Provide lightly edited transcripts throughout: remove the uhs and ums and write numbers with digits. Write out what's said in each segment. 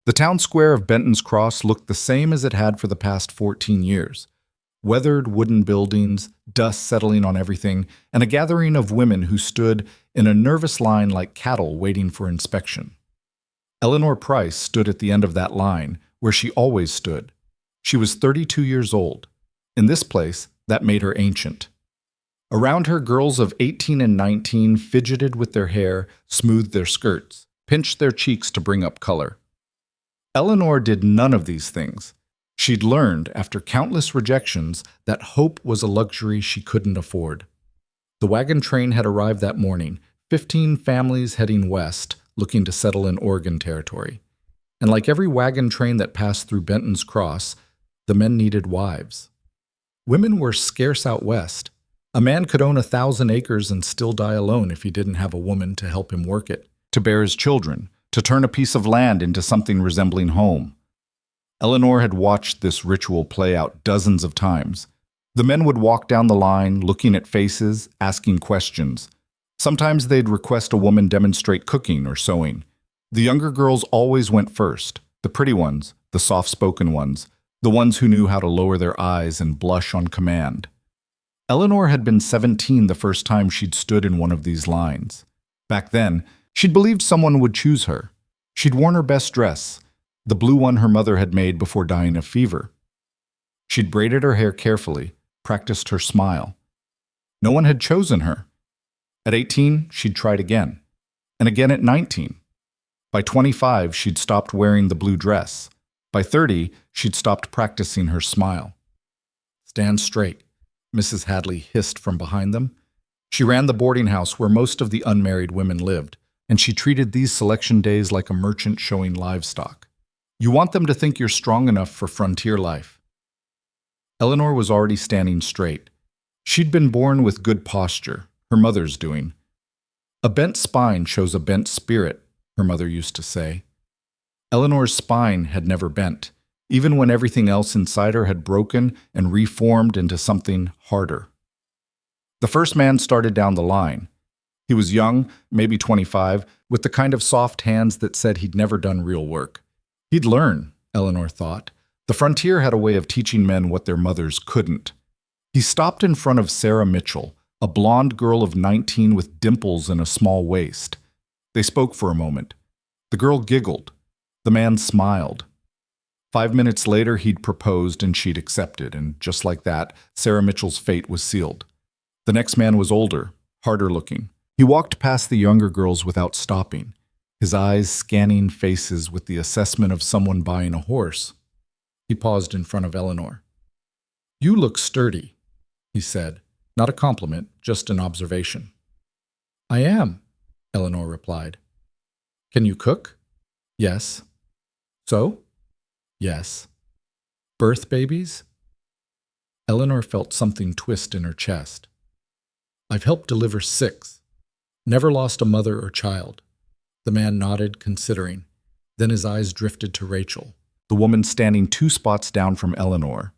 The town square of Benton's Cross looked the same as it had for the past 14 years. Weathered wooden buildings, dust settling on everything, and a gathering of women who stood in a nervous line like cattle waiting for inspection. Eleanor Price stood at the end of that line, where she always stood. She was 32 years old. In this place, that made her ancient. Around her, girls of 18 and 19 fidgeted with their hair, smoothed their skirts, pinched their cheeks to bring up color. Eleanor did none of these things. She'd learned, after countless rejections, that hope was a luxury she couldn't afford. The wagon train had arrived that morning, 15 families heading west, looking to settle in Oregon territory. And like every wagon train that passed through Benton's Cross, the men needed wives. Women were scarce out west. A man could own 1,000 acres and still die alone if he didn't have a woman to help him work it, to bear his children, to turn a piece of land into something resembling home. Eleanor had watched this ritual play out dozens of times. The men would walk down the line, looking at faces, asking questions. Sometimes they'd request a woman demonstrate cooking or sewing. The younger girls always went first, the pretty ones, the soft-spoken ones, the ones who knew how to lower their eyes and blush on command. Eleanor had been 17 the first time she'd stood in one of these lines. Back then, she'd believed someone would choose her. She'd worn her best dress, the blue one her mother had made before dying of fever. She'd braided her hair carefully, practiced her smile. No one had chosen her. At 18, she'd tried again, and again at 19. By 25, she'd stopped wearing the blue dress. By 30, she'd stopped practicing her smile. "Stand straight," Mrs. Hadley hissed from behind them. She ran the boarding house where most of the unmarried women lived, and she treated these selection days like a merchant showing livestock. You want them to think you're strong enough for frontier life. Eleanor was already standing straight. She'd been born with good posture, her mother's doing. A bent spine shows a bent spirit, her mother used to say. Eleanor's spine had never bent, even when everything else inside her had broken and reformed into something harder. The first man started down the line. He was young, maybe 25, with the kind of soft hands that said he'd never done real work. He'd learn, Eleanor thought. The frontier had a way of teaching men what their mothers couldn't. He stopped in front of Sarah Mitchell, a blonde girl of 19 with dimples and a small waist. They spoke for a moment. The girl giggled. The man smiled. 5 minutes later, he'd proposed and she'd accepted, and just like that, Sarah Mitchell's fate was sealed. The next man was older, harder looking. He walked past the younger girls without stopping, his eyes scanning faces with the assessment of someone buying a horse. He paused in front of Eleanor. "You look sturdy," he said. Not a compliment, just an observation. "I am," Eleanor replied. "Can you cook?" "Yes." "Sew?" "Yes." "Birth babies?" Eleanor felt something twist in her chest. "I've helped deliver 6. Never lost a mother or child." The man nodded, considering. Then his eyes drifted to Rachel, the woman standing 2 spots down from Eleanor.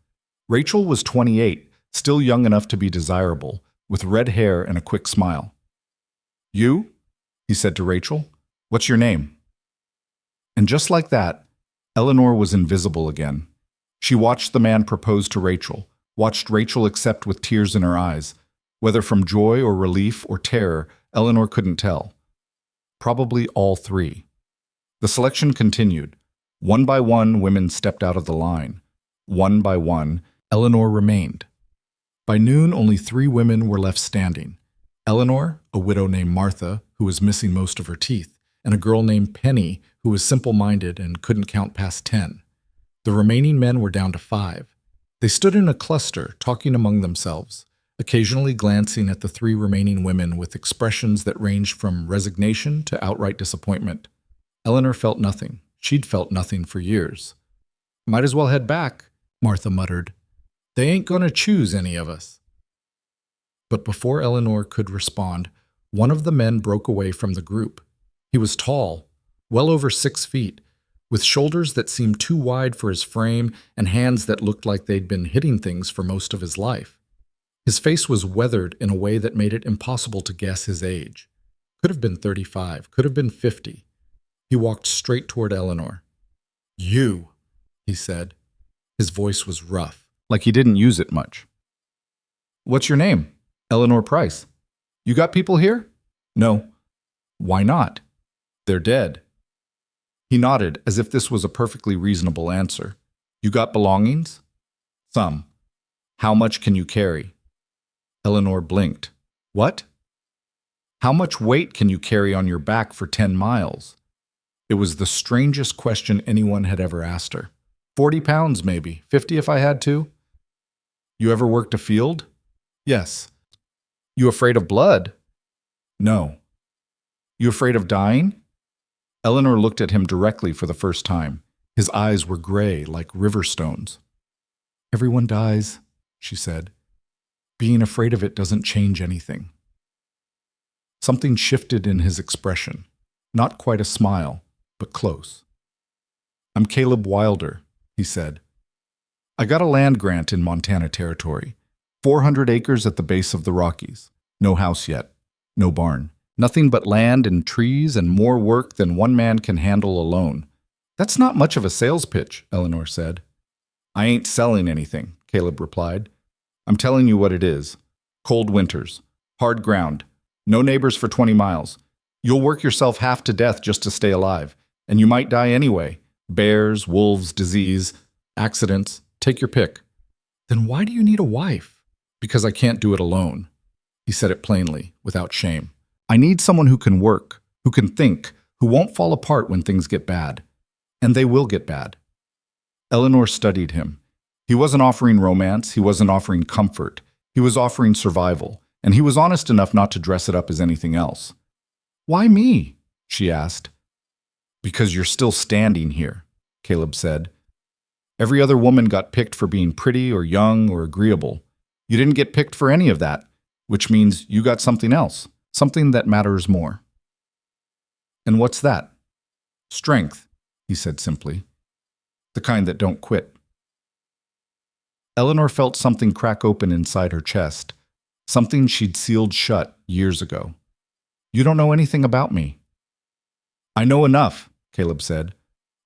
Rachel was 28, still young enough to be desirable, with red hair and a quick smile. "You?" he said to Rachel. "What's your name?" And just like that, Eleanor was invisible again. She watched the man propose to Rachel, watched Rachel accept with tears in her eyes. Whether from joy or relief or terror, Eleanor couldn't tell. Probably all 3. The selection continued. One by one, women stepped out of the line. One by one, Eleanor remained. By noon, only 3 women were left standing. Eleanor, a widow named Martha, who was missing most of her teeth, and a girl named Penny, who was simple-minded and couldn't count past 10. The remaining men were down to 5. They stood in a cluster, talking among themselves, occasionally glancing at the 3 remaining women with expressions that ranged from resignation to outright disappointment. Eleanor felt nothing. She'd felt nothing for years. "Might as well head back," Martha muttered. "They ain't gonna choose any of us." But before Eleanor could respond, one of the men broke away from the group. He was tall, well over 6 feet, with shoulders that seemed too wide for his frame and hands that looked like they'd been hitting things for most of his life. His face was weathered in a way that made it impossible to guess his age. Could have been 35, could have been 50. He walked straight toward Eleanor. You, he said. His voice was rough, like he didn't use it much. What's your name? Eleanor Price. You got people here? No. Why not? They're dead. He nodded as if this was a perfectly reasonable answer. You got belongings? Some. How much can you carry? Eleanor blinked. What? How much weight can you carry on your back for 10 miles? It was the strangest question anyone had ever asked her. 40 pounds, maybe. 50 if I had to. You ever worked a field? Yes. You afraid of blood? No. You afraid of dying? Eleanor looked at him directly for the first time. His eyes were gray like river stones. Everyone dies, she said. Being afraid of it doesn't change anything. Something shifted in his expression. Not quite a smile, but close. I'm Caleb Wilder, he said. I got a land grant in Montana Territory. 400 acres at the base of the Rockies. No house yet. No barn. Nothing but land and trees and more work than one man can handle alone. That's not much of a sales pitch, Eleanor said. I ain't selling anything, Caleb replied. I'm telling you what it is. Cold winters. Hard ground. No neighbors for 20 miles. You'll work yourself half to death just to stay alive. And you might die anyway. Bears, wolves, disease, accidents. Take your pick. Then why do you need a wife? Because I can't do it alone. He said it plainly, without shame. I need someone who can work, who can think, who won't fall apart when things get bad. And they will get bad. Eleanor studied him. He wasn't offering romance, he wasn't offering comfort. He was offering survival, and he was honest enough not to dress it up as anything else. Why me? She asked. Because you're still standing here, Caleb said. Every other woman got picked for being pretty or young or agreeable. You didn't get picked for any of that, which means you got something else, something that matters more. And what's that? Strength, he said simply. The kind that don't quit. Eleanor felt something crack open inside her chest, something she'd sealed shut years ago. You don't know anything about me. I know enough, Caleb said.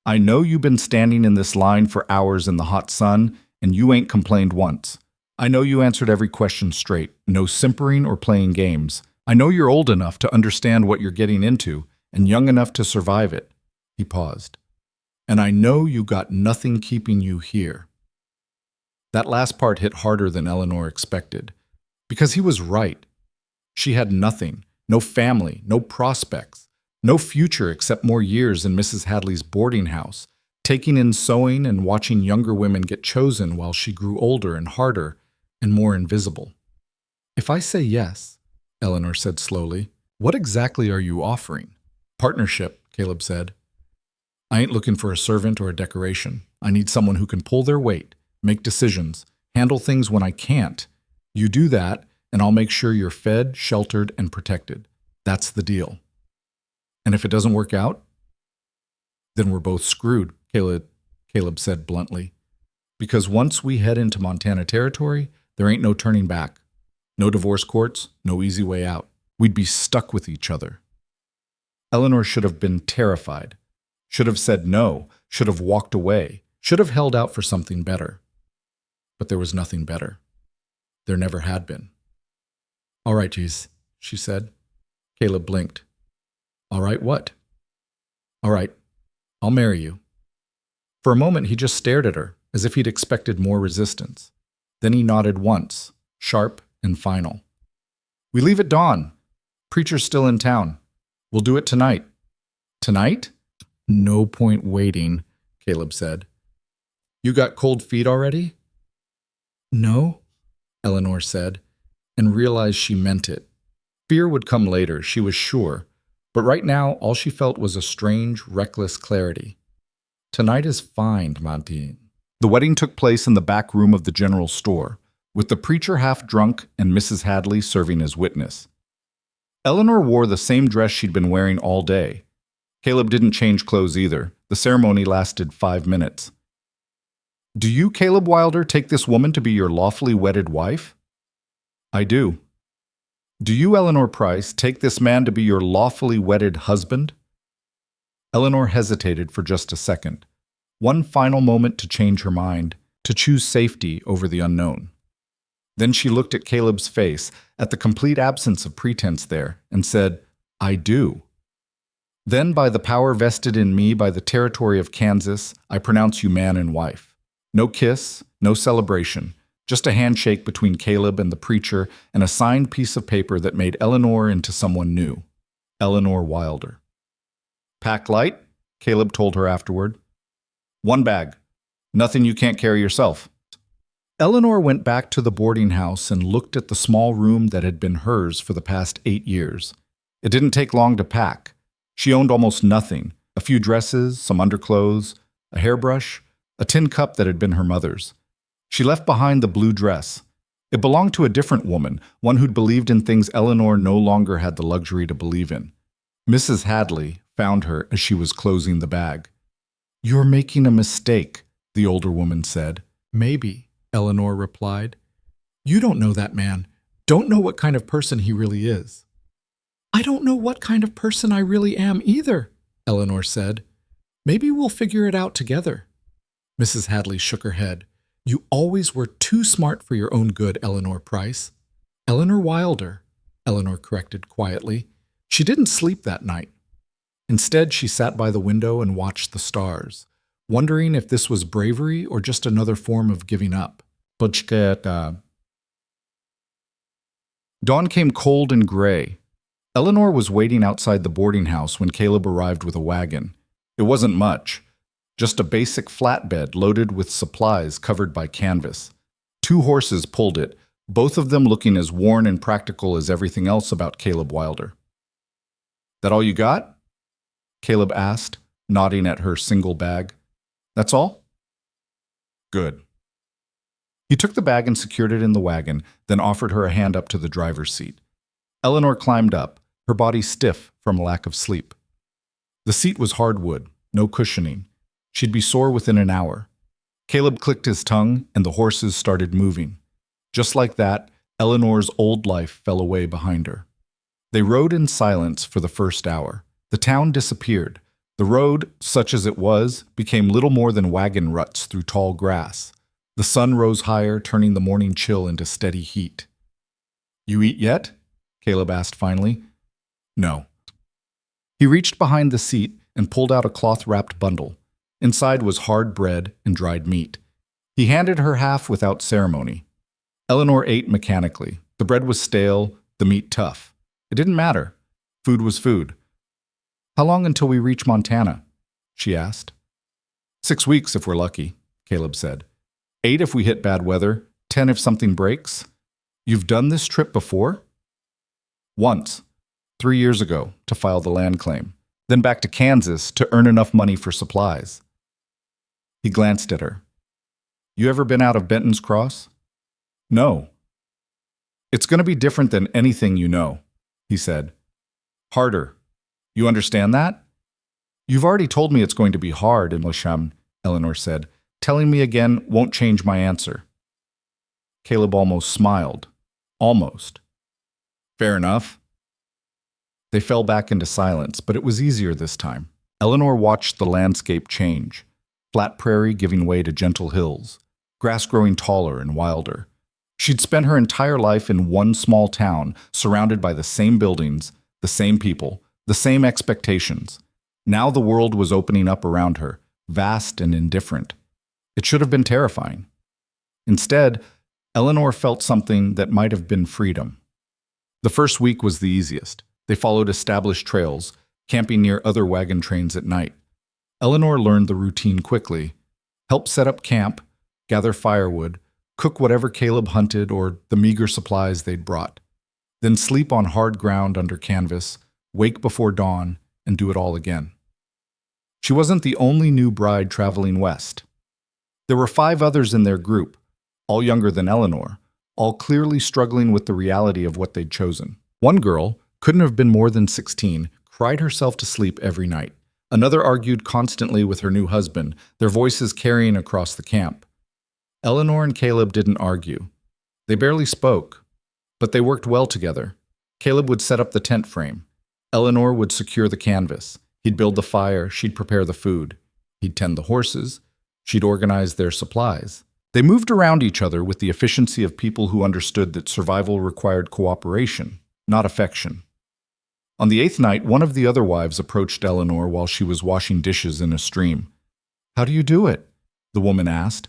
I know you've been standing in this line for hours in the hot sun, and you ain't complained once. I know you answered every question straight, no simpering or playing games. I know you're old enough to understand what you're getting into, and young enough to survive it. He paused. And I know you got nothing keeping you here. That last part hit harder than Eleanor expected, because he was right. She had nothing, no family, no prospects, no future except more years in Mrs. Hadley's boarding house, taking in sewing and watching younger women get chosen while she grew older and harder and more invisible. If I say yes, Eleanor said slowly, what exactly are you offering? Partnership, Caleb said. I ain't looking for a servant or a decoration. I need someone who can pull their weight, make decisions, handle things when I can't. You do that, and I'll make sure you're fed, sheltered, and protected. That's the deal. And if it doesn't work out, then we're both screwed, Caleb said bluntly. Because once we head into Montana Territory, there ain't no turning back. No divorce courts, no easy way out. We'd be stuck with each other. Eleanor should have been terrified, should have said no, should have walked away, should have held out for something better. But there was nothing better. There never had been. All right, geez, she said. Caleb blinked. All right, what? All right, I'll marry you. For a moment, he just stared at her, as if he'd expected more resistance. Then he nodded once, sharp and final. We leave at dawn. Preacher's still in town. We'll do it tonight. Tonight? No point waiting, Caleb said. You got cold feet already? No, Eleanor said, and realized she meant it. Fear would come later, she was sure, but right now all she felt was a strange, reckless clarity. Tonight is fine, Martine. The wedding took place in the back room of the general store, with the preacher half drunk and Mrs. Hadley serving as witness. Eleanor wore the same dress she'd been wearing all day. Caleb didn't change clothes either. The ceremony lasted 5 minutes. Do you, Caleb Wilder, take this woman to be your lawfully wedded wife? I do. Do you, Eleanor Price, take this man to be your lawfully wedded husband? Eleanor hesitated for just a second. One final moment to change her mind, to choose safety over the unknown. Then she looked at Caleb's face, at the complete absence of pretense there, and said, "I do." Then, by the power vested in me by the territory of Kansas, I pronounce you man and wife. No kiss, no celebration, just a handshake between Caleb and the preacher and a signed piece of paper that made Eleanor into someone new. Eleanor Wilder. "Pack light?" Caleb told her afterward. "One bag. Nothing you can't carry yourself." Eleanor went back to the boarding house and looked at the small room that had been hers for the past 8 years. It didn't take long to pack. She owned almost nothing: a few dresses, some underclothes, a hairbrush, a tin cup that had been her mother's. She left behind the blue dress. It belonged to a different woman, one who'd believed in things Eleanor no longer had the luxury to believe in. Mrs. Hadley found her as she was closing the bag. "You're making a mistake," the older woman said. "Maybe," Eleanor replied. "You don't know that man. Don't know what kind of person he really is." "I don't know what kind of person I really am either," Eleanor said. "Maybe we'll figure it out together." Mrs. Hadley shook her head. "You always were too smart for your own good, Eleanor Price." "Eleanor Wilder," Eleanor corrected quietly. She didn't sleep that night. Instead, she sat by the window and watched the stars, wondering if this was bravery or just another form of giving up. Dawn came cold and gray. Eleanor was waiting outside the boarding house when Caleb arrived with a wagon. It wasn't much, just a basic flatbed loaded with supplies covered by canvas. 2 horses pulled it, both of them looking as worn and practical as everything else about Caleb Wilder. "That all you got?" Caleb asked, nodding at her single bag. "That's all?" "Good." He took the bag and secured it in the wagon, then offered her a hand up to the driver's seat. Eleanor climbed up, her body stiff from lack of sleep. The seat was hardwood, no cushioning. She'd be sore within an hour. Caleb clicked his tongue, and the horses started moving. Just like that, Eleanor's old life fell away behind her. They rode in silence for the first hour. The town disappeared. The road, such as it was, became little more than wagon ruts through tall grass. The sun rose higher, turning the morning chill into steady heat. "You eat yet?" Caleb asked finally. "No." He reached behind the seat and pulled out a cloth-wrapped bundle. Inside was hard bread and dried meat. He handed her half without ceremony. Eleanor ate mechanically. The bread was stale, the meat tough. It didn't matter. Food was food. "How long until we reach Montana?" she asked. 6 weeks if we're lucky, Caleb said. 8 if we hit bad weather, 10 if something breaks. You've done this trip before? Once, 3 years ago, to file the land claim. Then back to Kansas to earn enough money for supplies. He glanced at her. "You ever been out of Benton's Cross?" "No." "It's going to be different than anything you know," he said. "Harder. You understand that?" "You've already told me it's going to be hard in Lasham," Eleanor said. "Telling me again won't change my answer." Caleb almost smiled. Almost. "Fair enough." They fell back into silence, but it was easier this time. Eleanor watched the landscape change. Flat prairie giving way to gentle hills. Grass growing taller and wilder. She'd spent her entire life in one small town, surrounded by the same buildings, the same people, the same expectations. Now the world was opening up around her, vast and indifferent. It should have been terrifying. Instead, Eleanor felt something that might have been freedom. The first week was the easiest. They followed established trails, camping near other wagon trains at night. Eleanor learned the routine quickly. Help set up camp, gather firewood, cook whatever Caleb hunted or the meager supplies they'd brought. Then sleep on hard ground under canvas, wake before dawn, and do it all again. She wasn't the only new bride traveling west. There were 5 others in their group, all younger than Eleanor, all clearly struggling with the reality of what they'd chosen. One girl, couldn't have been more than 16, cried herself to sleep every night. Another argued constantly with her new husband, their voices carrying across the camp. Eleanor and Caleb didn't argue. They barely spoke, but they worked well together. Caleb would set up the tent frame. Eleanor would secure the canvas. He'd build the fire, she'd prepare the food. He'd tend the horses, She'd organized their supplies. They moved around each other with the efficiency of people who understood that survival required cooperation, not affection. On the 8th night, one of the other wives approached Eleanor while she was washing dishes in a stream. "How do you do it?" the woman asked.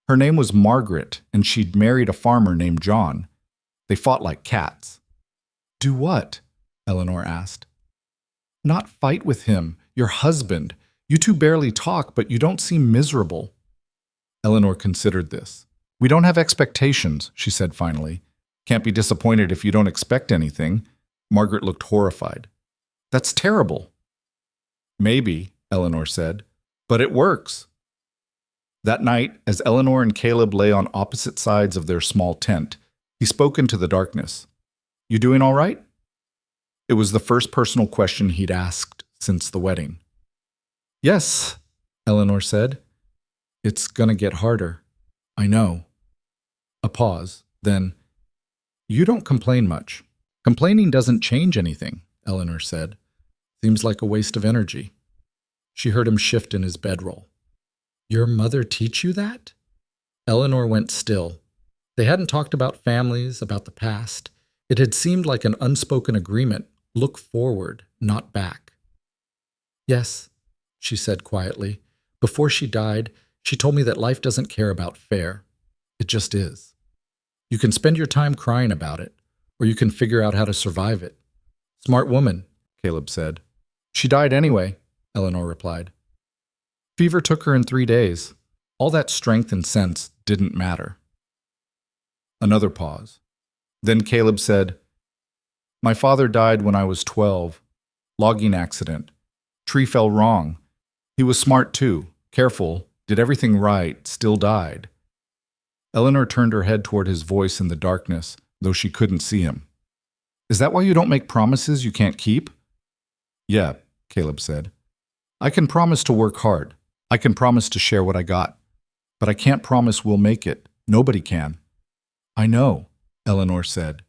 Her name was Margaret, and she'd married a farmer named John. They fought like cats. "Do what?" Eleanor asked. "Not fight with him, your husband. You two barely talk, but you don't seem miserable." Eleanor considered this. "We don't have expectations," she said finally. "Can't be disappointed if you don't expect anything." Margaret looked horrified. "That's terrible." "Maybe," Eleanor said, "but it works." That night, as Eleanor and Caleb lay on opposite sides of their small tent, he spoke into the darkness. "You doing all right?" It was the first personal question he'd asked since the wedding. "Yes," Eleanor said. "It's gonna get harder. I know." A pause, then, "You don't complain much." "Complaining doesn't change anything," Eleanor said. "Seems like a waste of energy." She heard him shift in his bedroll. "Your mother teach you that?" Eleanor went still. They hadn't talked about families, about the past. It had seemed like an unspoken agreement. Look forward, not back. "Yes," she said quietly. "Before she died, she told me that life doesn't care about fair. It just is. You can spend your time crying about it, or you can figure out how to survive it." "Smart woman," Caleb said. "She died anyway," Eleanor replied. "Fever took her in 3 days. All that strength and sense didn't matter." Another pause. Then Caleb said, "My father died when I was 12. Logging accident. Tree fell wrong. He was smart too, careful, did everything right, still died." Eleanor turned her head toward his voice in the darkness, though she couldn't see him. "Is that why you don't make promises you can't keep?" "Yeah," Caleb said. "I can promise to work hard. I can promise to share what I got. But I can't promise we'll make it. Nobody can." "I know," Eleanor said.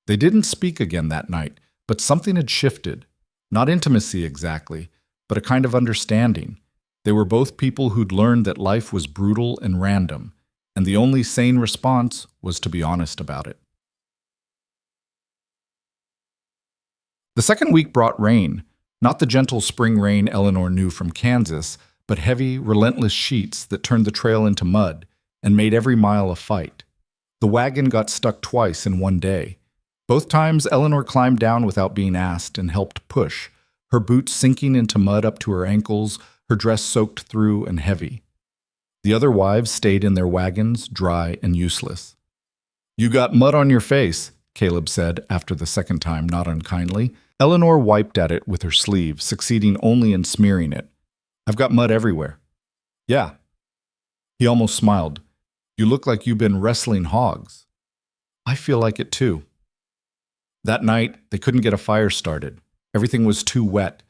They didn't speak again that night, but something had shifted. Not intimacy exactly, but a kind of understanding. They were both people who'd learned that life was brutal and random, and the only sane response was to be honest about it. The second week brought rain, not the gentle spring rain Eleanor knew from Kansas, but heavy, relentless sheets that turned the trail into mud and made every mile a fight. The wagon got stuck twice in one day. Both times, Eleanor climbed down without being asked and helped push, her boots sinking into mud up to her ankles, her dress soaked through and heavy. The other wives stayed in their wagons, dry and useless. "You got mud on your face," Caleb said after the second time, not unkindly. Eleanor wiped at it with her sleeve, succeeding only in smearing it. "I've got mud everywhere." "Yeah." He almost smiled. "You look like you've been wrestling hogs." "I feel like it too." That night, they couldn't get a fire started. Everything was too wet.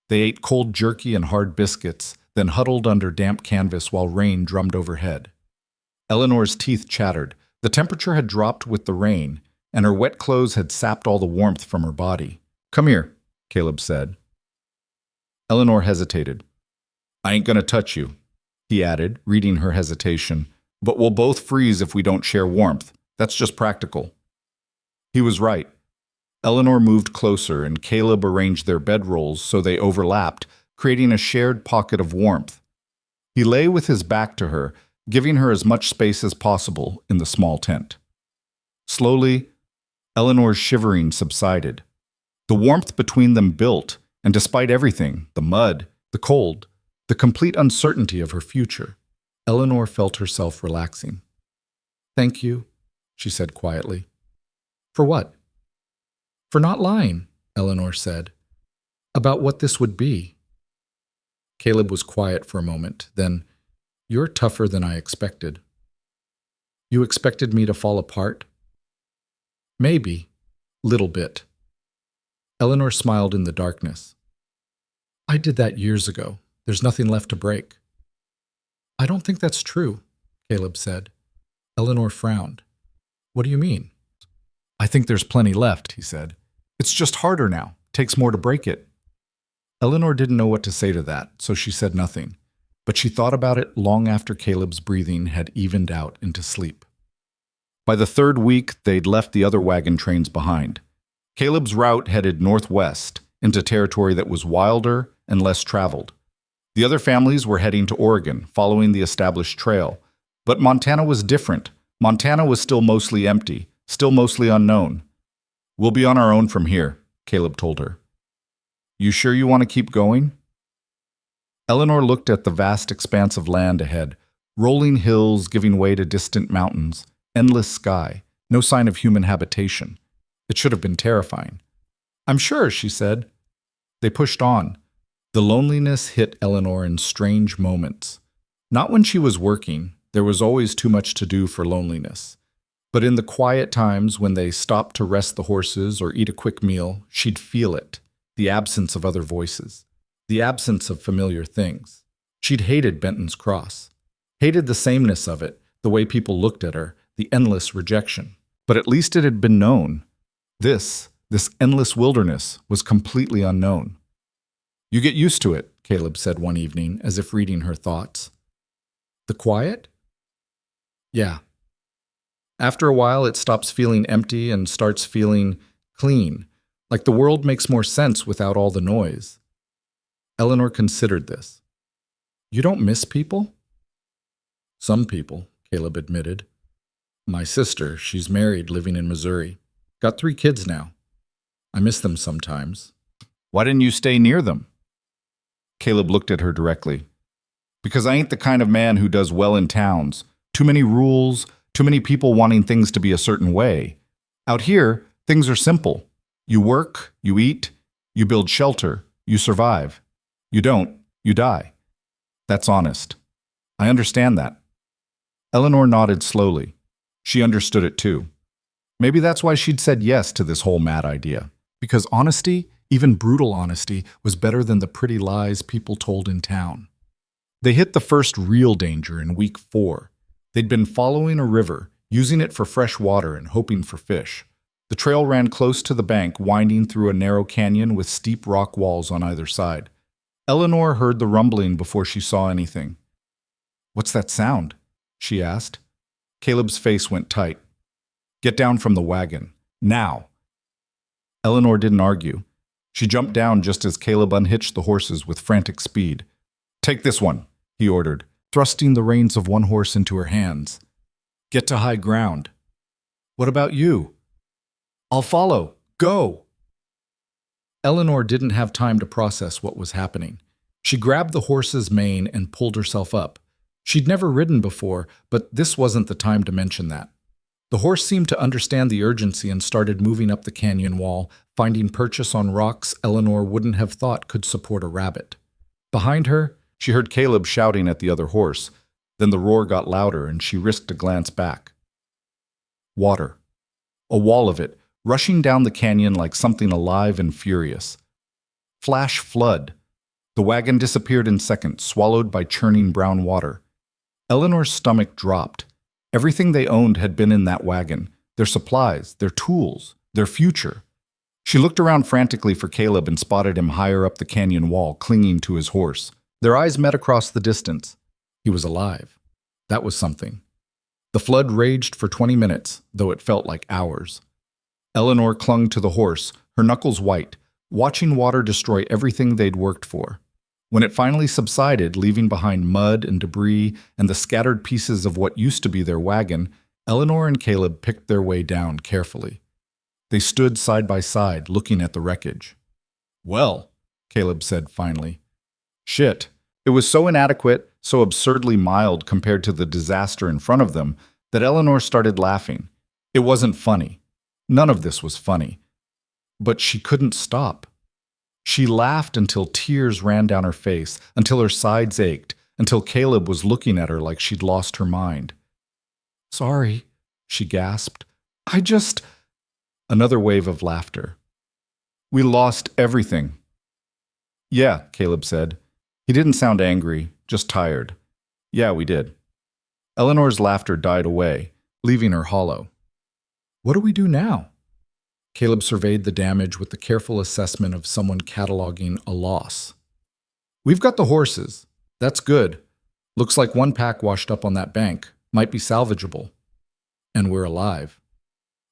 They ate cold jerky and hard biscuits, then huddled under damp canvas while rain drummed overhead. Eleanor's teeth chattered. The temperature had dropped with the rain, and her wet clothes had sapped all the warmth from her body. "Come here," Caleb said. Eleanor hesitated. "I ain't gonna touch you," he added, reading her hesitation. "But we'll both freeze if we don't share warmth. That's just practical." He was right. Eleanor moved closer, and Caleb arranged their bedrolls so they overlapped, creating a shared pocket of warmth. He lay with his back to her, giving her as much space as possible in the small tent. Slowly, Eleanor's shivering subsided. The warmth between them built, and despite everything, the mud, the cold, the complete uncertainty of her future, Eleanor felt herself relaxing. "Thank you," she said quietly. "For what?" "For not lying," Eleanor said, "about what this would be." Caleb was quiet for a moment, then, "You're tougher than I expected." "You expected me to fall apart?" "Maybe. Little bit." Eleanor smiled in the darkness. "I did that years ago. There's nothing left to break." "I don't think that's true," Caleb said. Eleanor frowned. "What do you mean?" "I think there's plenty left," he said. "It's just harder now. Takes more to break it." Eleanor didn't know what to say to that, so she said nothing. but she thought about it long after Caleb's breathing had evened out into sleep. By the third week, they'd left the other wagon trains behind. Caleb's route headed northwest into territory that was wilder and less traveled. The other families were heading to Oregon, following the established trail. But Montana was different. Montana was still mostly empty, still mostly unknown. "We'll be on our own from here," Caleb told her. "You sure you want to keep going?" Eleanor looked at the vast expanse of land ahead, rolling hills giving way to distant mountains, endless sky, no sign of human habitation. It should have been terrifying. "I'm sure," she said. They pushed on. The loneliness hit Eleanor in strange moments. Not when she was working. There was always too much to do for loneliness. But in the quiet times when they stopped to rest the horses or eat a quick meal, she'd feel it, the absence of other voices, the absence of familiar things. She'd hated Benton's Cross, hated the sameness of it, the way people looked at her, the endless rejection. But at least it had been known. This endless wilderness was completely unknown. "You get used to it," Caleb said one evening, as if reading her thoughts. "The quiet?" "Yeah. After a while, it stops feeling empty and starts feeling clean, like the world makes more sense without all the noise." Eleanor considered this. "You don't miss people?" "Some people," Caleb admitted. "My sister, she's married, living in Missouri. Got 3 kids now. I miss them sometimes." "Why didn't you stay near them?" Caleb looked at her directly. "Because I ain't the kind of man who does well in towns. Too many rules, too many people wanting things to be a certain way. Out here, things are simple. You work, you eat, you build shelter, you survive. You don't, you die. That's honest. I understand that." Eleanor nodded slowly. She understood it too. Maybe that's why she'd said yes to this whole mad idea. Because honesty, even brutal honesty, was better than the pretty lies people told in town. They hit the first real danger in week 4. They'd been following a river, using it for fresh water and hoping for fish. The trail ran close to the bank, winding through a narrow canyon with steep rock walls on either side. Eleanor heard the rumbling before she saw anything. "What's that sound?" she asked. Caleb's face went tight. "Get down from the wagon. Now." Eleanor didn't argue. She jumped down just as Caleb unhitched the horses with frantic speed. "Take this one," he ordered, thrusting the reins of one horse into her hands. "Get to high ground." "What about you?" "I'll follow. Go!" Eleanor didn't have time to process what was happening. She grabbed the horse's mane and pulled herself up. She'd never ridden before, but this wasn't the time to mention that. The horse seemed to understand the urgency and started moving up the canyon wall, finding purchase on rocks Eleanor wouldn't have thought could support a rabbit. Behind her, she heard Caleb shouting at the other horse. Then the roar got louder and she risked a glance back. Water. A wall of it, rushing down the canyon like something alive and furious. Flash flood. The wagon disappeared in seconds, swallowed by churning brown water. Eleanor's stomach dropped. Everything they owned had been in that wagon. Their supplies, their tools, their future. She looked around frantically for Caleb and spotted him higher up the canyon wall, clinging to his horse. Their eyes met across the distance. He was alive. That was something. The flood raged for 20 minutes, though it felt like hours. Eleanor clung to the horse, her knuckles white, watching water destroy everything they'd worked for. When it finally subsided, leaving behind mud and debris and the scattered pieces of what used to be their wagon, Eleanor and Caleb picked their way down carefully. They stood side by side, looking at the wreckage. "Well," Caleb said finally. "Shit." It was so inadequate, so absurdly mild compared to the disaster in front of them, that Eleanor started laughing. It wasn't funny. None of this was funny. But she couldn't stop. She laughed until tears ran down her face, until her sides ached, until Caleb was looking at her like she'd lost her mind. "Sorry," she gasped. "I just—" Another wave of laughter. "We lost everything." "Yeah," Caleb said. He didn't sound angry, just tired. "Yeah, we did." Eleanor's laughter died away, leaving her hollow. "What do we do now?" Caleb surveyed the damage with the careful assessment of someone cataloging a loss. "We've got the horses. That's good. Looks like one pack washed up on that bank. Might be salvageable. And we're alive.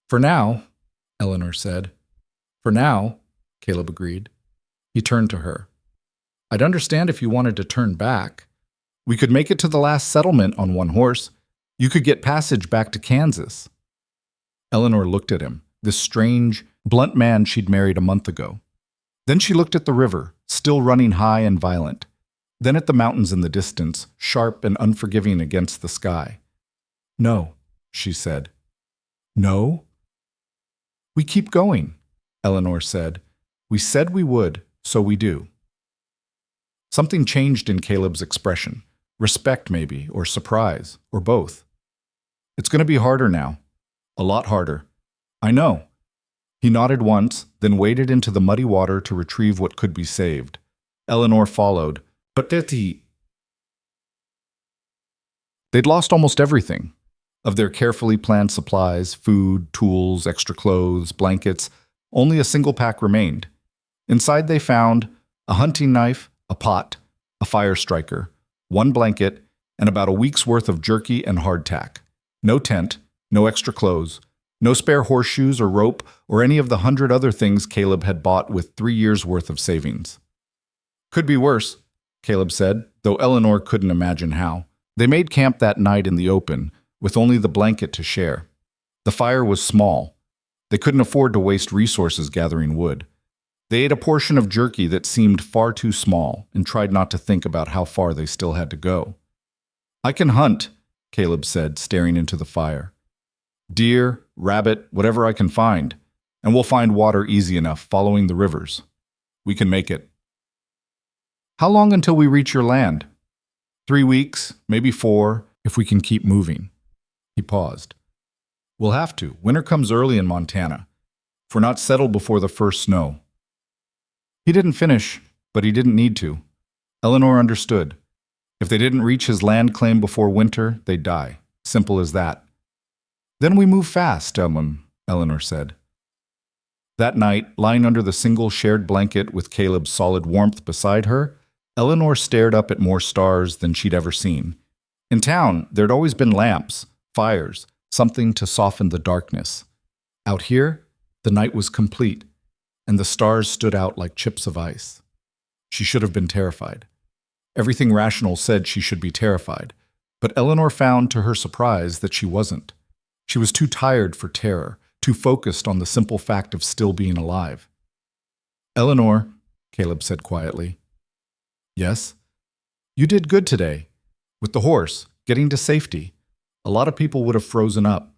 For now, Eleanor said. For now, Caleb agreed. He turned to her. I'd understand if you wanted to turn back. We could make it to the last settlement on one horse. You could get passage back to Kansas. Eleanor looked at him, this strange, blunt man she'd married a month ago. Then she looked at the river, still running high and violent. Then at the mountains in the distance, sharp and unforgiving against the sky. No, she said. No? We keep going, Eleanor said. We said we would, so we do. Something changed in Caleb's expression. Respect, maybe, or surprise, or both. It's going to be harder now. A lot harder. I know. He nodded once, then waded into the muddy water to retrieve what could be saved. Eleanor followed. But they'd lost almost everything. Of their carefully planned supplies, food, tools, extra clothes, blankets, only a single pack remained. Inside they found a hunting knife, a pot, a fire striker, one blanket, and about a week's worth of jerky and hardtack. No tent, no extra clothes, no spare horseshoes or rope or any of the 100 other things Caleb had bought with 3 years' worth of savings. Could be worse, Caleb said, though Eleanor couldn't imagine how. They made camp that night in the open, with only the blanket to share. The fire was small. They couldn't afford to waste resources gathering wood. They ate a portion of jerky that seemed far too small and tried not to think about how far they still had to go. I can hunt, Caleb said, staring into the fire. Deer, rabbit, whatever I can find, and we'll find water easy enough following the rivers. We can make it. How long until we reach your land? 3 weeks, maybe 4, if we can keep moving. He paused. We'll have to. Winter comes early in Montana. If we're not settled before the first snow. He didn't finish, but he didn't need to. Eleanor understood. If they didn't reach his land claim before winter, they'd die. Simple as that. Then we move fast, Eleanor said. That night, lying under the single shared blanket with Caleb's solid warmth beside her, Eleanor stared up at more stars than she'd ever seen. In town, there'd always been lamps, fires, something to soften the darkness. Out here, the night was complete, and the stars stood out like chips of ice. She should have been terrified. Everything rational said she should be terrified, but Eleanor found to her surprise that she wasn't. She was too tired for terror, too focused on the simple fact of still being alive. Eleanor, Caleb said quietly. Yes? You did good today. With the horse, getting to safety. A lot of people would have frozen up.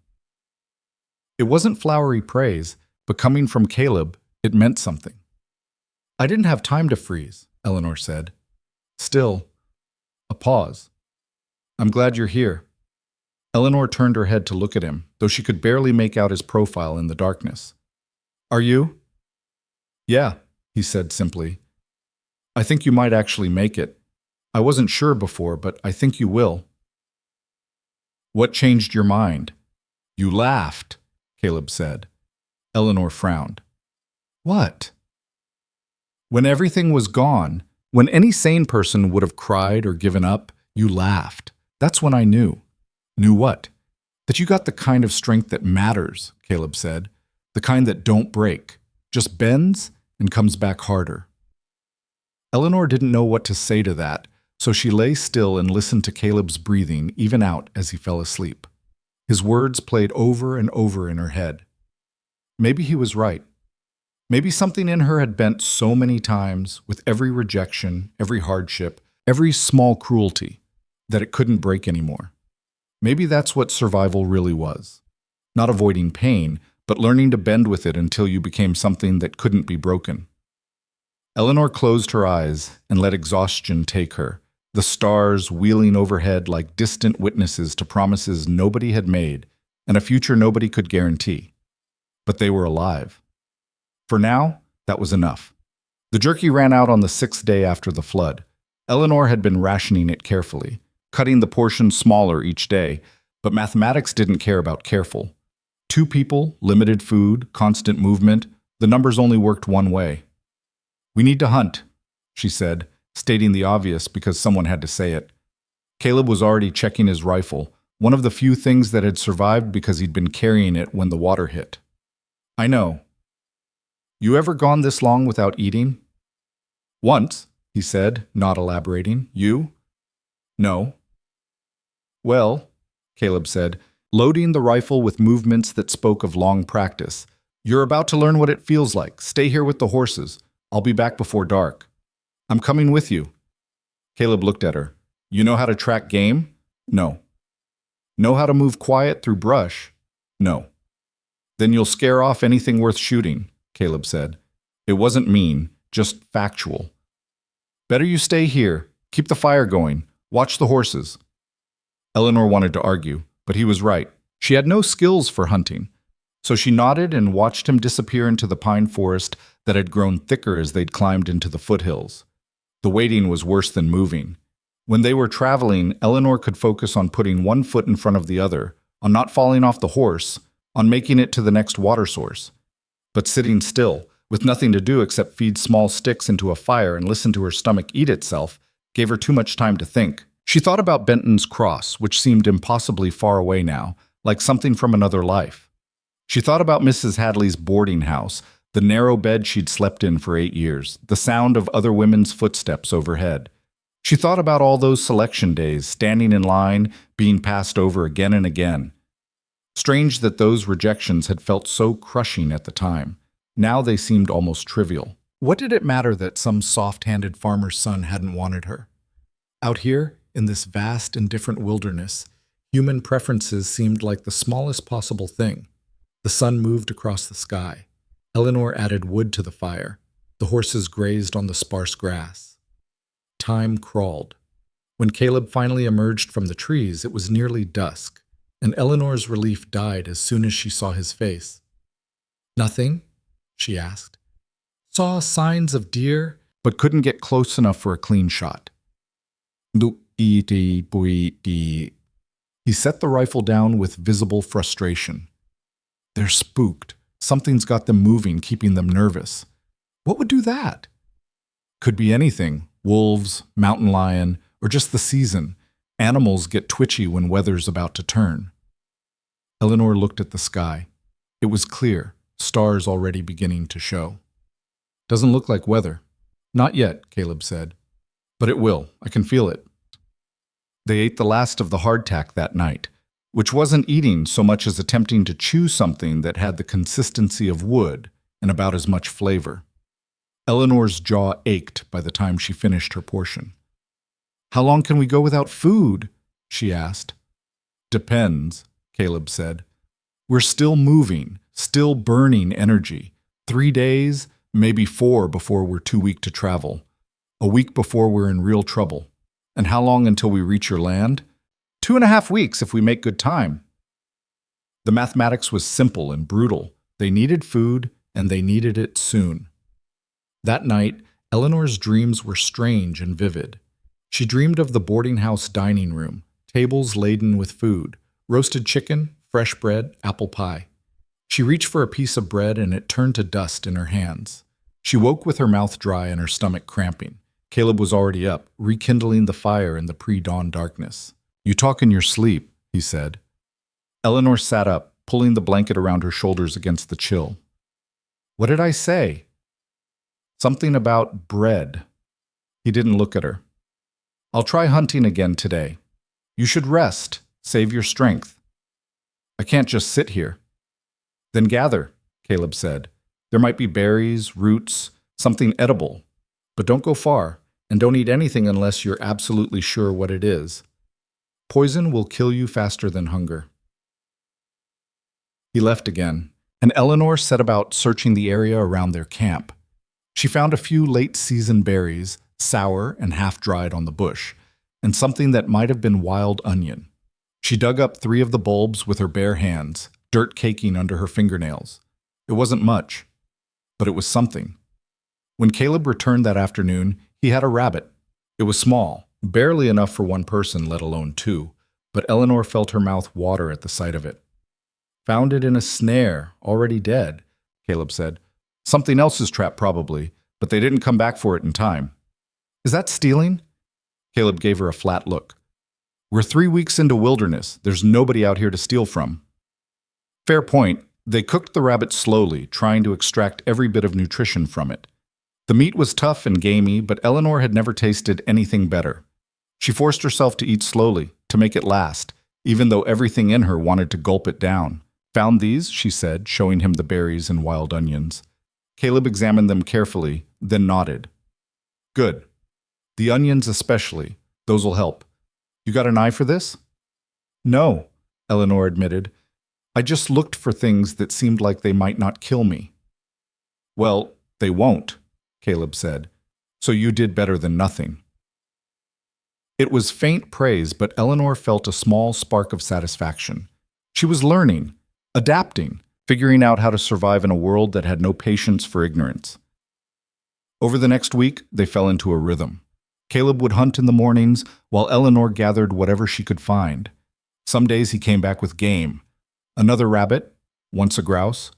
It wasn't flowery praise, but coming from Caleb, it meant something. I didn't have time to freeze, Eleanor said. Still, a pause. I'm glad you're here. Eleanor turned her head to look at him, though she could barely make out his profile in the darkness. Are you? Yeah, he said simply. I think you might actually make it. I wasn't sure before, but I think you will. What changed your mind? You laughed, Caleb said. Eleanor frowned. What? When everything was gone, when any sane person would have cried or given up, you laughed. That's when I knew. Knew what? That you got the kind of strength that matters, Caleb said. The kind that don't break, just bends and comes back harder. Eleanor didn't know what to say to that, so she lay still and listened to Caleb's breathing even out as he fell asleep. His words played over and over in her head. Maybe he was right. Maybe something in her had bent so many times, with every rejection, every hardship, every small cruelty, that it couldn't break anymore. Maybe that's what survival really was. Not avoiding pain, but learning to bend with it until you became something that couldn't be broken. Eleanor closed her eyes and let exhaustion take her, the stars wheeling overhead like distant witnesses to promises nobody had made and a future nobody could guarantee. But they were alive. For now, that was enough. The jerky ran out on the 6th day after the flood. Eleanor had been rationing it carefully, cutting the portions smaller each day, but mathematics didn't care about careful. 2 people, limited food, constant movement, the numbers only worked one way. We need to hunt, she said, stating the obvious because someone had to say it. Caleb was already checking his rifle, one of the few things that had survived because he'd been carrying it when the water hit. I know. You ever gone this long without eating? Once, he said, not elaborating. You? No. Well, Caleb said, loading the rifle with movements that spoke of long practice. You're about to learn what it feels like. Stay here with the horses. I'll be back before dark. I'm coming with you. Caleb looked at her. You know how to track game? No. Know how to move quiet through brush? No. Then you'll scare off anything worth shooting, Caleb said. It wasn't mean, just factual. Better you stay here. Keep the fire going. Watch the horses. Eleanor wanted to argue, but he was right. She had no skills for hunting. So she nodded and watched him disappear into the pine forest that had grown thicker as they'd climbed into the foothills. The waiting was worse than moving. When they were traveling, Eleanor could focus on putting one foot in front of the other, on not falling off the horse, on making it to the next water source. But sitting still, with nothing to do except feed small sticks into a fire and listen to her stomach eat itself, gave her too much time to think. She thought about Benton's Cross, which seemed impossibly far away now, like something from another life. She thought about Mrs. Hadley's boarding house, the narrow bed she'd slept in for 8 years, the sound of other women's footsteps overhead. She thought about all those selection days, standing in line, being passed over again and again. Strange that those rejections had felt so crushing at the time. Now they seemed almost trivial. What did it matter that some soft-handed farmer's son hadn't wanted her? Out here, in this vast and different wilderness, human preferences seemed like the smallest possible thing. The sun moved across the sky. Eleanor added wood to the fire. The horses grazed on the sparse grass. Time crawled. When Caleb finally emerged from the trees, it was nearly dusk, and Eleanor's relief died as soon as she saw his face. Nothing? She asked. Saw signs of deer, but couldn't get close enough for a clean shot. He set the rifle down with visible frustration. They're spooked. Something's got them moving, keeping them nervous. What would do that? Could be anything. Wolves, mountain lion, or just the season. Animals get twitchy when weather's about to turn. Eleanor looked at the sky. It was clear, stars already beginning to show. Doesn't look like weather. Not yet, Caleb said. But it will. I can feel it. They ate the last of the hardtack that night, which wasn't eating so much as attempting to chew something that had the consistency of wood and about as much flavor. Eleanor's jaw ached by the time she finished her portion. How long can we go without food? She asked. Depends, Caleb said. We're still moving, still burning energy. 3 days, maybe 4 before we're too weak to travel. A week before we're in real trouble. And how long until we reach your land? 2.5 weeks if we make good time. The mathematics was simple and brutal. They needed food, and they needed it soon. That night, Eleanor's dreams were strange and vivid. She dreamed of the boarding house dining room, tables laden with food, roasted chicken, fresh bread, apple pie. She reached for a piece of bread and it turned to dust in her hands. She woke with her mouth dry and her stomach cramping. Caleb was already up, rekindling the fire in the pre-dawn darkness. You talk in your sleep, he said. Eleanor sat up, pulling the blanket around her shoulders against the chill. What did I say? Something about bread. He didn't look at her. I'll try hunting again today. You should rest, save your strength. I can't just sit here. Then gather, Caleb said. There might be berries, roots, something edible. But don't go far, and don't eat anything unless you're absolutely sure what it is. Poison will kill you faster than hunger. He left again, and Eleanor set about searching the area around their camp. She found a few late-season berries, sour and half-dried on the bush, and something that might have been wild onion. She dug up 3 of the bulbs with her bare hands, dirt caking under her fingernails. It wasn't much, but it was something. When Caleb returned that afternoon, he had a rabbit. It was small, barely enough for 1 person, let alone 2, but Eleanor felt her mouth water at the sight of it. Found it in a snare, already dead, Caleb said. Something else's trap probably, but they didn't come back for it in time. Is that stealing? Caleb gave her a flat look. We're 3 weeks into wilderness. There's nobody out here to steal from. Fair point. They cooked the rabbit slowly, trying to extract every bit of nutrition from it. The meat was tough and gamey, but Eleanor had never tasted anything better. She forced herself to eat slowly, to make it last, even though everything in her wanted to gulp it down. Found these, she said, showing him the berries and wild onions. Caleb examined them carefully, then nodded. Good. The onions especially. Those'll help. You got an eye for this? No, Eleanor admitted. I just looked for things that seemed like they might not kill me. Well, they won't, Caleb said. So you did better than nothing. It was faint praise, but Eleanor felt a small spark of satisfaction. She was learning, adapting, figuring out how to survive in a world that had no patience for ignorance. Over the next week, they fell into a rhythm. Caleb would hunt in the mornings, while Eleanor gathered whatever she could find. Some days he came back with game. Another rabbit, once a grouse,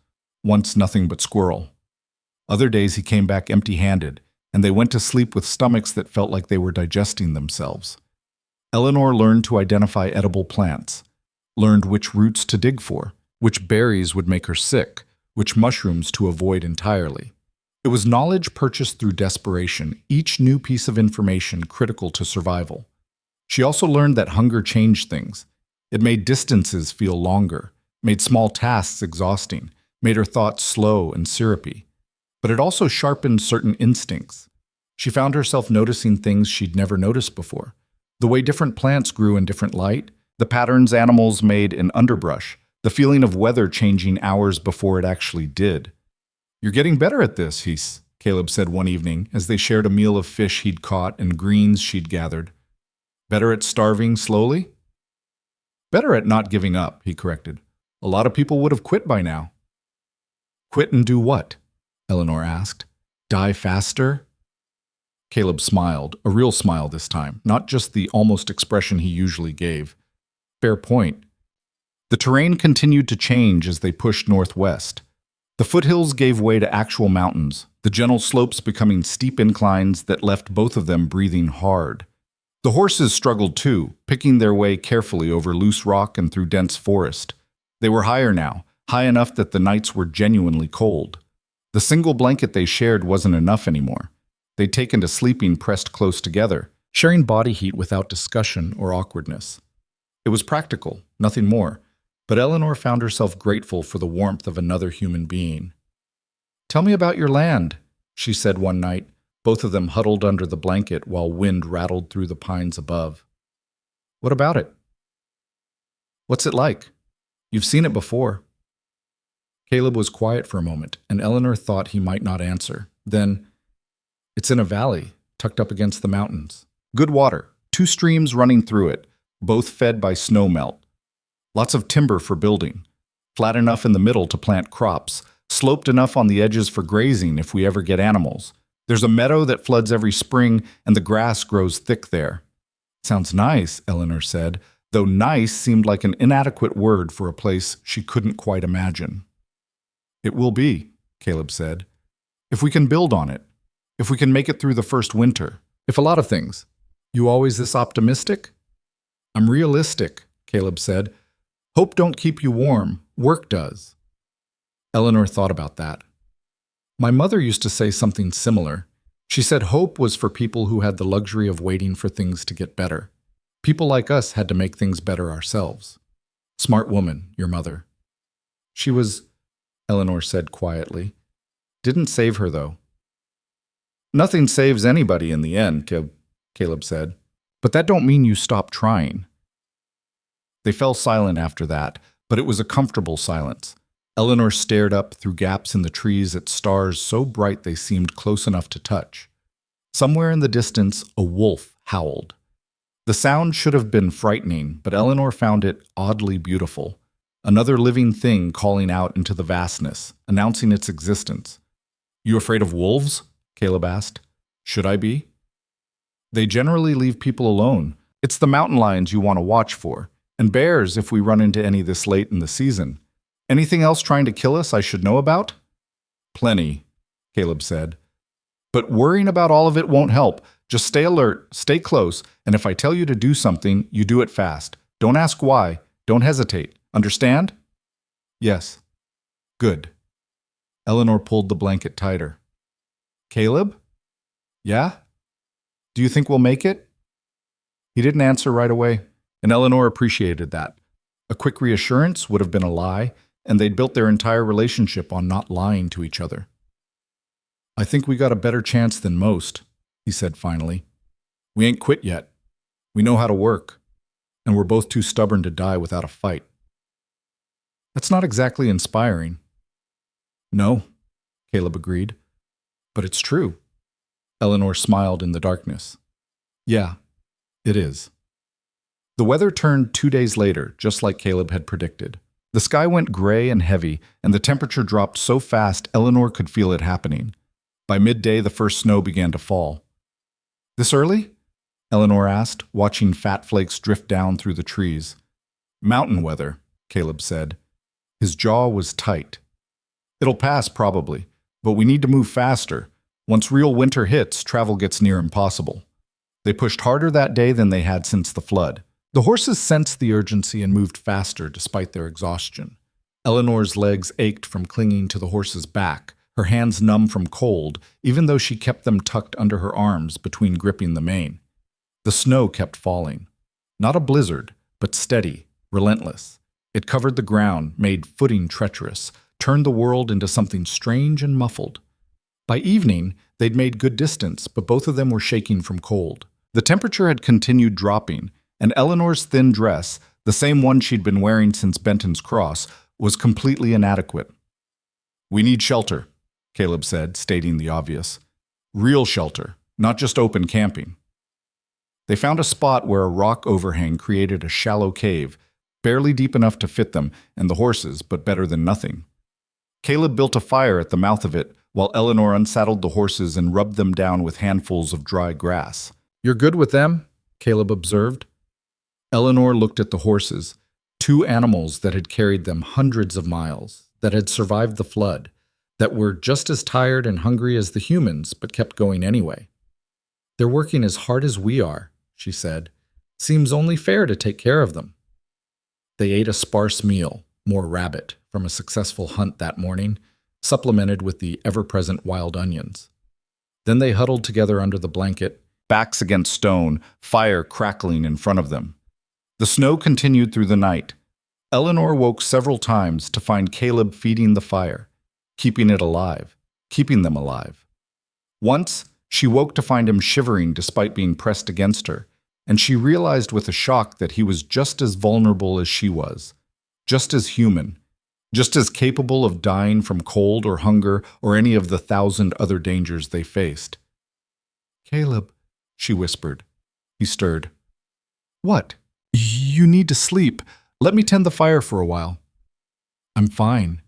once nothing but squirrel. Other days he came back empty-handed, and they went to sleep with stomachs that felt like they were digesting themselves. Eleanor learned to identify edible plants, learned which roots to dig for, which berries would make her sick, which mushrooms to avoid entirely. It was knowledge purchased through desperation, each new piece of information critical to survival. She also learned that hunger changed things. It made distances feel longer, made small tasks exhausting, made her thoughts slow and syrupy. But it also sharpened certain instincts. She found herself noticing things she'd never noticed before. The way different plants grew in different light, the patterns animals made in underbrush, the feeling of weather changing hours before it actually did. You're getting better at this, Caleb said one evening as they shared a meal of fish he'd caught and greens she'd gathered. Better at starving slowly? Better at not giving up, he corrected. A lot of people would have quit by now. Quit and do what? Eleanor asked. Die faster? Caleb smiled, a real smile this time, not just the almost expression he usually gave. Fair point. The terrain continued to change as they pushed northwest. The foothills gave way to actual mountains, the gentle slopes becoming steep inclines that left both of them breathing hard. The horses struggled too, picking their way carefully over loose rock and through dense forest. They were higher now, high enough that the nights were genuinely cold. The single blanket they shared wasn't enough anymore. They'd taken to sleeping pressed close together, sharing body heat without discussion or awkwardness. It was practical, nothing more. But Eleanor found herself grateful for the warmth of another human being. Tell me about your land, she said one night, both of them huddled under the blanket while wind rattled through the pines above. What about it? What's it like? You've seen it before. Caleb was quiet for a moment, and Eleanor thought he might not answer. Then, it's in a valley, tucked up against the mountains. Good water, 2 streams running through it, both fed by snowmelt. Lots of timber for building, flat enough in the middle to plant crops, sloped enough on the edges for grazing if we ever get animals. There's a meadow that floods every spring, and the grass grows thick there. Sounds nice, Eleanor said, though nice seemed like an inadequate word for a place she couldn't quite imagine. It will be, Caleb said, if we can build on it, if we can make it through the first winter, if a lot of things. You always this optimistic? I'm realistic, Caleb said. Hope don't keep you warm, work does. Eleanor thought about that. My mother used to say something similar. She said hope was for people who had the luxury of waiting for things to get better. People like us had to make things better ourselves. Smart woman, your mother. She was, Eleanor said quietly. Didn't save her, though. Nothing saves anybody in the end, Caleb said. But that don't mean you stop trying. They fell silent after that, but it was a comfortable silence. Eleanor stared up through gaps in the trees at stars so bright they seemed close enough to touch. Somewhere in the distance, a wolf howled. The sound should have been frightening, but Eleanor found it oddly beautiful. Another living thing calling out into the vastness, announcing its existence. You afraid of wolves? Caleb asked. Should I be? They generally leave people alone. It's the mountain lions you want to watch for. And bears if we run into any this late in the season. Anything else trying to kill us I should know about? Plenty, Caleb said. But worrying about all of it won't help. Just stay alert, stay close, and if I tell you to do something, you do it fast. Don't ask why. Don't hesitate. Understand? Yes. Good. Eleanor pulled the blanket tighter. Caleb? Yeah? Do you think we'll make it? He didn't answer right away, and Eleanor appreciated that. A quick reassurance would have been a lie, and they'd built their entire relationship on not lying to each other. I think we got a better chance than most, he said finally. We ain't quit yet. We know how to work, and we're both too stubborn to die without a fight. That's not exactly inspiring. No, Caleb agreed. But it's true. Eleanor smiled in the darkness. Yeah, it is. The weather turned 2 days later, just like Caleb had predicted. The sky went gray and heavy, and the temperature dropped so fast Eleanor could feel it happening. By midday, the first snow began to fall. This early? Eleanor asked, watching fat flakes drift down through the trees. Mountain weather, Caleb said. His jaw was tight. It'll pass, probably, but we need to move faster. Once real winter hits, travel gets near impossible. They pushed harder that day than they had since the flood. The horses sensed the urgency and moved faster despite their exhaustion. Eleanor's legs ached from clinging to the horse's back, her hands numb from cold, even though she kept them tucked under her arms between gripping the mane. The snow kept falling. Not a blizzard, but steady, relentless. It covered the ground, made footing treacherous, turned the world into something strange and muffled. By evening, they'd made good distance, but both of them were shaking from cold. The temperature had continued dropping, and Eleanor's thin dress, the same one she'd been wearing since Benton's Cross, was completely inadequate. We need shelter, Caleb said, stating the obvious. Real shelter, not just open camping. They found a spot where a rock overhang created a shallow cave, barely deep enough to fit them and the horses, but better than nothing. Caleb built a fire at the mouth of it, while Eleanor unsaddled the horses and rubbed them down with handfuls of dry grass. You're good with them? Caleb observed. Eleanor looked at the horses, 2 animals that had carried them hundreds of miles, that had survived the flood, that were just as tired and hungry as the humans, but kept going anyway. They're working as hard as we are, she said. Seems only fair to take care of them. They ate a sparse meal, more rabbit, from a successful hunt that morning, supplemented with the ever-present wild onions. Then they huddled together under the blanket, backs against stone, fire crackling in front of them. The snow continued through the night. Eleanor woke several times to find Caleb feeding the fire, keeping it alive, keeping them alive. Once, she woke to find him shivering despite being pressed against her, and she realized with a shock that he was just as vulnerable as she was, just as human, just as capable of dying from cold or hunger or any of the 1,000 other dangers they faced. Caleb, she whispered. He stirred. What? You need to sleep. Let me tend the fire for a while. I'm fine.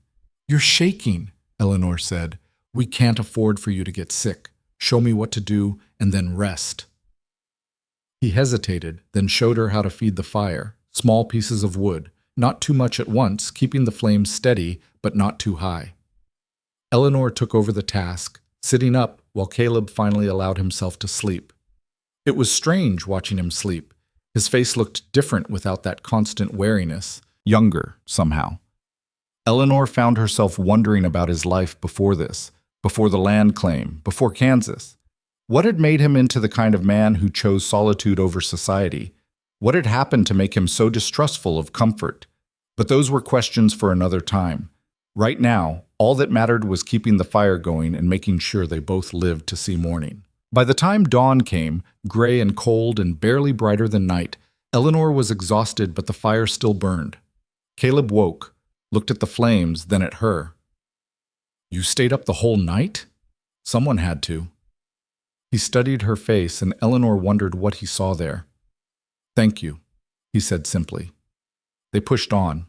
You're shaking, Eleanor said. We can't afford for you to get sick. Show me what to do, and then rest. He hesitated, then showed her how to feed the fire, small pieces of wood, not too much at once, keeping the flames steady, but not too high. Eleanor took over the task, sitting up while Caleb finally allowed himself to sleep. It was strange watching him sleep. His face looked different without that constant wariness, younger, somehow. Eleanor found herself wondering about his life before this, before the land claim, before Kansas. What had made him into the kind of man who chose solitude over society? What had happened to make him so distrustful of comfort? But those were questions for another time. Right now, all that mattered was keeping the fire going and making sure they both lived to see morning. By the time dawn came, gray and cold and barely brighter than night, Eleanor was exhausted, but the fire still burned. Caleb woke, looked at the flames, then at her. You stayed up the whole night? Someone had to. He studied her face, and Eleanor wondered what he saw there. Thank you, he said simply. They pushed on.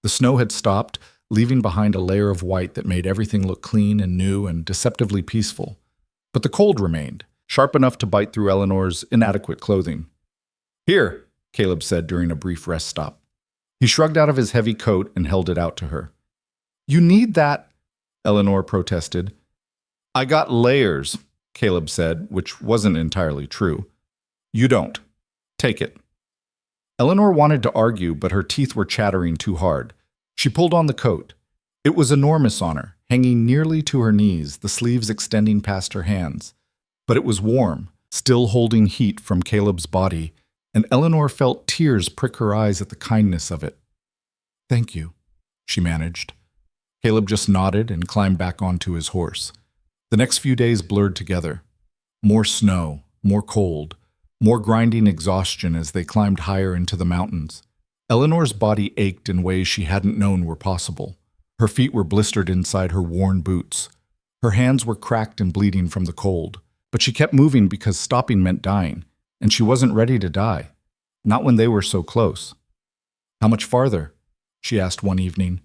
The snow had stopped, leaving behind a layer of white that made everything look clean and new and deceptively peaceful. But the cold remained, sharp enough to bite through Eleanor's inadequate clothing. Here, Caleb said during a brief rest stop. He shrugged out of his heavy coat and held it out to her. You need that, Eleanor protested. I got layers, Caleb said, which wasn't entirely true. You don't. Take it. Eleanor wanted to argue, but her teeth were chattering too hard. She pulled on the coat. It was enormous on her, hanging nearly to her knees, the sleeves extending past her hands. But it was warm, still holding heat from Caleb's body, and Eleanor felt tears prick her eyes at the kindness of it. Thank you, she managed. Caleb just nodded and climbed back onto his horse. The next few days blurred together. More snow, more cold, more grinding exhaustion as they climbed higher into the mountains. Eleanor's body ached in ways she hadn't known were possible. Her feet were blistered inside her worn boots. Her hands were cracked and bleeding from the cold. But she kept moving because stopping meant dying, and she wasn't ready to die. Not when they were so close. How much farther? She asked one evening.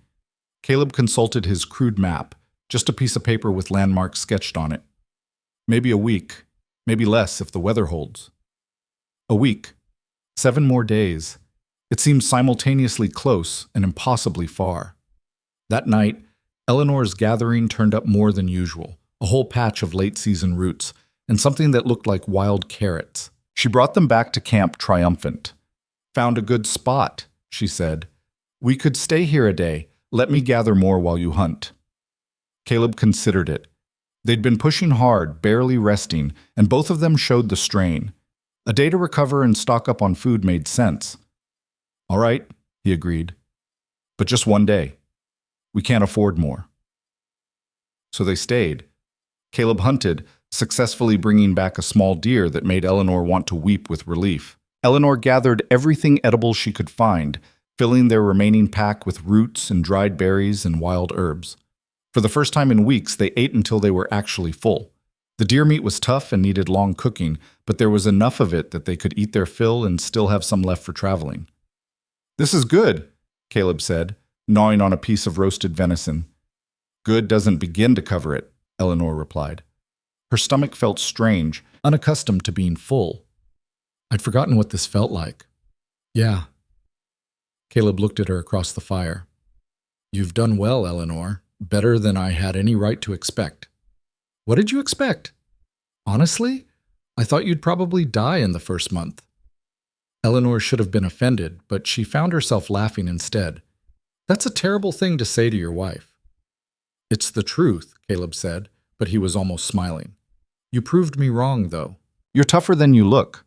Caleb consulted his crude map, just a piece of paper with landmarks sketched on it. Maybe a week, maybe less if the weather holds. A week. 7 more days. It seemed simultaneously close and impossibly far. That night, Eleanor's gathering turned up more than usual, a whole patch of late-season roots, and something that looked like wild carrots. She brought them back to camp triumphant. Found a good spot, she said. We could stay here a day. Let me gather more while you hunt. Caleb considered it. They'd been pushing hard, barely resting, and both of them showed the strain. A day to recover and stock up on food made sense. All right, he agreed. But just one day. We can't afford more. So they stayed. Caleb hunted, successfully bringing back a small deer that made Eleanor want to weep with relief. Eleanor gathered everything edible she could find, filling their remaining pack with roots and dried berries and wild herbs. For the first time in weeks, they ate until they were actually full. The deer meat was tough and needed long cooking, but there was enough of it that they could eat their fill and still have some left for traveling. This is good, Caleb said, gnawing on a piece of roasted venison. Good doesn't begin to cover it, Eleanor replied. Her stomach felt strange, unaccustomed to being full. I'd forgotten what this felt like. Yeah. Caleb looked at her across the fire. You've done well, Eleanor. Better than I had any right to expect. What did you expect? Honestly, I thought you'd probably die in the first month. Eleanor should have been offended, but she found herself laughing instead. That's a terrible thing to say to your wife. It's the truth, Caleb said, but he was almost smiling. You proved me wrong, though. You're tougher than you look.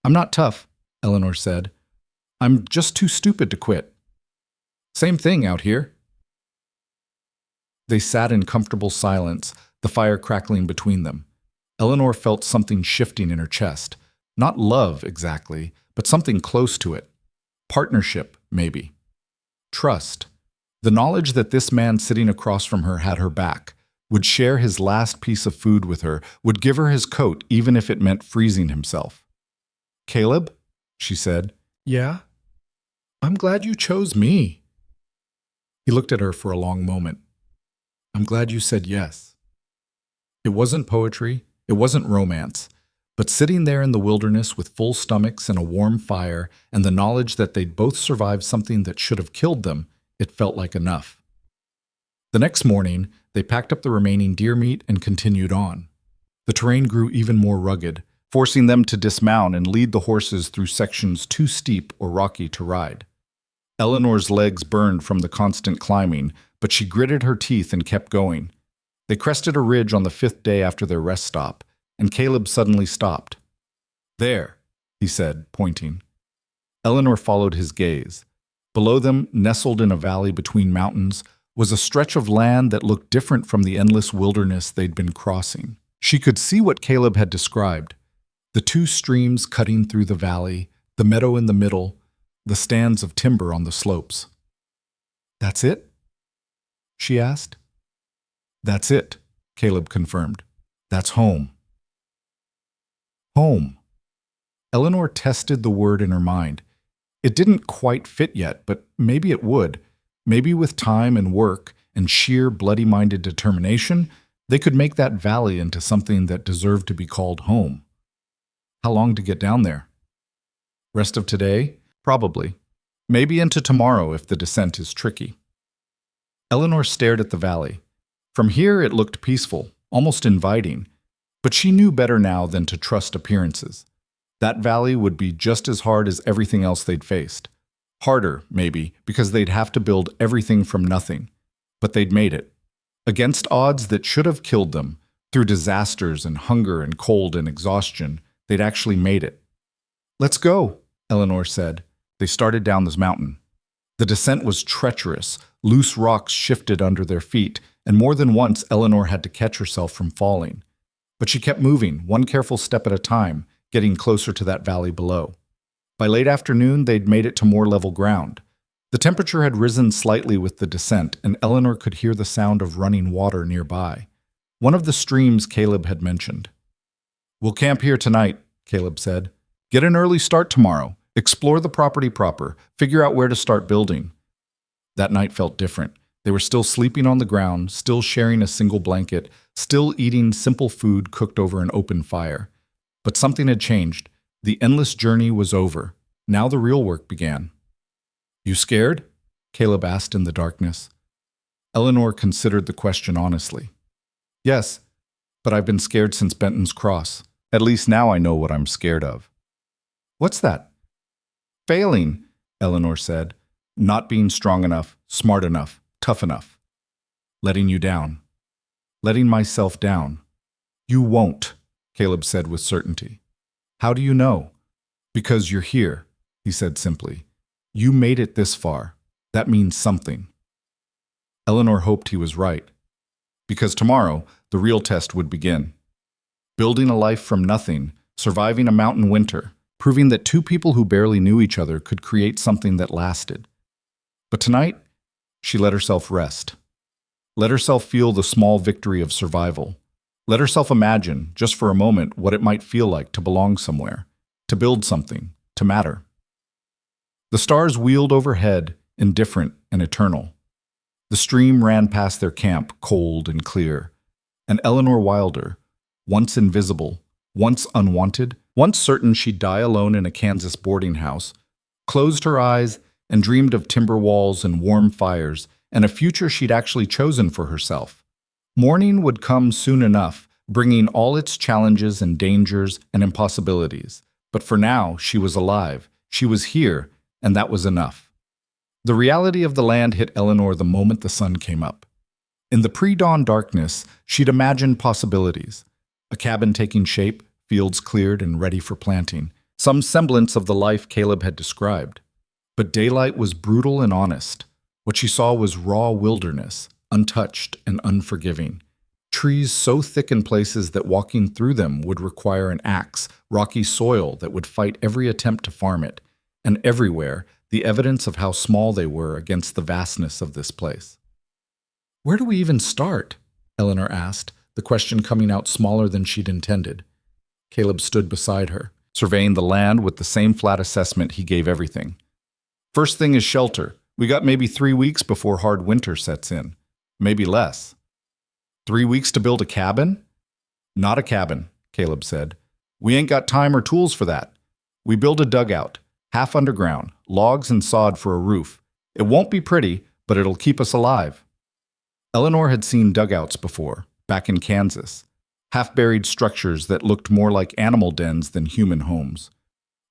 I'm not tough, Eleanor said. I'm just too stupid to quit. Same thing out here. They sat in comfortable silence, the fire crackling between them. Eleanor felt something shifting in her chest. Not love, exactly, but something close to it. Partnership, maybe. Trust. The knowledge that this man sitting across from her had her back, would share his last piece of food with her, would give her his coat even if it meant freezing himself. Caleb, she said. Yeah? I'm glad you chose me. He looked at her for a long moment. I'm glad you said yes. It wasn't poetry, it wasn't romance, but sitting there in the wilderness with full stomachs and a warm fire and the knowledge that they'd both survived something that should have killed them, it felt like enough. The next morning, they packed up the remaining deer meat and continued on. The terrain grew even more rugged, forcing them to dismount and lead the horses through sections too steep or rocky to ride. Eleanor's legs burned from the constant climbing, but she gritted her teeth and kept going. They crested a ridge on the 5th day after their rest stop, and Caleb suddenly stopped. There, he said, pointing. Eleanor followed his gaze. Below them, nestled in a valley between mountains, was a stretch of land that looked different from the endless wilderness they'd been crossing. She could see what Caleb had described. The 2 streams cutting through the valley, the meadow in the middle, the stands of timber on the slopes. That's it? She asked. That's it, Caleb confirmed. That's home. Home. Eleanor tested the word in her mind. It didn't quite fit yet, but maybe it would. Maybe with time and work and sheer bloody-minded determination, they could make that valley into something that deserved to be called home. How long to get down there? Rest of today? Probably. Maybe into tomorrow if the descent is tricky. Eleanor stared at the valley. From here it looked peaceful, almost inviting. But she knew better now than to trust appearances. That valley would be just as hard as everything else they'd faced. Harder, maybe, because they'd have to build everything from nothing. But they'd made it. Against odds that should have killed them, through disasters and hunger and cold and exhaustion, they'd actually made it. "Let's go," Eleanor said. They started down this mountain. The descent was treacherous. Loose rocks shifted under their feet, and more than once Eleanor had to catch herself from falling. But she kept moving, one careful step at a time, getting closer to that valley below. By late afternoon, they'd made it to more level ground. The temperature had risen slightly with the descent, and Eleanor could hear the sound of running water nearby. One of the streams Caleb had mentioned. "We'll camp here tonight," Caleb said. "Get an early start tomorrow. Explore the property proper. Figure out where to start building." That night felt different. They were still sleeping on the ground, still sharing a single blanket, still eating simple food cooked over an open fire. But something had changed. The endless journey was over. Now the real work began. "You scared?" Caleb asked in the darkness. Eleanor considered the question honestly. "Yes, but I've been scared since Benton's Cross. At least now I know what I'm scared of." "What's that?" "Failing," Eleanor said. "Not being strong enough, smart enough, tough enough. Letting you down. Letting myself down." "You won't," Caleb said with certainty. "How do you know?" "Because you're here," he said simply. "You made it this far. That means something." Eleanor hoped he was right. Because tomorrow, the real test would begin. Building a life from nothing, surviving a mountain winter, proving that two people who barely knew each other could create something that lasted. But tonight, she let herself rest. Let herself feel the small victory of survival. Let herself imagine, just for a moment, what it might feel like to belong somewhere, to build something, to matter. The stars wheeled overhead, indifferent and eternal. The stream ran past their camp, cold and clear. And Eleanor Wilder, once invisible, once unwanted, once certain she'd die alone in a Kansas boarding house, closed her eyes and dreamed of timber walls and warm fires and a future she'd actually chosen for herself. Morning would come soon enough, bringing all its challenges and dangers and impossibilities. But for now, she was alive. She was here, and that was enough. The reality of the land hit Eleanor the moment the sun came up. In the pre-dawn darkness, she'd imagined possibilities. A cabin taking shape, fields cleared and ready for planting. Some semblance of the life Caleb had described. But daylight was brutal and honest. What she saw was raw wilderness, untouched and unforgiving. Trees so thick in places that walking through them would require an axe, rocky soil that would fight every attempt to farm it, and everywhere, the evidence of how small they were against the vastness of this place. "Where do we even start?" Eleanor asked, the question coming out smaller than she'd intended. Caleb stood beside her, surveying the land with the same flat assessment he gave everything. "First thing is shelter. We got maybe 3 weeks before hard winter sets in. Maybe less." 3 weeks to build a cabin? "Not a cabin," Caleb said. "We ain't got time or tools for that. We build a dugout, half underground, logs and sod for a roof. It won't be pretty, but it'll keep us alive." Eleanor had seen dugouts before, back in Kansas. Half-buried structures that looked more like animal dens than human homes.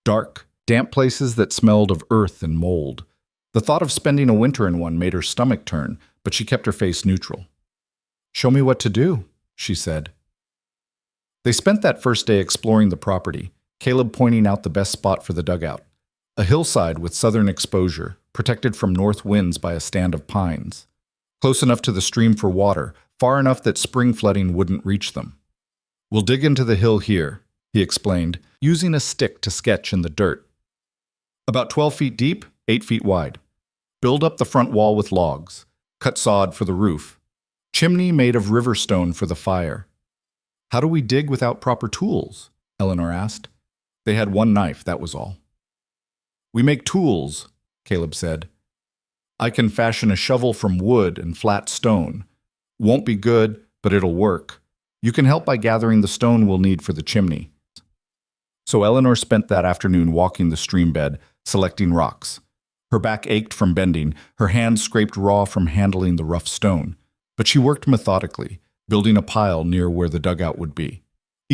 Dark, damp places that smelled of earth and mold. The thought of spending a winter in one made her stomach turn, but she kept her face neutral. "Show me what to do," she said. They spent that first day exploring the property, Caleb pointing out the best spot for the dugout. A hillside with southern exposure, protected from north winds by a stand of pines. Close enough to the stream for water, far enough that spring flooding wouldn't reach them. "We'll dig into the hill here," he explained, using a stick to sketch in the dirt. "About 12 feet deep, 8 feet wide. Build up the front wall with logs. Cut sod for the roof. Chimney made of river stone for the fire." "How do we dig without proper tools?" Eleanor asked. They had one knife, that was all. "We make tools," Caleb said. "I can fashion a shovel from wood and flat stone. Won't be good, but it'll work. You can help by gathering the stone we'll need for the chimney." So Eleanor spent that afternoon walking the stream bed, selecting rocks. Her back ached from bending, her hands scraped raw from handling the rough stone. But she worked methodically, building a pile near where the dugout would be.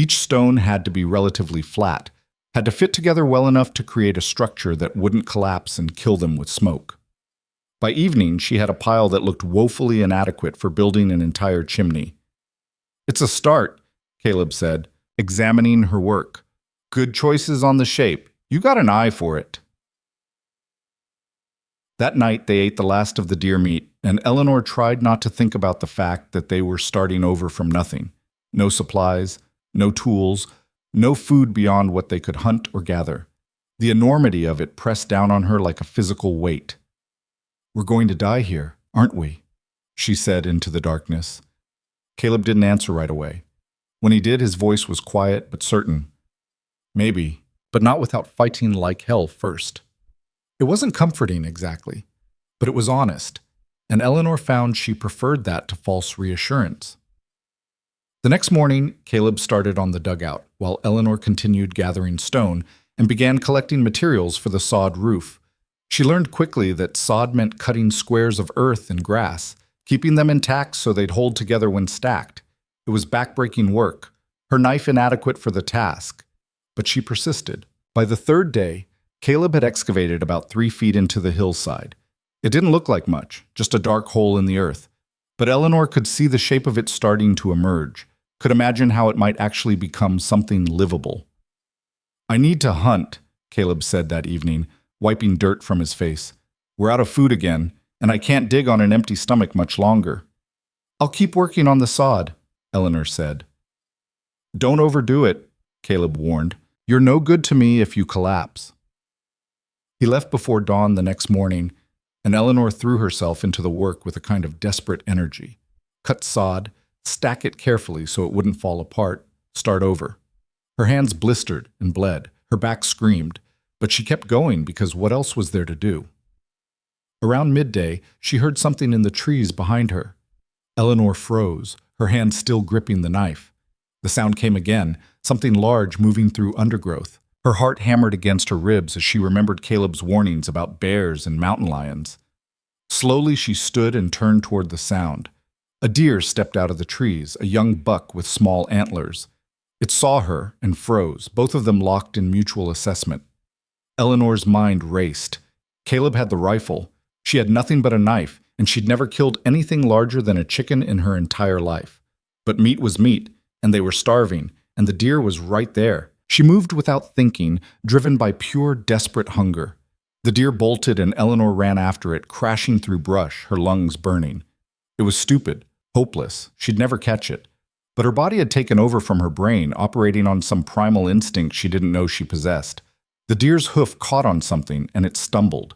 Each stone had to be relatively flat, had to fit together well enough to create a structure that wouldn't collapse and kill them with smoke. By evening, she had a pile that looked woefully inadequate for building an entire chimney. "It's a start," Caleb said, examining her work. "Good choices on the shape. You got an eye for it." That night, they ate the last of the deer meat, and Eleanor tried not to think about the fact that they were starting over from nothing. No supplies, no tools, no food beyond what they could hunt or gather. The enormity of it pressed down on her like a physical weight. "We're going to die here, aren't we?" she said into the darkness. Caleb didn't answer right away. When he did, his voice was quiet but certain. "Maybe, but not without fighting like hell first." It wasn't comforting exactly, but it was honest, and Eleanor found she preferred that to false reassurance. The next morning, Caleb started on the dugout, while Eleanor continued gathering stone and began collecting materials for the sod roof. She learned quickly that sod meant cutting squares of earth and grass, keeping them intact so they'd hold together when stacked. It was backbreaking work, her knife inadequate for the task, but she persisted. By the third day, Caleb had excavated about 3 feet into the hillside. It didn't look like much, just a dark hole in the earth, but Eleanor could see the shape of it starting to emerge, could imagine how it might actually become something livable. "I need to hunt," Caleb said that evening, wiping dirt from his face. "We're out of food again, and I can't dig on an empty stomach much longer." "I'll keep working on the sod," Eleanor said. "Don't overdo it," Caleb warned. "You're no good to me if you collapse." He left before dawn the next morning, and Eleanor threw herself into the work with a kind of desperate energy. Cut sod, stack it carefully so it wouldn't fall apart, start over. Her hands blistered and bled, her back screamed, but she kept going because what else was there to do? Around midday, she heard something in the trees behind her. Eleanor froze, her hand still gripping the knife. The sound came again, something large moving through undergrowth. Her heart hammered against her ribs as she remembered Caleb's warnings about bears and mountain lions. Slowly she stood and turned toward the sound. A deer stepped out of the trees, a young buck with small antlers. It saw her and froze, both of them locked in mutual assessment. Eleanor's mind raced. Caleb had the rifle. She had nothing but a knife, and she'd never killed anything larger than a chicken in her entire life. But meat was meat, and they were starving, and the deer was right there. She moved without thinking, driven by pure, desperate hunger. The deer bolted, and Eleanor ran after it, crashing through brush, her lungs burning. It was stupid, hopeless. She'd never catch it. But her body had taken over from her brain, operating on some primal instinct she didn't know she possessed. The deer's hoof caught on something, and it stumbled.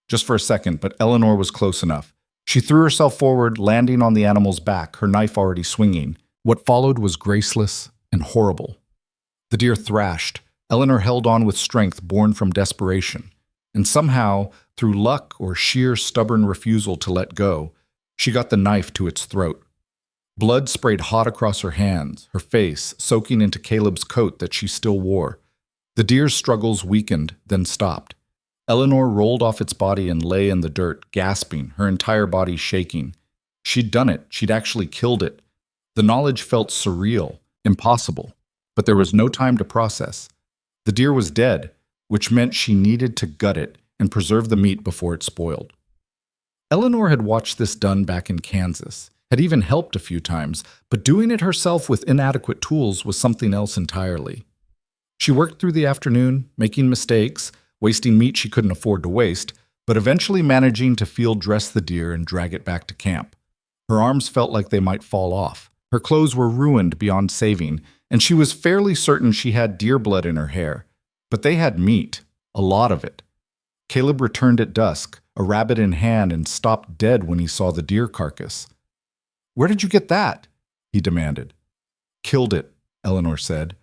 Just for a second, but Eleanor was close enough. She threw herself forward, landing on the animal's back, her knife already swinging. What followed was graceless and horrible. The deer thrashed. Eleanor held on with strength born from desperation. And somehow, through luck or sheer stubborn refusal to let go, she got the knife to its throat. Blood sprayed hot across her hands, her face soaking into Caleb's coat that she still wore. The deer's struggles weakened, then stopped. Eleanor rolled off its body and lay in the dirt, gasping, her entire body shaking. She'd done it. She'd actually killed it. The knowledge felt surreal, impossible, but there was no time to process. The deer was dead, which meant she needed to gut it and preserve the meat before it spoiled. Eleanor had watched this done back in Kansas, had even helped a few times, but doing it herself with inadequate tools was something else entirely. She worked through the afternoon, making mistakes, wasting meat she couldn't afford to waste, but eventually managing to field dress the deer and drag it back to camp. Her arms felt like they might fall off. Her clothes were ruined beyond saving, and she was fairly certain she had deer blood in her hair. But they had meat, a lot of it. Caleb returned at dusk, a rabbit in hand, and stopped dead when he saw the deer carcass. "Where did you get that?" he demanded. "Killed it," Eleanor said.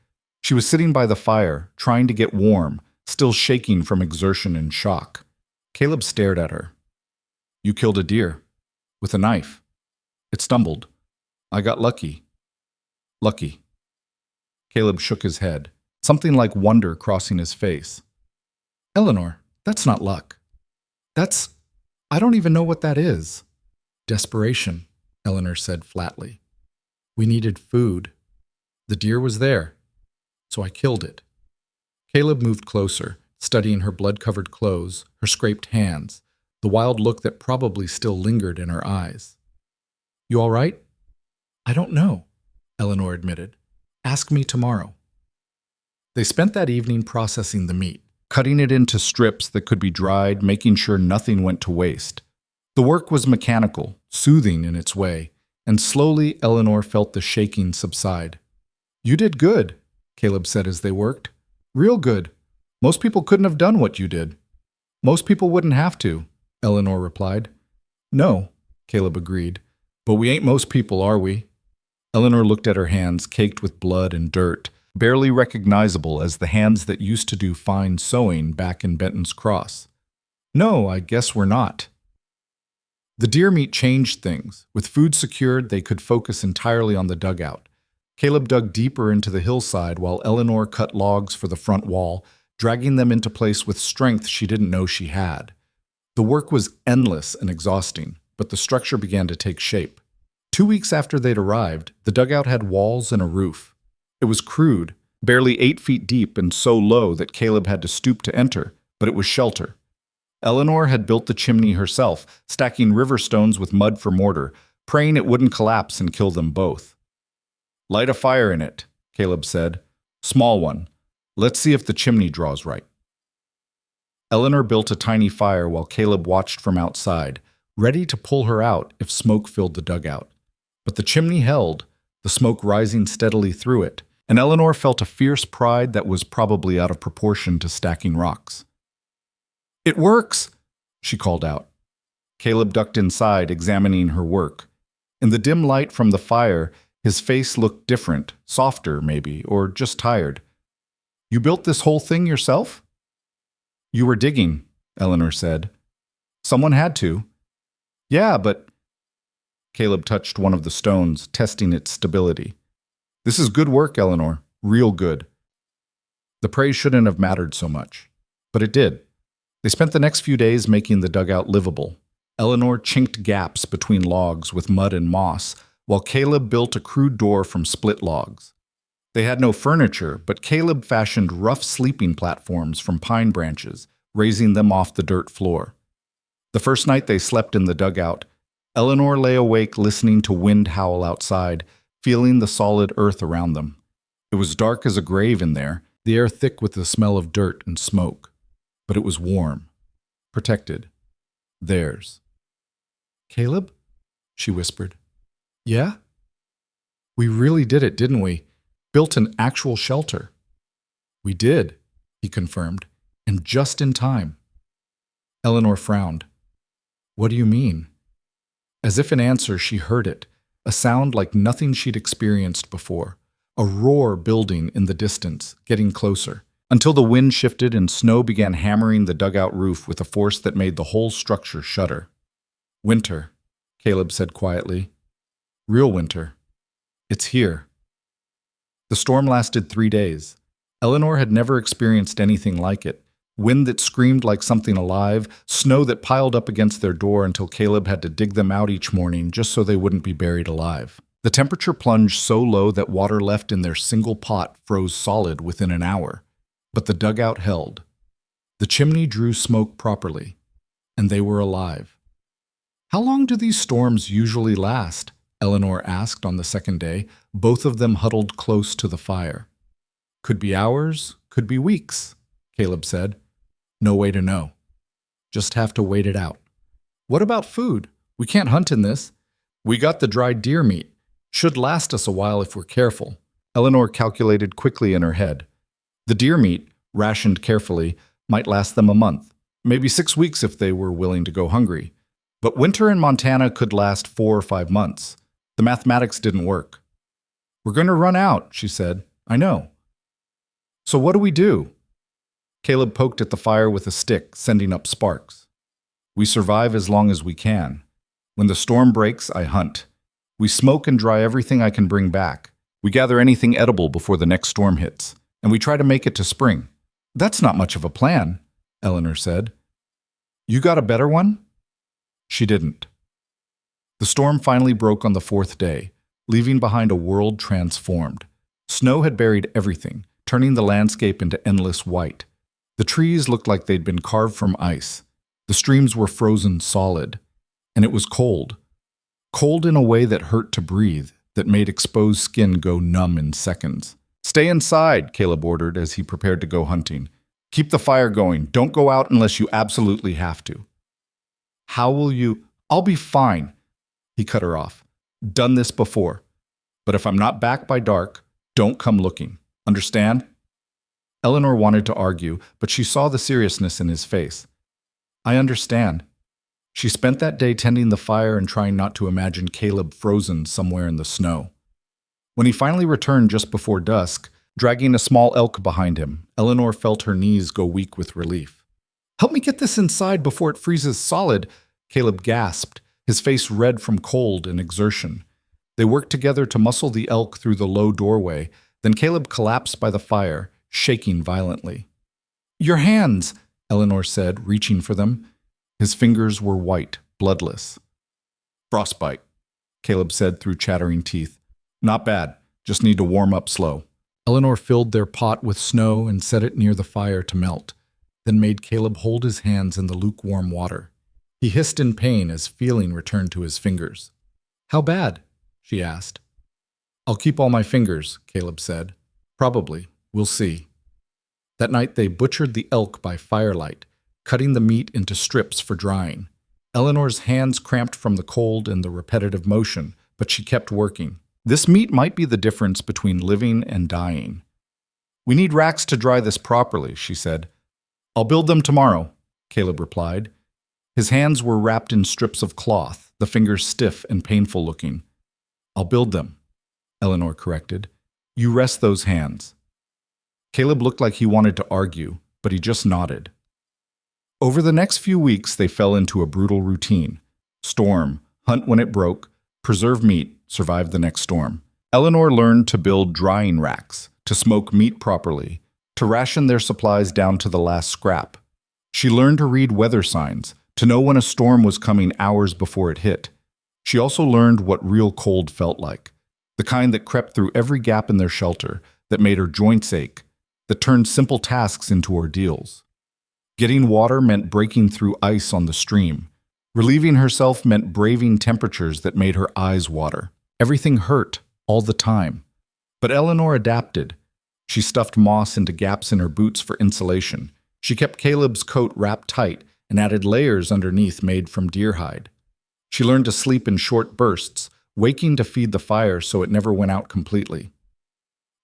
She was sitting by the fire, trying to get warm, still shaking from exertion and shock. Caleb stared at her. "You killed a deer. With a knife. It stumbled. I got lucky." "Lucky." Caleb shook his head, something like wonder crossing his face. "Eleanor, that's not luck. I don't even know what that is." "Desperation," Eleanor said flatly. "We needed food. The deer was there. so I killed it. Caleb moved closer, studying her blood-covered clothes, her scraped hands, the wild look that probably still lingered in her eyes. You all right? I don't know, Eleanor admitted. Ask me tomorrow. They spent that evening processing the meat, cutting it into strips that could be dried, making sure nothing went to waste. The work was mechanical, soothing in its way, and slowly Eleanor felt the shaking subside. You did good, Caleb said as they worked. Real good. Most people couldn't have done what you did. Most people wouldn't have to, Eleanor replied. No, Caleb agreed. But we ain't most people, are we? Eleanor looked at her hands caked with blood and dirt, barely recognizable as the hands that used to do fine sewing back in Benton's Cross. No, I guess we're not. The deer meat changed things. With food secured, they could focus entirely on the dugout. Caleb dug deeper into the hillside while Eleanor cut logs for the front wall, dragging them into place with strength she didn't know she had. The work was endless and exhausting, but the structure began to take shape. 2 weeks after they'd arrived, the dugout had walls and a roof. It was crude, barely 8 feet deep and so low that Caleb had to stoop to enter, but it was shelter. Eleanor had built the chimney herself, stacking river stones with mud for mortar, praying it wouldn't collapse and kill them both. Light a fire in it, Caleb said. Small one. Let's see if the chimney draws right. Eleanor built a tiny fire while Caleb watched from outside, ready to pull her out if smoke filled the dugout. But the chimney held, the smoke rising steadily through it, and Eleanor felt a fierce pride that was probably out of proportion to stacking rocks. It works, she called out. Caleb ducked inside, examining her work. In the dim light from the fire, his face looked different, softer maybe, or just tired. You built this whole thing yourself? You were digging, Eleanor said. Someone had to. Yeah, but... Caleb touched one of the stones, testing its stability. This is good work, Eleanor. Real good. The praise shouldn't have mattered so much. But it did. They spent the next few days making the dugout livable. Eleanor chinked gaps between logs with mud and moss, while Caleb built a crude door from split logs. They had no furniture, but Caleb fashioned rough sleeping platforms from pine branches, raising them off the dirt floor. The first night they slept in the dugout, Eleanor lay awake listening to wind howl outside, feeling the solid earth around them. It was dark as a grave in there, the air thick with the smell of dirt and smoke. But it was warm, protected. Theirs. Caleb? She whispered. Yeah? We really did it, didn't we? Built an actual shelter. We did, he confirmed, and just in time. Eleanor frowned. What do you mean? As if in answer, she heard it, a sound like nothing she'd experienced before, a roar building in the distance, getting closer, until the wind shifted and snow began hammering the dugout roof with a force that made the whole structure shudder. Winter, Caleb said quietly. Real winter. It's here. The storm lasted 3 days. Eleanor had never experienced anything like it. Wind that screamed like something alive, snow that piled up against their door until Caleb had to dig them out each morning just so they wouldn't be buried alive. The temperature plunged so low that water left in their single pot froze solid within an hour. But the dugout held. The chimney drew smoke properly, and they were alive. How long do these storms usually last? Eleanor asked on the second day, both of them huddled close to the fire. Could be hours, could be weeks, Caleb said. No way to know. Just have to wait it out. What about food? We can't hunt in this. We got the dried deer meat. Should last us a while if we're careful. Eleanor calculated quickly in her head. The deer meat, rationed carefully, might last them a month, maybe 6 weeks if they were willing to go hungry. But winter in Montana could last 4 or 5 months. The mathematics didn't work. We're going to run out, she said. I know. So what do we do? Caleb poked at the fire with a stick, sending up sparks. We survive as long as we can. When the storm breaks, I hunt. We smoke and dry everything I can bring back. We gather anything edible before the next storm hits. And we try to make it to spring. That's not much of a plan, Eleanor said. You got a better one? She didn't. The storm finally broke on the 4th day, leaving behind a world transformed. Snow had buried everything, turning the landscape into endless white. The trees looked like they'd been carved from ice. The streams were frozen solid. And it was cold. Cold in a way that hurt to breathe, that made exposed skin go numb in seconds. "Stay inside," Caleb ordered as he prepared to go hunting. "Keep the fire going. Don't go out unless you absolutely have to." "How will you—" "I'll be fine," he cut her off. "Done this before. But if I'm not back by dark, don't come looking. Understand?" Eleanor wanted to argue, but she saw the seriousness in his face. "I understand." She spent that day tending the fire and trying not to imagine Caleb frozen somewhere in the snow. When he finally returned just before dusk, dragging a small elk behind him, Eleanor felt her knees go weak with relief. "Help me get this inside before it freezes solid," Caleb gasped, his face red from cold and exertion. They worked together to muscle the elk through the low doorway, then Caleb collapsed by the fire, shaking violently. "Your hands," Eleanor said, reaching for them. His fingers were white, bloodless. "Frostbite," Caleb said through chattering teeth. "Not bad, just need to warm up slow." Eleanor filled their pot with snow and set it near the fire to melt, then made Caleb hold his hands in the lukewarm water. He hissed in pain as feeling returned to his fingers. "How bad?" she asked. "I'll keep all my fingers," Caleb said. "Probably. We'll see." That night they butchered the elk by firelight, cutting the meat into strips for drying. Eleanor's hands cramped from the cold and the repetitive motion, but she kept working. This meat might be the difference between living and dying. "We need racks to dry this properly," she said. "I'll build them tomorrow," Caleb replied. His hands were wrapped in strips of cloth, the fingers stiff and painful looking. "I'll build them," Eleanor corrected. "You rest those hands." Caleb looked like he wanted to argue, but he just nodded. Over the next few weeks, they fell into a brutal routine. Storm, hunt when it broke, preserve meat, survive the next storm. Eleanor learned to build drying racks, to smoke meat properly, to ration their supplies down to the last scrap. She learned to read weather signs, to know when a storm was coming hours before it hit. She also learned what real cold felt like, the kind that crept through every gap in their shelter, that made her joints ache, that turned simple tasks into ordeals. Getting water meant breaking through ice on the stream. Relieving herself meant braving temperatures that made her eyes water. Everything hurt, all the time. But Eleanor adapted. She stuffed moss into gaps in her boots for insulation. She kept Caleb's coat wrapped tight and added layers underneath made from deer hide. She learned to sleep in short bursts, waking to feed the fire so it never went out completely.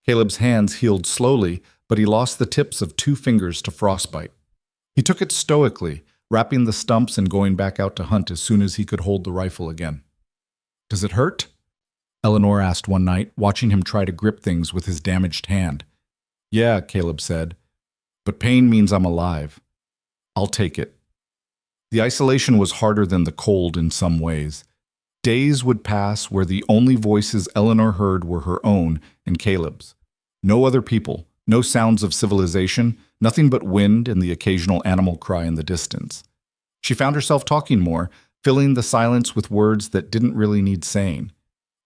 Caleb's hands healed slowly, but he lost the tips of 2 fingers to frostbite. He took it stoically, wrapping the stumps and going back out to hunt as soon as he could hold the rifle again. "Does it hurt?" Eleanor asked one night, watching him try to grip things with his damaged hand. "Yeah," Caleb said, "but pain means I'm alive. I'll take it." The isolation was harder than the cold in some ways. Days would pass where the only voices Eleanor heard were her own and Caleb's. No other people, no sounds of civilization, nothing but wind and the occasional animal cry in the distance. She found herself talking more, filling the silence with words that didn't really need saying.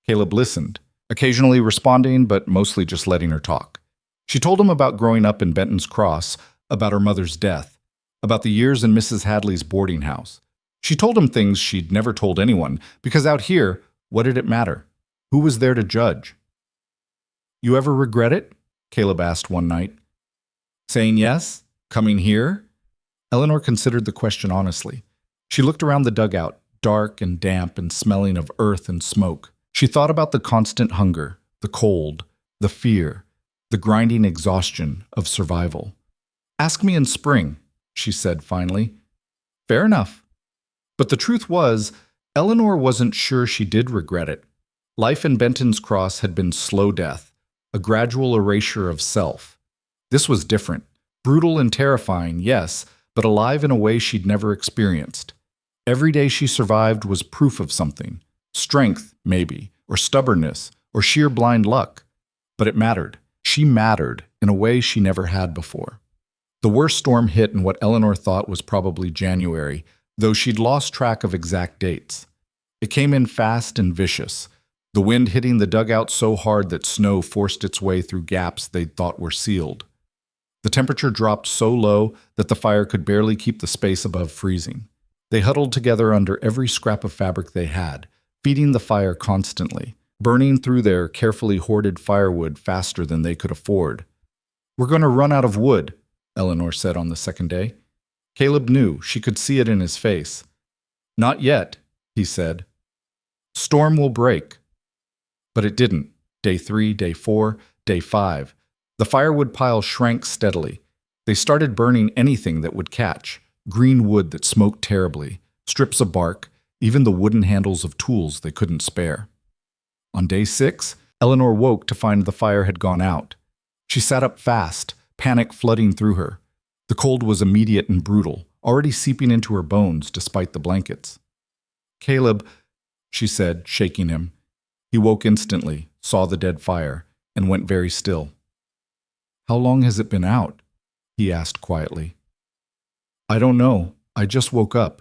Caleb listened, occasionally responding, but mostly just letting her talk. She told him about growing up in Benton's Cross, about her mother's death, about the years in Mrs. Hadley's boarding house. She told him things she'd never told anyone, because out here, what did it matter? Who was there to judge? "You ever regret it?" Caleb asked one night. "Saying yes? Coming here?" Eleanor considered the question honestly. She looked around the dugout, dark and damp and smelling of earth and smoke. She thought about the constant hunger, the cold, the fear, the grinding exhaustion of survival. "Ask me in spring," she said finally. Fair enough. But the truth was, Eleanor wasn't sure she did regret it. Life in Benton's Cross had been slow death, a gradual erasure of self. This was different. Brutal and terrifying, yes, but alive in a way she'd never experienced. Every day she survived was proof of something. Strength, maybe, or stubbornness, or sheer blind luck. But it mattered. She mattered in a way she never had before. The worst storm hit in what Eleanor thought was probably January, though she'd lost track of exact dates. It came in fast and vicious. the wind hitting the dugout so hard that snow forced its way through gaps they'd thought were sealed. The temperature dropped so low that the fire could barely keep the space above freezing. They huddled together under every scrap of fabric they had, feeding the fire constantly, burning through their carefully hoarded firewood faster than they could afford. "We're going to run out of wood," Eleanor said on the second day. Caleb knew. She could see it in his face. "Not yet," he said. "Storm will break." But it didn't. Day 3, day 4, day 5. The firewood pile shrank steadily. They started burning anything that would catch: green wood that smoked terribly, strips of bark, even the wooden handles of tools they couldn't spare. On day 6, Eleanor woke to find the fire had gone out. She sat up fast, panic flooding through her. The cold was immediate and brutal, already seeping into her bones despite the blankets. "Caleb," she said, shaking him. He woke instantly, saw the dead fire, and went very still. "How long has it been out?" he asked quietly. "I don't know. I just woke up."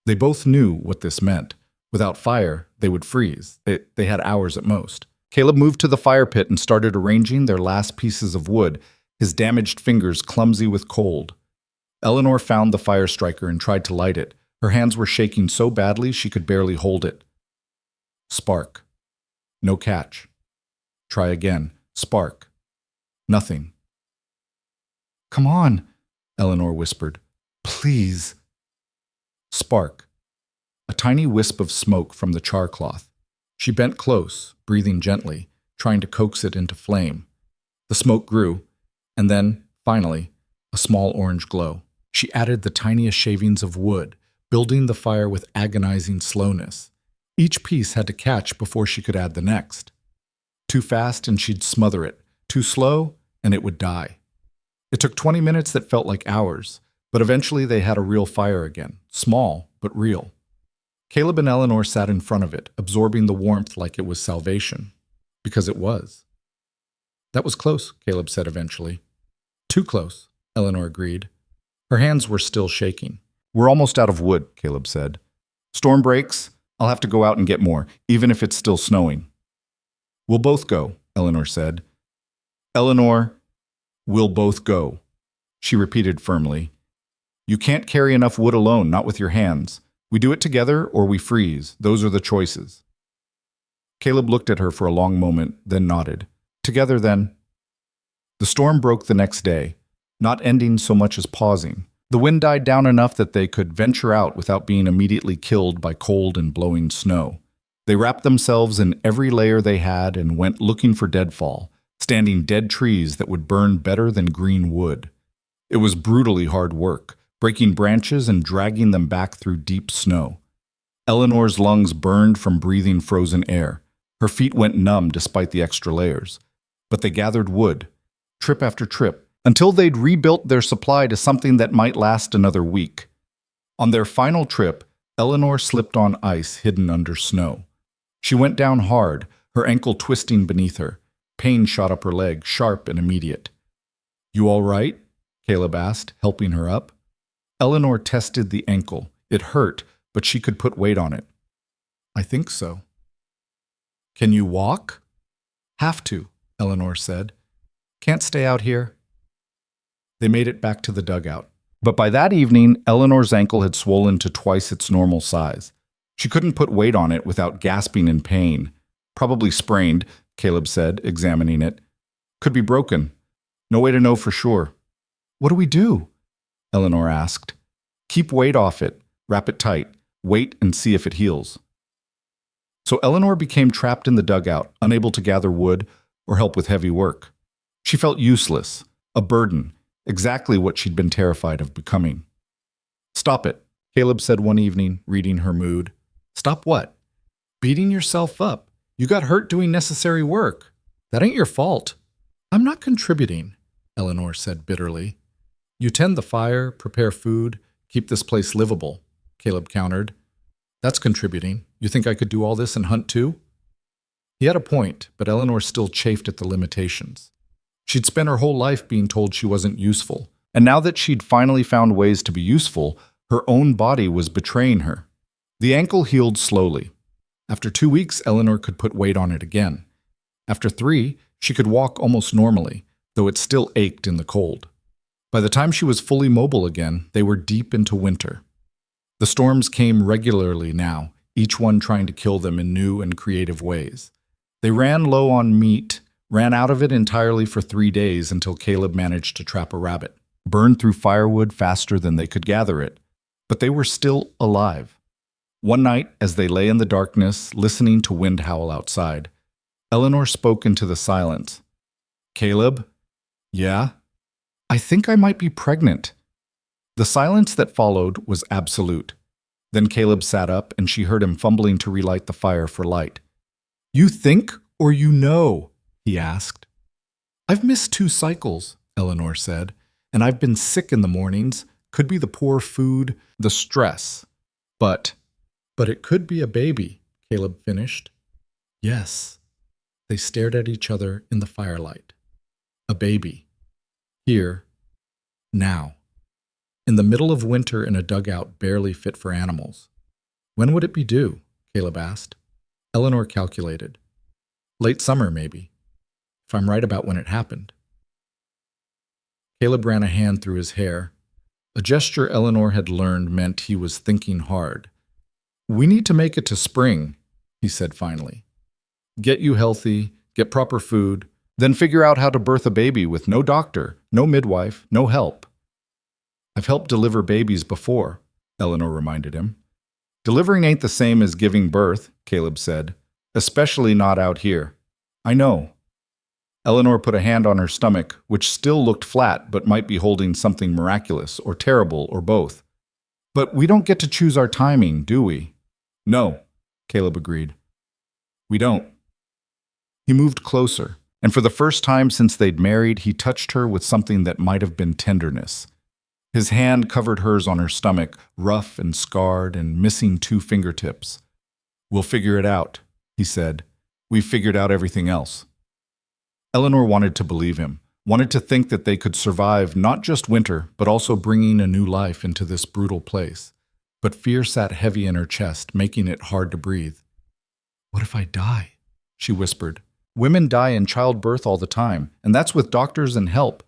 They both knew what this meant. Without fire, they would freeze. They had hours at most. Caleb moved to the fire pit and started arranging their last pieces of wood, his damaged fingers clumsy with cold. Eleanor found the fire striker and tried to light it. Her hands were shaking so badly she could barely hold it. Spark. No catch. Try again. Spark. Nothing. "Come on," Eleanor whispered. "Please." Spark. A tiny wisp of smoke from the char cloth. She bent close, breathing gently, trying to coax it into flame. The smoke grew, and then, finally, a small orange glow. She added the tiniest shavings of wood, building the fire with agonizing slowness. Each piece had to catch before she could add the next. Too fast and she'd smother it. Too slow and it would die. It took 20 minutes that felt like hours, but eventually they had a real fire again. Small, but real. Caleb and Eleanor sat in front of it, absorbing the warmth like it was salvation. Because it was. "That was close," Caleb said eventually. "Too close," Eleanor agreed. Her hands were still shaking. "We're almost out of wood," Caleb said. "Storm breaks, I'll have to go out and get more, even if it's still snowing." "We'll both go," Eleanor said. "Eleanor, we'll both go," she repeated firmly. "You can't carry enough wood alone, not with your hands. We do it together or we freeze. Those are the choices." Caleb looked at her for a long moment, then nodded. "Together, then." The storm broke the next day, not ending so much as pausing. The wind died down enough that they could venture out without being immediately killed by cold and blowing snow. They wrapped themselves in every layer they had and went looking for deadfall, standing dead trees that would burn better than green wood. It was brutally hard work, breaking branches and dragging them back through deep snow. Eleanor's lungs burned from breathing frozen air. Her feet went numb despite the extra layers. But they gathered wood, trip after trip, until they'd rebuilt their supply to something that might last another week. On their final trip, Eleanor slipped on ice hidden under snow. She went down hard, her ankle twisting beneath her. Pain shot up her leg, sharp and immediate. "You all right?" Caleb asked, helping her up. Eleanor tested the ankle. It hurt, but she could put weight on it. "I think so." "Can you walk?" "Have to," Eleanor said. "Can't stay out here." They made it back to the dugout. But by that evening, Eleanor's ankle had swollen to twice its normal size. She couldn't put weight on it without gasping in pain. "Probably sprained," Caleb said, examining it. "Could be broken. No way to know for sure." "What do we do?" Eleanor asked. "Keep weight off it. Wrap it tight. Wait and see if it heals." So Eleanor became trapped in the dugout, unable to gather wood or help with heavy work. She felt useless, a burden, exactly what she'd been terrified of becoming. "Stop it," Caleb said one evening, reading her mood. "Stop what?" "Beating yourself up. You got hurt doing necessary work. That ain't your fault." "I'm not contributing," Eleanor said bitterly. "You tend the fire, prepare food, keep this place livable," Caleb countered. "That's contributing. You think I could do all this and hunt too?" He had a point, but Eleanor still chafed at the limitations. She'd spent her whole life being told she wasn't useful, and now that she'd finally found ways to be useful, her own body was betraying her. The ankle healed slowly. After 2 weeks, Eleanor could put weight on it again. After 3, she could walk almost normally, though it still ached in the cold. By the time she was fully mobile again, they were deep into winter. The storms came regularly now, each one trying to kill them in new and creative ways. They ran low on meat, ran out of it entirely for 3 days until Caleb managed to trap a rabbit, burned through firewood faster than they could gather it. But they were still alive. One night, as they lay in the darkness, listening to wind howl outside, Eleanor spoke into the silence. "Caleb?" "Yeah?" "I think I might be pregnant." The silence that followed was absolute. Then Caleb sat up, and she heard him fumbling to relight the fire for light. "You think or you know?" he asked. "I've missed 2 cycles," Eleanor said, "and I've been sick in the mornings. Could be the poor food, the stress. But it could be a baby," Caleb finished. "Yes." They stared at each other in the firelight. A baby. Here. Now. In the middle of winter in a dugout barely fit for animals. When would it be due? Caleb asked. Eleanor calculated. Late summer, maybe, if I'm right about when it happened. Caleb ran a hand through his hair. A gesture Eleanor had learned meant he was thinking hard. "We need to make it to spring," he said finally. "Get you healthy, get proper food, then figure out how to birth a baby with no doctor, no midwife, no help." "I've helped deliver babies before," Eleanor reminded him. "Delivering ain't the same as giving birth," Caleb said, "especially not out here." "I know." Eleanor put a hand on her stomach, which still looked flat but might be holding something miraculous or terrible or both. "But we don't get to choose our timing, do we?" "No," Caleb agreed. "We don't." He moved closer, and for the first time since they'd married, he touched her with something that might have been tenderness. His hand covered hers on her stomach, rough and scarred and missing 2 fingertips. "We'll figure it out," he said. "We've figured out everything else." Eleanor wanted to believe him, wanted to think that they could survive not just winter, but also bringing a new life into this brutal place. But fear sat heavy in her chest, making it hard to breathe. "What if I die?" she whispered. "Women die in childbirth all the time, and that's with doctors and help.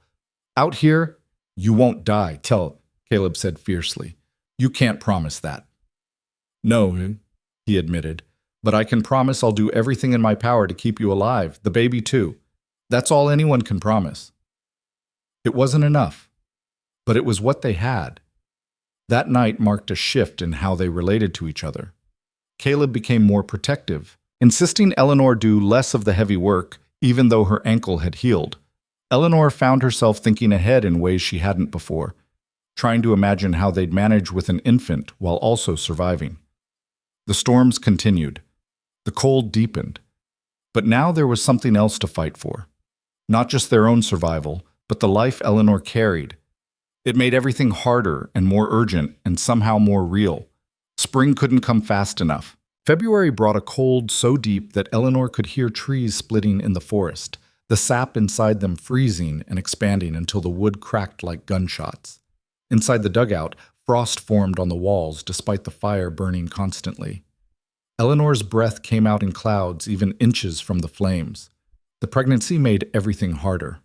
Out here, you won't die, Caleb said fiercely. "You can't promise that." "No," he admitted, "but I can promise I'll do everything in my power to keep you alive, the baby too. That's all anyone can promise." It wasn't enough, but it was what they had. That night marked a shift in how they related to each other. Caleb became more protective, insisting Eleanor do less of the heavy work, even though her ankle had healed. Eleanor found herself thinking ahead in ways she hadn't before, trying to imagine how they'd manage with an infant while also surviving. The storms continued. The cold deepened. But now there was something else to fight for. Not just their own survival, but the life Eleanor carried. It made everything harder and more urgent and somehow more real. Spring couldn't come fast enough. February brought a cold so deep that Eleanor could hear trees splitting in the forest, the sap inside them freezing and expanding until the wood cracked like gunshots. Inside the dugout, frost formed on the walls despite the fire burning constantly. Eleanor's breath came out in clouds even inches from the flames. The pregnancy made everything harder.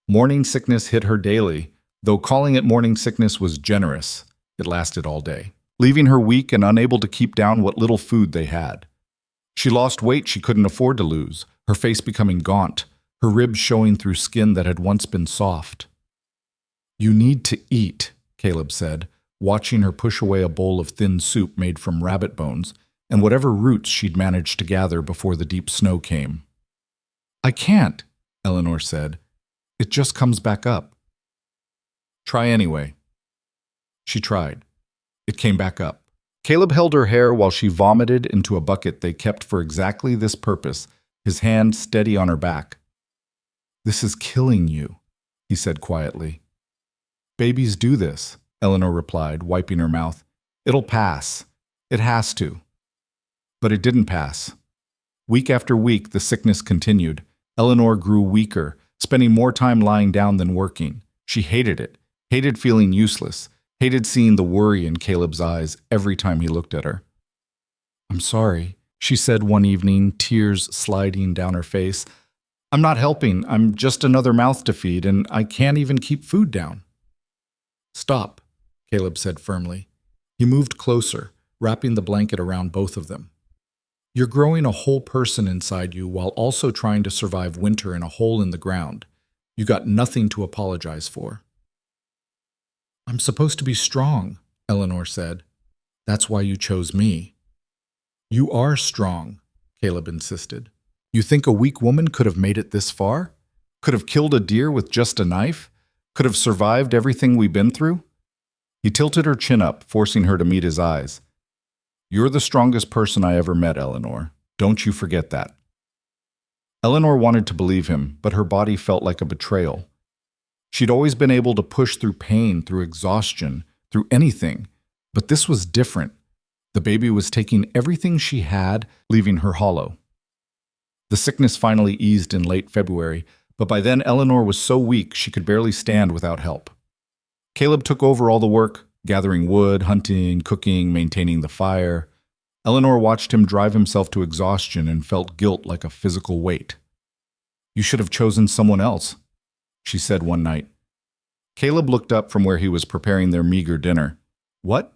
Morning sickness hit her daily, though calling it morning sickness was generous. It lasted all day, leaving her weak and unable to keep down what little food they had. She lost weight she couldn't afford to lose, her face becoming gaunt, her ribs showing through skin that had once been soft. "You need to eat," Caleb said, watching her push away a bowl of thin soup made from rabbit bones and whatever roots she'd managed to gather before the deep snow came. "I can't," Eleanor said. "It just comes back up." "Try anyway." She tried. It came back up. Caleb held her hair while she vomited into a bucket they kept for exactly this purpose, his hand steady on her back. "This is killing you," he said quietly. "Babies do this," Eleanor replied, wiping her mouth. "It'll pass. It has to." But it didn't pass. Week after week, the sickness continued. Eleanor grew weaker, spending more time lying down than working. She hated it, hated feeling useless, hated seeing the worry in Caleb's eyes every time he looked at her. "I'm sorry," she said one evening, tears sliding down her face. I'm not helping. I'm just another mouth to feed, and I can't even keep food down. Stop, Caleb said firmly. He moved closer, wrapping the blanket around both of them. You're growing a whole person inside you while also trying to survive winter in a hole in the ground. You got nothing to apologize for. I'm supposed to be strong, Eleanor said. That's why you chose me. You are strong, Caleb insisted. You think a weak woman could have made it this far? Could have killed a deer with just a knife? Could have survived everything we've been through? He tilted her chin up, forcing her to meet his eyes. You're the strongest person I ever met, Eleanor. Don't you forget that. Eleanor wanted to believe him, but her body felt like a betrayal. She'd always been able to push through pain, through exhaustion, through anything, but this was different. The baby was taking everything she had, leaving her hollow. The sickness finally eased in late February, but by then Eleanor was so weak she could barely stand without help. Caleb took over all the work, gathering wood, hunting, cooking, maintaining the fire. Eleanor watched him drive himself to exhaustion and felt guilt like a physical weight. You should have chosen someone else, she said one night. Caleb looked up from where he was preparing their meager dinner. What?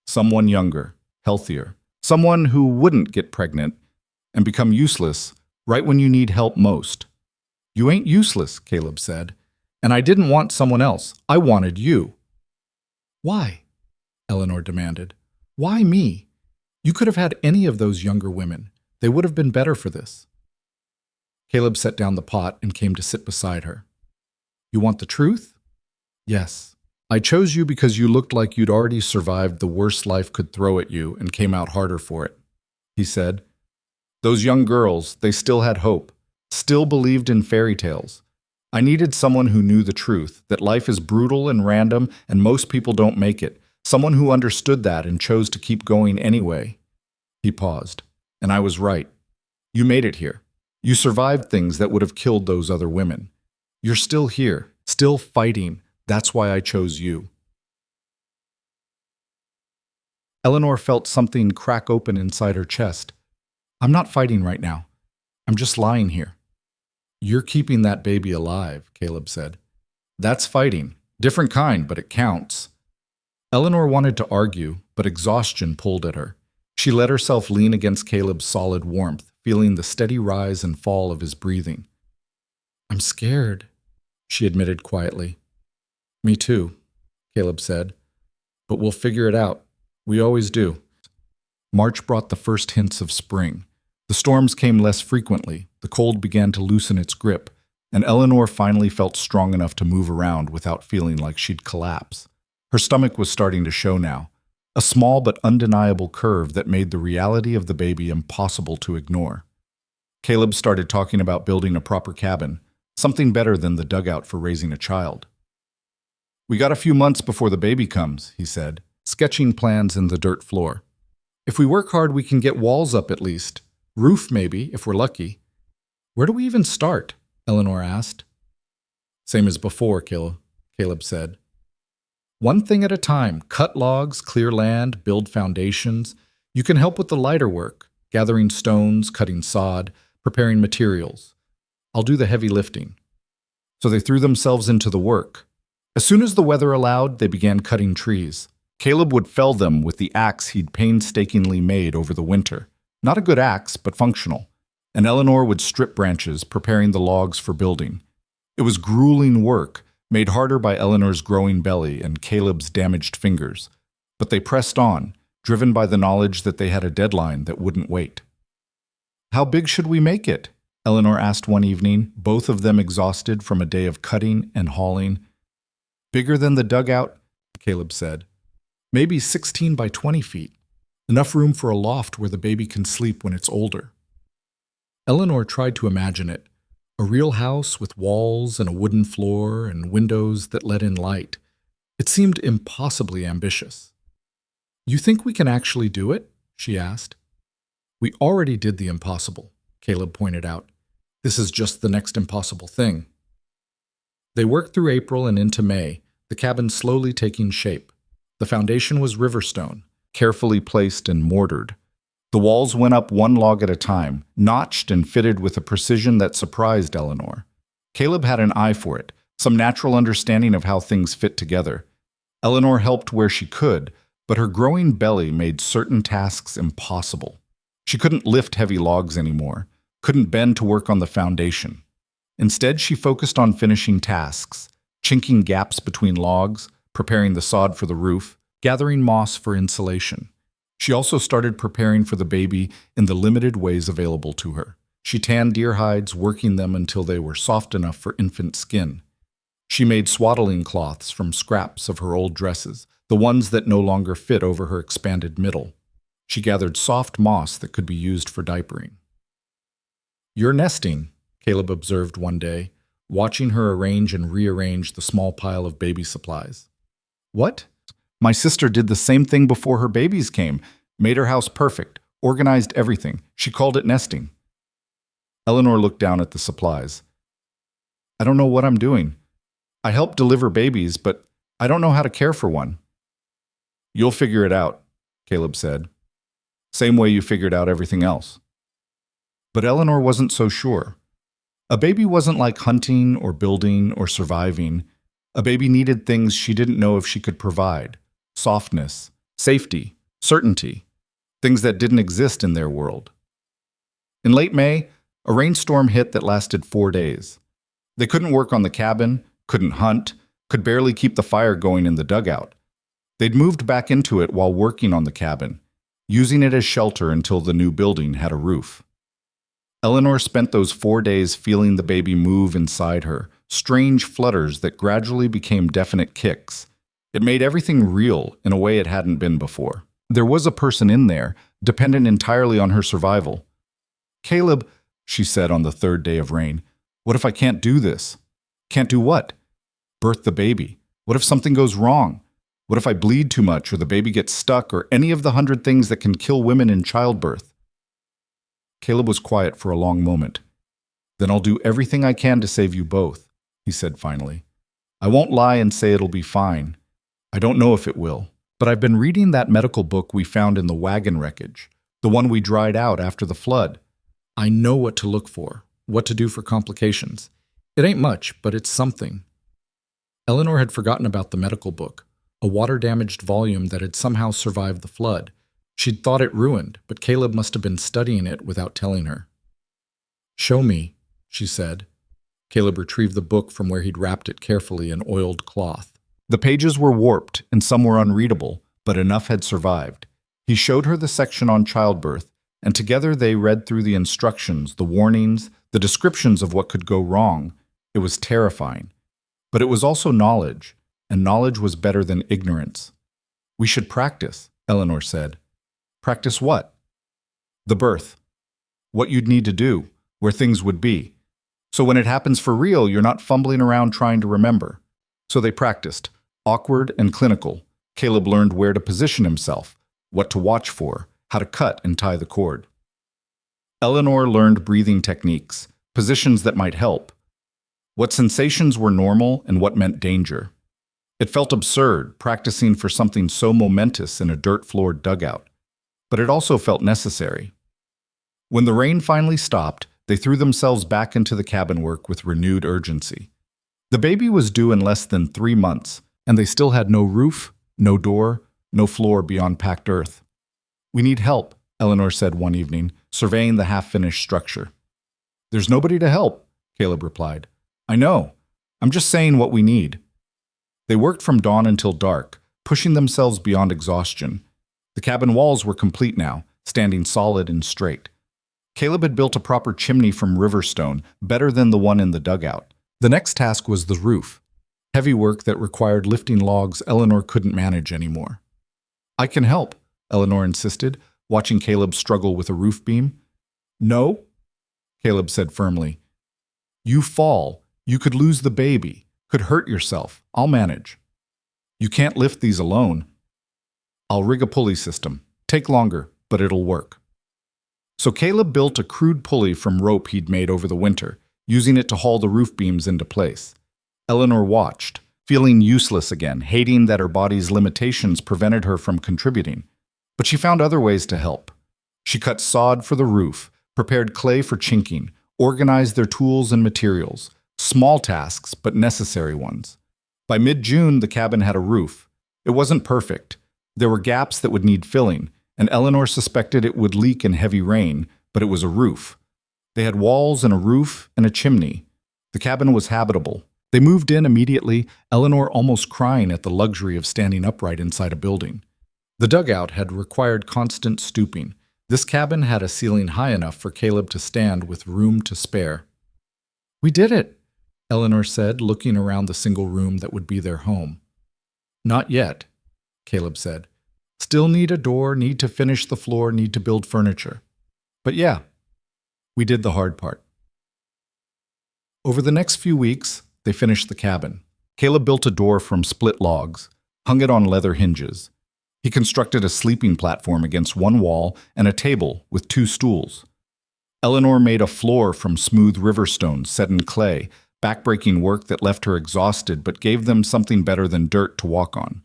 Someone younger, healthier, someone who wouldn't get pregnant and become useless right when you need help most. You ain't useless, Caleb said, and I didn't want someone else. I wanted you. Why? Eleanor demanded. Why me? You could have had any of those younger women. They would have been better for this. Caleb set down the pot and came to sit beside her. You want the truth? Yes. I chose you because you looked like you'd already survived the worst life could throw at you and came out harder for it, he said. Those young girls, they still had hope, still believed in fairy tales. I needed someone who knew the truth, that life is brutal and random and most people don't make it, someone who understood that and chose to keep going anyway. He paused, and I was right. You made it here. You survived things that would have killed those other women. You're still here, still fighting. That's why I chose you. Eleanor felt something crack open inside her chest. I'm not fighting right now. I'm just lying here. You're keeping that baby alive, Caleb said. That's fighting. Different kind, but it counts. Eleanor wanted to argue, but exhaustion pulled at her. She let herself lean against Caleb's solid warmth, feeling the steady rise and fall of his breathing. I'm scared, she admitted quietly. Me too, Caleb said. But we'll figure it out. We always do. March brought the first hints of spring. The storms came less frequently, the cold began to loosen its grip, and Eleanor finally felt strong enough to move around without feeling like she'd collapse. Her stomach was starting to show now, a small but undeniable curve that made the reality of the baby impossible to ignore. Caleb started talking about building a proper cabin, something better than the dugout for raising a child. We got a few months before the baby comes, he said, sketching plans in the dirt floor. If we work hard, we can get walls up at least. Roof, maybe, if we're lucky. Where do we even start? Eleanor asked. Same as before, Caleb said. One thing at a time. Cut logs, clear land, build foundations. You can help with the lighter work, gathering stones, cutting sod, preparing materials. I'll do the heavy lifting. So they threw themselves into the work. As soon as the weather allowed, they began cutting trees. Caleb would fell them with the axe he'd painstakingly made over the winter. Not a good axe, but functional. And Eleanor would strip branches, preparing the logs for building. It was grueling work, made harder by Eleanor's growing belly and Caleb's damaged fingers. But they pressed on, driven by the knowledge that they had a deadline that wouldn't wait. How big should we make it? Eleanor asked one evening, both of them exhausted from a day of cutting and hauling. Bigger than the dugout, Caleb said. Maybe 16 by 20 feet. Enough room for a loft where the baby can sleep when it's older. Eleanor tried to imagine it. A real house with walls and a wooden floor and windows that let in light. It seemed impossibly ambitious. You think we can actually do it? She asked. We already did the impossible, Caleb pointed out. This is just the next impossible thing. They worked through April and into May, the cabin slowly taking shape. The foundation was riverstone, carefully placed and mortared. The walls went up one log at a time, notched and fitted with a precision that surprised Eleanor. Caleb had an eye for it, some natural understanding of how things fit together. Eleanor helped where she could, but her growing belly made certain tasks impossible. She couldn't lift heavy logs anymore, couldn't bend to work on the foundation. Instead, she focused on finishing tasks, chinking gaps between logs, preparing the sod for the roof, gathering moss for insulation. She also started preparing for the baby in the limited ways available to her. She tanned deer hides, working them until they were soft enough for infant skin. She made swaddling cloths from scraps of her old dresses, the ones that no longer fit over her expanded middle. She gathered soft moss that could be used for diapering. "You're nesting," Caleb observed one day, watching her arrange and rearrange the small pile of baby supplies. "What? My sister did the same thing before her babies came, made her house perfect, organized everything. She called it nesting." Eleanor looked down at the supplies. "I don't know what I'm doing. I help deliver babies, but I don't know how to care for one." "You'll figure it out," Caleb said. "Same way you figured out everything else." But Eleanor wasn't so sure. A baby wasn't like hunting or building or surviving. A baby needed things she didn't know if she could provide: softness, safety, certainty, things that didn't exist in their world. In late May, a rainstorm hit that lasted 4 days. They couldn't work on the cabin, couldn't hunt, could barely keep the fire going in the dugout. They'd moved back into it while working on the cabin, using it as shelter until the new building had a roof. Eleanor spent those 4 days feeling the baby move inside her, strange flutters that gradually became definite kicks. It made everything real in a way it hadn't been before. There was a person in there, dependent entirely on her survival. "Caleb," she said on the 3rd day of rain, "what if I can't do this?" "Can't do what?" "Birth the baby. What if something goes wrong? What if I bleed too much or the baby gets stuck or any of the 100 things that can kill women in childbirth?" Caleb was quiet for a long moment. "Then I'll do everything I can to save you both," he said finally. "I won't lie and say it'll be fine. I don't know if it will. But I've been reading that medical book we found in the wagon wreckage, the one we dried out after the flood. I know what to look for, what to do for complications. It ain't much, but it's something." Eleanor had forgotten about the medical book, a water-damaged volume that had somehow survived the flood. She'd thought it ruined, but Caleb must have been studying it without telling her. "Show me," she said. Caleb retrieved the book from where he'd wrapped it carefully in oiled cloth. The pages were warped and some were unreadable, but enough had survived. He showed her the section on childbirth, and together they read through the instructions, the warnings, the descriptions of what could go wrong. It was terrifying. But it was also knowledge, and knowledge was better than ignorance. "We should practice," Eleanor said. "Practice what?" "The birth. What you'd need to do, where things would be. So when it happens for real, you're not fumbling around trying to remember." So they practiced, awkward and clinical. Caleb learned where to position himself, what to watch for, how to cut and tie the cord. Eleanor learned breathing techniques, positions that might help, what sensations were normal and what meant danger. It felt absurd, practicing for something so momentous in a dirt-floored dugout, but it also felt necessary. When the rain finally stopped, they threw themselves back into the cabin work with renewed urgency. The baby was due in less than 3 months, and they still had no roof, no door, no floor beyond packed earth. "We need help," Eleanor said one evening, surveying the half-finished structure. "There's nobody to help," Caleb replied. "I know. I'm just saying what we need." They worked from dawn until dark, pushing themselves beyond exhaustion. The cabin walls were complete now, standing solid and straight. Caleb had built a proper chimney from river stone, better than the one in the dugout. The next task was the roof, heavy work that required lifting logs Eleanor couldn't manage anymore. "I can help," Eleanor insisted, watching Caleb struggle with a roof beam. "No," Caleb said firmly. "You fall. You could lose the baby, could hurt yourself. I'll manage." "You can't lift these alone." "I'll rig a pulley system. Take longer, but it'll work." So Caleb built a crude pulley from rope he'd made over the winter, using it to haul the roof beams into place. Eleanor watched, feeling useless again, hating that her body's limitations prevented her from contributing. But she found other ways to help. She cut sod for the roof, prepared clay for chinking, organized their tools and materials. Small tasks, but necessary ones. By mid-June, the cabin had a roof. It wasn't perfect. There were gaps that would need filling, and Eleanor suspected it would leak in heavy rain, but it was a roof. They had walls and a roof and a chimney. The cabin was habitable. They moved in immediately, Eleanor almost crying at the luxury of standing upright inside a building. The dugout had required constant stooping. This cabin had a ceiling high enough for Caleb to stand with room to spare. "We did it," Eleanor said, looking around the single room that would be their home. "Not yet," Caleb said. "Still need a door, need to finish the floor, need to build furniture. But yeah, we did the hard part." Over the next few weeks, they finished the cabin. Caleb built a door from split logs, hung it on leather hinges. He constructed a sleeping platform against one wall and a table with 2 stools. Eleanor made a floor from smooth river stones set in clay, backbreaking work that left her exhausted but gave them something better than dirt to walk on.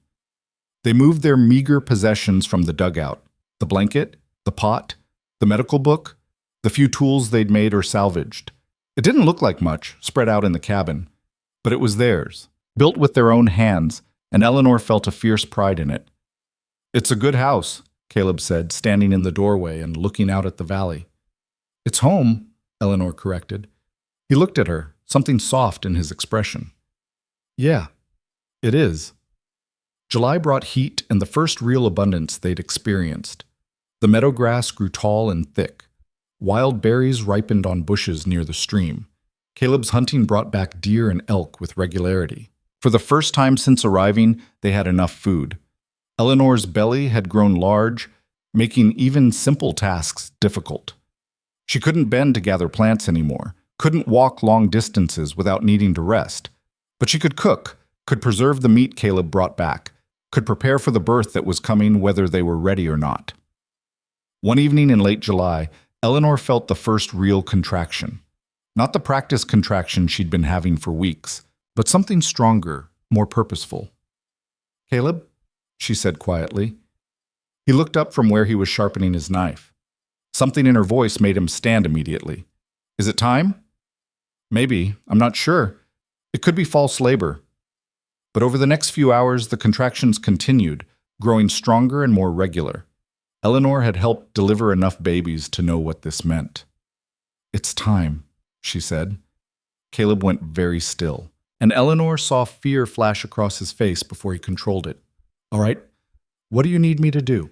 They moved their meager possessions from the dugout: the blanket, the pot, the medical book, the few tools they'd made or salvaged. It didn't look like much, spread out in the cabin, but it was theirs, built with their own hands, and Eleanor felt a fierce pride in it. "It's a good house," Caleb said, standing in the doorway and looking out at the valley. "It's home," Eleanor corrected. He looked at her, something soft in his expression. "Yeah, it is." July brought heat and the first real abundance they'd experienced. The meadow grass grew tall and thick. Wild berries ripened on bushes near the stream. Caleb's hunting brought back deer and elk with regularity. For the first time since arriving, they had enough food. Eleanor's belly had grown large, making even simple tasks difficult. She couldn't bend to gather plants anymore, couldn't walk long distances without needing to rest. But she could cook, could preserve the meat Caleb brought back, could prepare for the birth that was coming whether they were ready or not. One evening in late July, Eleanor felt the first real contraction. Not the practice contraction she'd been having for weeks, but something stronger, more purposeful. "Caleb?" she said quietly. He looked up from where he was sharpening his knife. Something in her voice made him stand immediately. "Is it time?" "Maybe. I'm not sure. It could be false labor." But over the next few hours, the contractions continued, growing stronger and more regular. Eleanor had helped deliver enough babies to know what this meant. "It's time," she said. Caleb went very still, and Eleanor saw fear flash across his face before he controlled it. "All right, what do you need me to do?"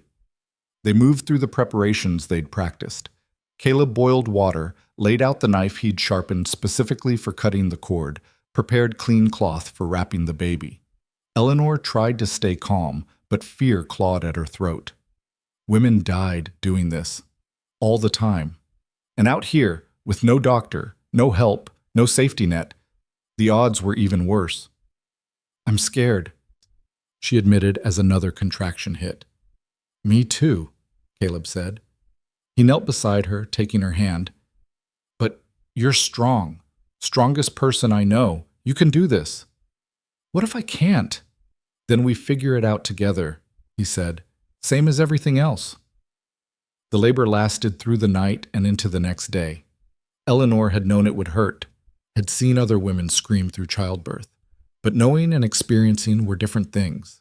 They moved through the preparations they'd practiced. Caleb boiled water, laid out the knife he'd sharpened specifically for cutting the cord, prepared clean cloth for wrapping the baby. Eleanor tried to stay calm, but fear clawed at her throat. Women died doing this, all the time. And out here, with no doctor, no help, no safety net, the odds were even worse. "I'm scared," she admitted as another contraction hit. "Me too," Caleb said. He knelt beside her, taking her hand. "But you're strong. Strongest person I know. You can do this." "What if I can't?" "Then we figure it out together," he said. "Same as everything else." The labor lasted through the night and into the next day. Eleanor had known it would hurt, had seen other women scream through childbirth. But knowing and experiencing were different things.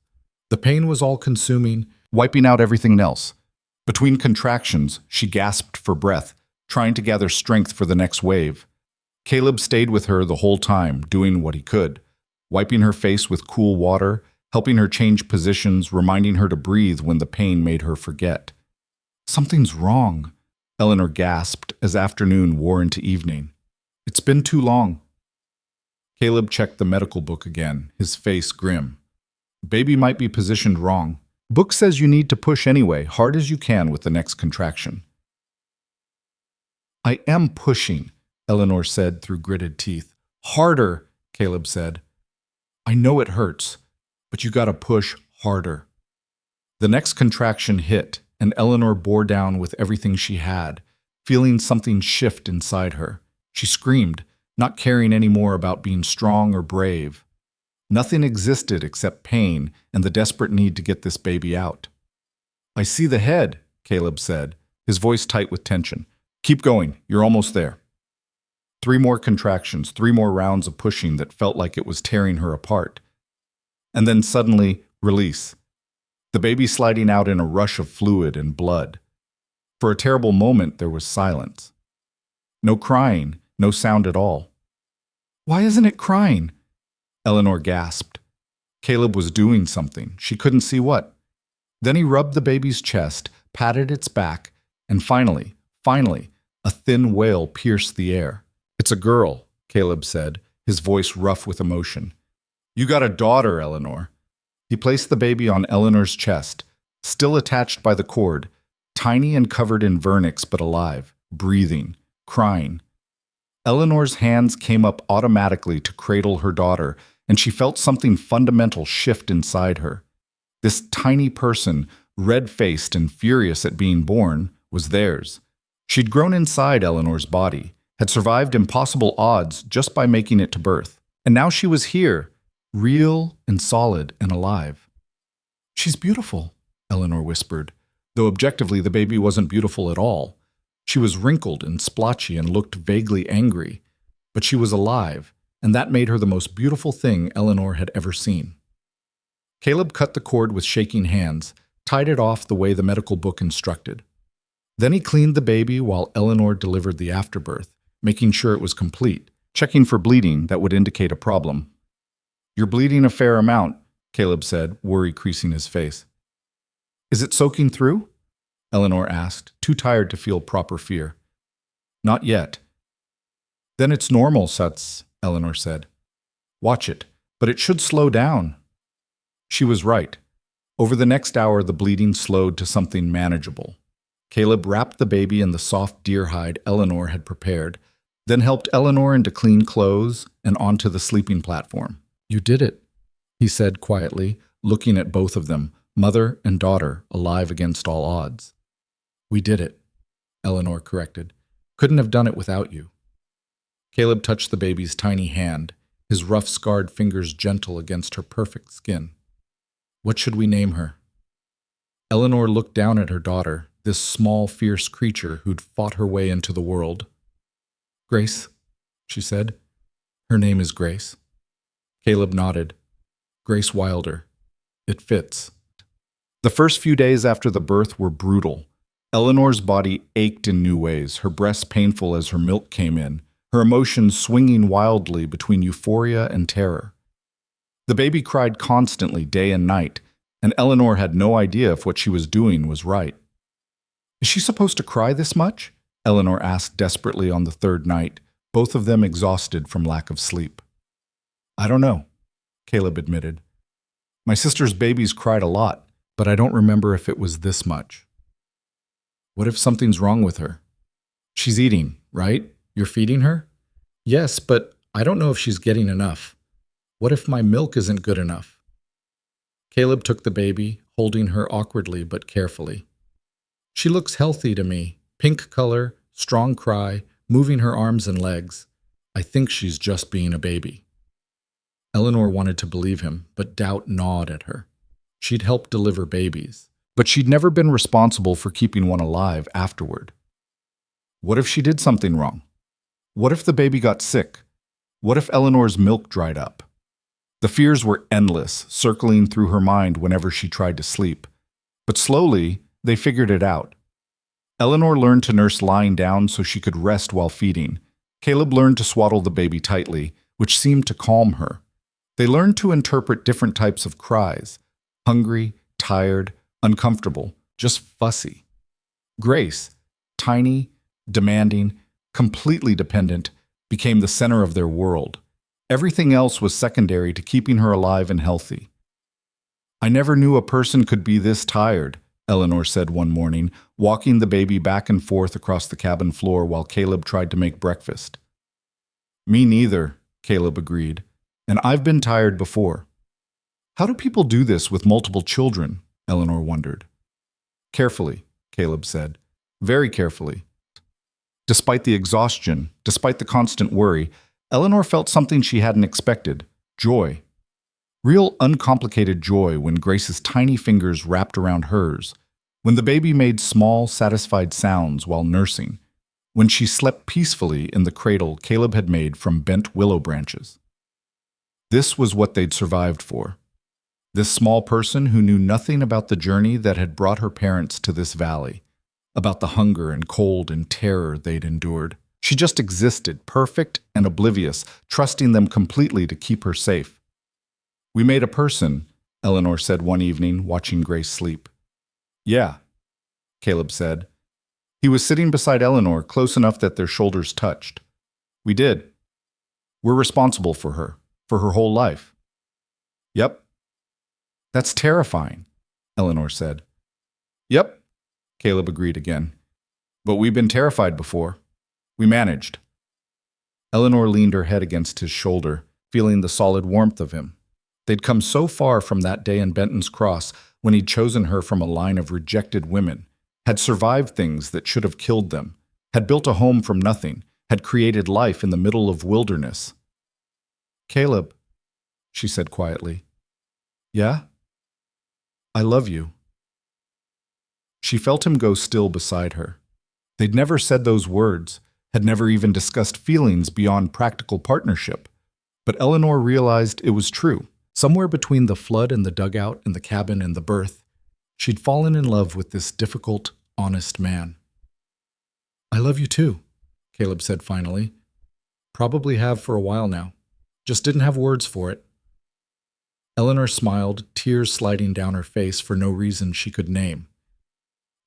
The pain was all-consuming, wiping out everything else. Between contractions, she gasped for breath, trying to gather strength for the next wave. Caleb stayed with her the whole time, doing what he could, wiping her face with cool water, helping her change positions, reminding her to breathe when the pain made her forget. "Something's wrong," Eleanor gasped as afternoon wore into evening. "It's been too long." Caleb checked the medical book again, his face grim. "Baby might be positioned wrong. Book says you need to push anyway, hard as you can with the next contraction." "I am pushing," Eleanor said through gritted teeth. "Harder," Caleb said. "I know it hurts, but you gotta push harder." The next contraction hit, and Eleanor bore down with everything she had, feeling something shift inside her. She screamed, not caring any more about being strong or brave. Nothing existed except pain and the desperate need to get this baby out. "I see the head," Caleb said. his voice tight with tension. Keep going, you're almost there. 3 more contractions, 3 more rounds of pushing that felt like it was tearing her apart. And then suddenly, release. The baby sliding out in a rush of fluid and blood. For a terrible moment, there was silence. No crying, no sound at all. Why isn't it crying? Eleanor gasped. Caleb was doing something. She couldn't see what. Then he rubbed the baby's chest, patted its back, and finally, a thin wail pierced the air. It's a girl, Caleb said, his voice rough with emotion. You got a daughter, Eleanor. He placed the baby on Eleanor's chest, still attached by the cord, tiny and covered in vernix but alive, breathing, crying. Eleanor's hands came up automatically to cradle her daughter, and she felt something fundamental shift inside her. This tiny person, red-faced and furious at being born, was theirs. She'd grown inside Eleanor's body, had survived impossible odds just by making it to birth. And now she was here, real and solid and alive. She's beautiful, Eleanor whispered, though objectively the baby wasn't beautiful at all. She was wrinkled and splotchy and looked vaguely angry, but she was alive, and that made her the most beautiful thing Eleanor had ever seen. Caleb cut the cord with shaking hands, tied it off the way the medical book instructed. Then he cleaned the baby while Eleanor delivered the afterbirth, making sure it was complete, checking for bleeding that would indicate a problem. You're bleeding a fair amount, Caleb said, worry creasing his face. Is it soaking through? Eleanor asked, too tired to feel proper fear. Not yet. Then it's normal, Suts, Eleanor said. Watch it, but it should slow down. She was right. Over the next hour, the bleeding slowed to something manageable. Caleb wrapped the baby in the soft deer hide Eleanor had prepared, then helped Eleanor into clean clothes and onto the sleeping platform. You did it, he said quietly, looking at both of them, mother and daughter, alive against all odds. We did it, Eleanor corrected. Couldn't have done it without you. Caleb touched the baby's tiny hand, his rough, scarred fingers gentle against her perfect skin. What should we name her? Eleanor looked down at her daughter, this small, fierce creature who'd fought her way into the world. Grace, she said. Her name is Grace. Caleb nodded. Grace Wilder. It fits. The first few days after the birth were brutal. Eleanor's body ached in new ways, her breasts painful as her milk came in, her emotions swinging wildly between euphoria and terror. The baby cried constantly, day and night, and Eleanor had no idea if what she was doing was right. Is she supposed to cry this much? Eleanor asked desperately on the 3rd night, both of them exhausted from lack of sleep. I don't know, Caleb admitted. My sister's babies cried a lot, but I don't remember if it was this much. What if something's wrong with her? She's eating, right? You're feeding her? Yes, but I don't know if she's getting enough. What if my milk isn't good enough? Caleb took the baby, holding her awkwardly but carefully. She looks healthy to me, pink color, strong cry, moving her arms and legs. I think she's just being a baby. Eleanor wanted to believe him, but doubt gnawed at her. She'd helped deliver babies, but she'd never been responsible for keeping one alive afterward. What if she did something wrong? What if the baby got sick? What if Eleanor's milk dried up? The fears were endless, circling through her mind whenever she tried to sleep. But slowly, they figured it out. Eleanor learned to nurse lying down so she could rest while feeding. Caleb learned to swaddle the baby tightly, which seemed to calm her. They learned to interpret different types of cries: hungry, tired, uncomfortable, just fussy. Grace, tiny, demanding, completely dependent, became the center of their world. Everything else was secondary to keeping her alive and healthy. I never knew a person could be this tired, Eleanor said one morning, walking the baby back and forth across the cabin floor while Caleb tried to make breakfast. Me neither, Caleb agreed, and I've been tired before. How do people do this with multiple children? Eleanor wondered. Carefully, Caleb said, very carefully. Despite the exhaustion, despite the constant worry, Eleanor felt something she hadn't expected: joy. Real uncomplicated joy when Grace's tiny fingers wrapped around hers, when the baby made small, satisfied sounds while nursing, when she slept peacefully in the cradle Caleb had made from bent willow branches. This was what they'd survived for. This small person who knew nothing about the journey that had brought her parents to this valley, about the hunger and cold and terror they'd endured. She just existed, perfect and oblivious, trusting them completely to keep her safe. "We made a person," Eleanor said one evening, watching Grace sleep. "Yeah," Caleb said. He was sitting beside Eleanor, close enough that their shoulders touched. "We did. We're responsible for her whole life." "Yep." "That's terrifying," Eleanor said. "Yep," Caleb agreed again. "But we've been terrified before. We managed." Eleanor leaned her head against his shoulder, feeling the solid warmth of him. They'd come so far from that day in Benton's Cross when he'd chosen her from a line of rejected women, had survived things that should have killed them, had built a home from nothing, had created life in the middle of wilderness. "Caleb," she said quietly. "Yeah? I love you." She felt him go still beside her. They'd never said those words, had never even discussed feelings beyond practical partnership. But Eleanor realized it was true. Somewhere between the flood and the dugout and the cabin and the birth, she'd fallen in love with this difficult, honest man. "I love you too," Caleb said finally. "Probably have for a while now. Just didn't have words for it." Eleanor smiled, tears sliding down her face for no reason she could name.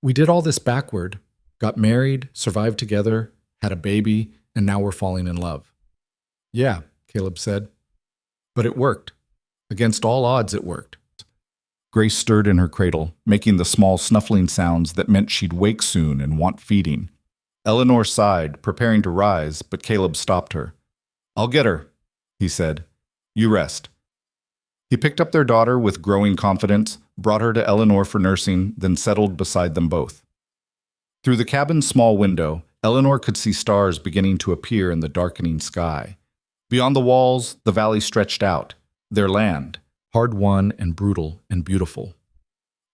"We did all this backward, got married, survived together, had a baby, and now we're falling in love." "Yeah," Caleb said. "But it worked. Against all odds, it worked." Grace stirred in her cradle, making the small snuffling sounds that meant she'd wake soon and want feeding. Eleanor sighed, preparing to rise, but Caleb stopped her. "I'll get her," he said. "You rest." He picked up their daughter with growing confidence, brought her to Eleanor for nursing, then settled beside them both. Through the cabin's small window, Eleanor could see stars beginning to appear in the darkening sky. Beyond the walls, the valley stretched out, their land, hard-won and brutal and beautiful.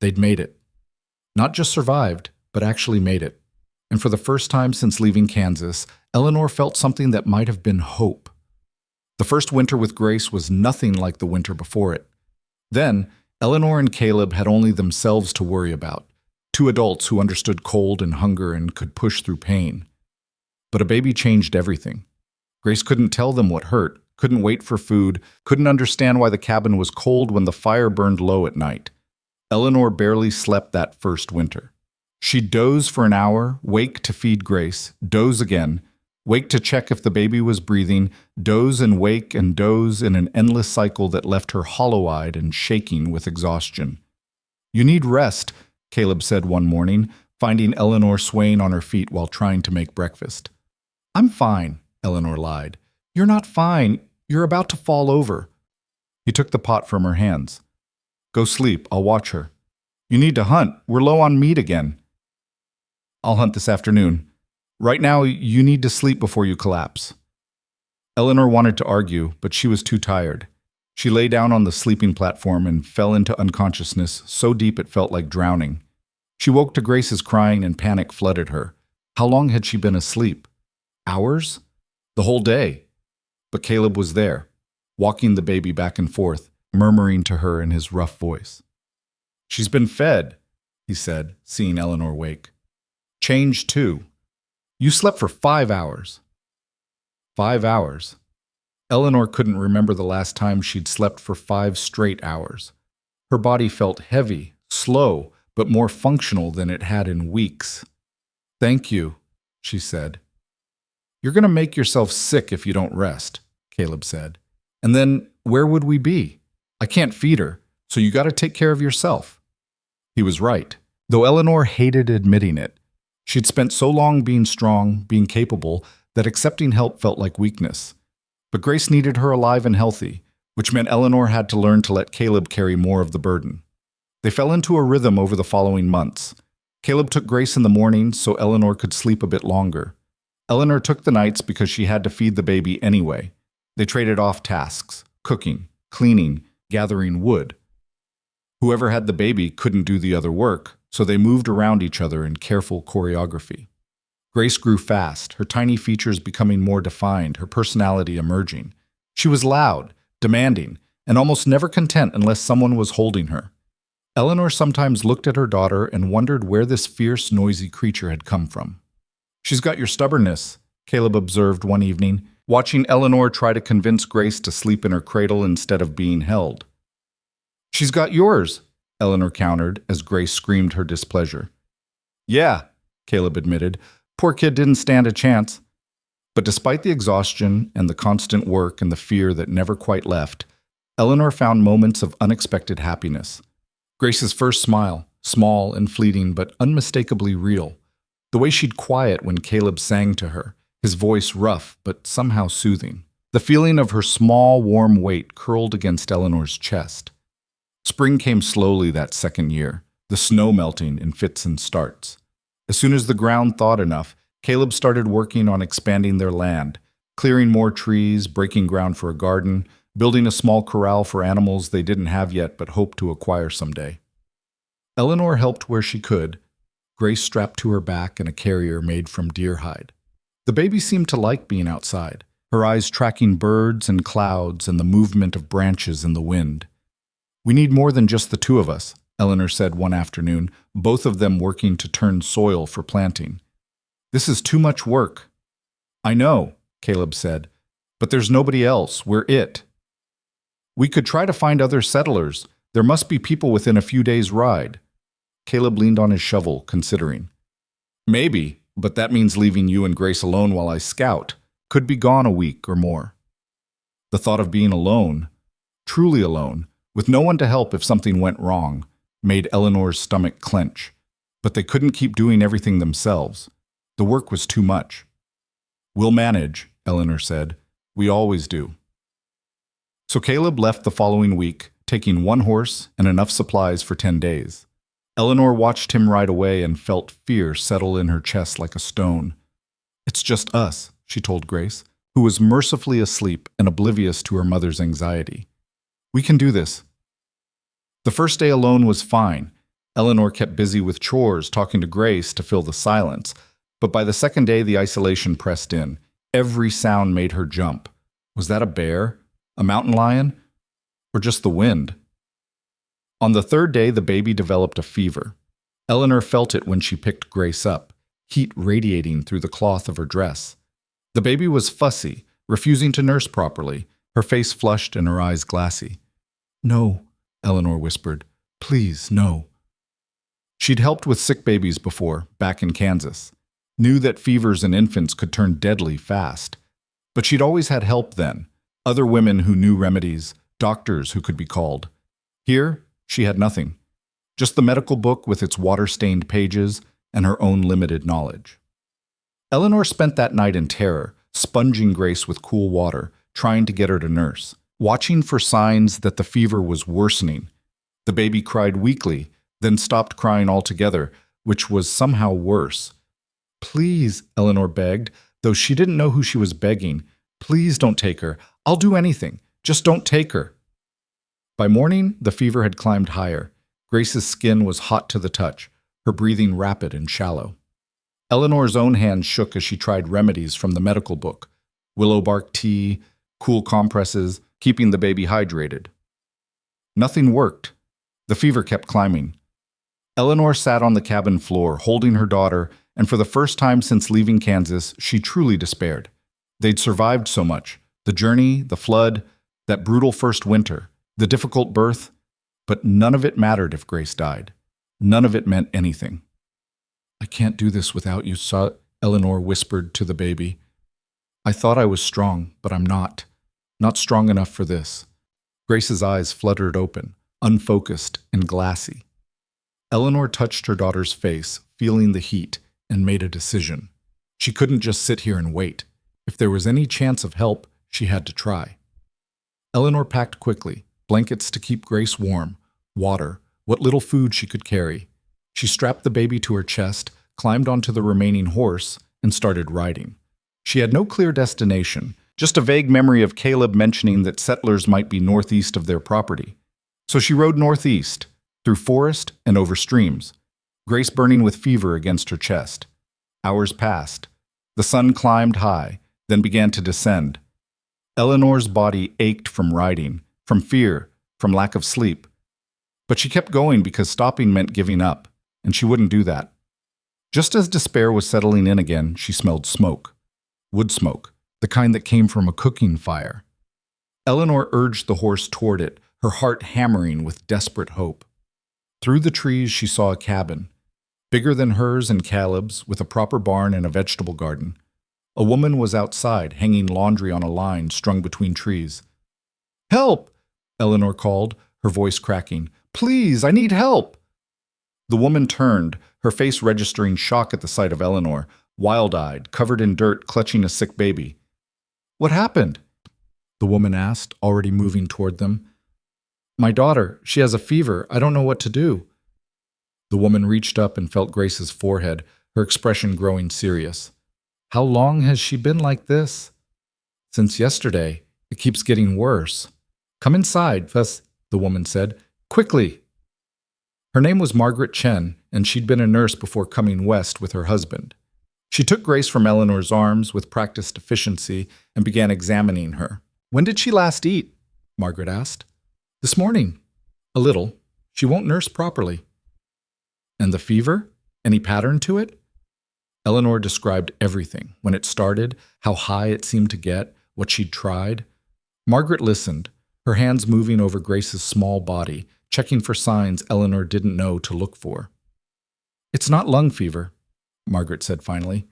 They'd made it. Not just survived, but actually made it. And for the first time since leaving Kansas, Eleanor felt something that might have been hope. The first winter with Grace was nothing like the winter before it. Then, Eleanor and Caleb had only themselves to worry about, two adults who understood cold and hunger and could push through pain. But a baby changed everything. Grace couldn't tell them what hurt, couldn't wait for food, couldn't understand why the cabin was cold when the fire burned low at night. Eleanor barely slept that first winter. She'd doze for an hour, wake to feed Grace, doze again, wake to check if the baby was breathing, doze and wake and doze in an endless cycle that left her hollow-eyed and shaking with exhaustion. "You need rest," Caleb said one morning, finding Eleanor swaying on her feet while trying to make breakfast. "I'm fine," Eleanor lied. "You're not fine. You're about to fall over." He took the pot from her hands. "Go sleep. I'll watch her. You need to hunt. We're low on meat again." "I'll hunt this afternoon. Right now, you need to sleep before you collapse." Eleanor wanted to argue, but she was too tired. She lay down on the sleeping platform and fell into unconsciousness so deep it felt like drowning. She woke to Grace's crying and panic flooded her. How long had she been asleep? Hours? The whole day? But Caleb was there, walking the baby back and forth, murmuring to her in his rough voice. "She's been fed," he said, seeing Eleanor wake. "Changed too. You slept for 5 hours." 5 hours. Eleanor couldn't remember the last time she'd slept for 5 straight hours. Her body felt heavy, slow, but more functional than it had in weeks. "Thank you," she said. "You're going to make yourself sick if you don't rest," Caleb said. "And then where would we be? I can't feed her, so you got to take care of yourself." He was right, though Eleanor hated admitting it. She'd spent so long being strong, being capable, that accepting help felt like weakness. But Grace needed her alive and healthy, which meant Eleanor had to learn to let Caleb carry more of the burden. They fell into a rhythm over the following months. Caleb took Grace in the mornings so Eleanor could sleep a bit longer. Eleanor took the nights because she had to feed the baby anyway. They traded off tasks: cooking, cleaning, gathering wood. Whoever had the baby couldn't do the other work, so they moved around each other in careful choreography. Grace grew fast, her tiny features becoming more defined, her personality emerging. She was loud, demanding, and almost never content unless someone was holding her. Eleanor sometimes looked at her daughter and wondered where this fierce, noisy creature had come from. "She's got your stubbornness," Caleb observed one evening, watching Eleanor try to convince Grace to sleep in her cradle instead of being held. "She's got yours," Eleanor countered as Grace screamed her displeasure. "Yeah," Caleb admitted, "poor kid didn't stand a chance." But despite the exhaustion and the constant work and the fear that never quite left, Eleanor found moments of unexpected happiness. Grace's first smile, small and fleeting but unmistakably real. The way she'd quiet when Caleb sang to her, his voice rough but somehow soothing. The feeling of her small, warm weight curled against Eleanor's chest. Spring came slowly that second year, the snow melting in fits and starts. As soon as the ground thawed enough, Caleb started working on expanding their land, clearing more trees, breaking ground for a garden, building a small corral for animals they didn't have yet but hoped to acquire someday. Eleanor helped where she could, Grace strapped to her back in a carrier made from deer hide. The baby seemed to like being outside, her eyes tracking birds and clouds and the movement of branches in the wind. "We need more than just the two of us," Eleanor said one afternoon, both of them working to turn soil for planting. "This is too much work." "I know," Caleb said, "but there's nobody else. We're it." "We could try to find other settlers. There must be people within a few days' ride." Caleb leaned on his shovel, considering. "Maybe, but that means leaving you and Grace alone while I scout. Could be gone a week or more." The thought of being alone, truly alone, with no one to help if something went wrong, made Eleanor's stomach clench. But they couldn't keep doing everything themselves. The work was too much. "We'll manage," Eleanor said. "We always do." So Caleb left the following week, taking one horse and enough supplies for 10 days. Eleanor watched him ride away and felt fear settle in her chest like a stone. "It's just us," she told Grace, who was mercifully asleep and oblivious to her mother's anxiety. "We can do this." The first day alone was fine. Eleanor kept busy with chores, talking to Grace to fill the silence. But by the second day, the isolation pressed in. Every sound made her jump. Was that a bear? A mountain lion? Or just the wind? On the third day, the baby developed a fever. Eleanor felt it when she picked Grace up, heat radiating through the cloth of her dress. The baby was fussy, refusing to nurse properly, her face flushed and her eyes glassy. "No," Eleanor whispered. "Please, no." She'd helped with sick babies before, back in Kansas. Knew that fevers in infants could turn deadly fast. But she'd always had help then. Other women who knew remedies, doctors who could be called. Here, she had nothing. Just the medical book with its water-stained pages and her own limited knowledge. Eleanor spent that night in terror, sponging Grace with cool water, trying to get her to nurse, watching for signs that the fever was worsening. The baby cried weakly, then stopped crying altogether, which was somehow worse. "Please," Eleanor begged, though she didn't know who she was begging. "Please don't take her. I'll do anything. Just don't take her." By morning, the fever had climbed higher. Grace's skin was hot to the touch, her breathing rapid and shallow. Eleanor's own hands shook as she tried remedies from the medical book. Willow bark tea, cool compresses, keeping the baby hydrated. Nothing worked. The fever kept climbing. Eleanor sat on the cabin floor, holding her daughter, and for the first time since leaving Kansas, she truly despaired. They'd survived so much. The journey, the flood, that brutal first winter, the difficult birth, but none of it mattered if Grace died. None of it meant anything. "I can't do this without you," Eleanor whispered to the baby. "I thought I was strong, but I'm not. Not strong enough for this." Grace's eyes fluttered open, unfocused and glassy. Eleanor touched her daughter's face, feeling the heat, and made a decision. She couldn't just sit here and wait. If there was any chance of help, she had to try. Eleanor packed quickly, blankets to keep Grace warm, water, what little food she could carry. She strapped the baby to her chest, climbed onto the remaining horse, and started riding. She had no clear destination, just a vague memory of Caleb mentioning that settlers might be northeast of their property. So she rode northeast, through forest and over streams, Grace burning with fever against her chest. Hours passed. The sun climbed high, then began to descend. Eleanor's body ached from riding, from fear, from lack of sleep. But she kept going because stopping meant giving up, and she wouldn't do that. Just as despair was settling in again, she smelled smoke. Wood smoke, the kind that came from a cooking fire. Eleanor urged the horse toward it, her heart hammering with desperate hope. Through the trees she saw a cabin, bigger than hers and Caleb's, with a proper barn and a vegetable garden. A woman was outside, hanging laundry on a line strung between trees. "Help!" Eleanor called, her voice cracking. "Please, I need help!" The woman turned, her face registering shock at the sight of Eleanor, wild-eyed, covered in dirt, clutching a sick baby. "What happened?" the woman asked, already moving toward them. "My daughter, she has a fever. I don't know what to do." The woman reached up and felt Grace's forehead, her expression growing serious. "How long has she been like this?" "Since yesterday. It keeps getting worse." "Come inside, the woman said. "Quickly!" Her name was Margaret Chen, and she'd been a nurse before coming west with her husband. She took Grace from Eleanor's arms with practiced efficiency and began examining her. "When did she last eat?" Margaret asked. "This morning." "A little. She won't nurse properly." "And the fever? Any pattern to it?" Eleanor described everything, when it started, how high it seemed to get, what she'd tried. Margaret listened, her hands moving over Grace's small body, checking for signs Eleanor didn't know to look for. "It's not lung fever," Margaret said finally.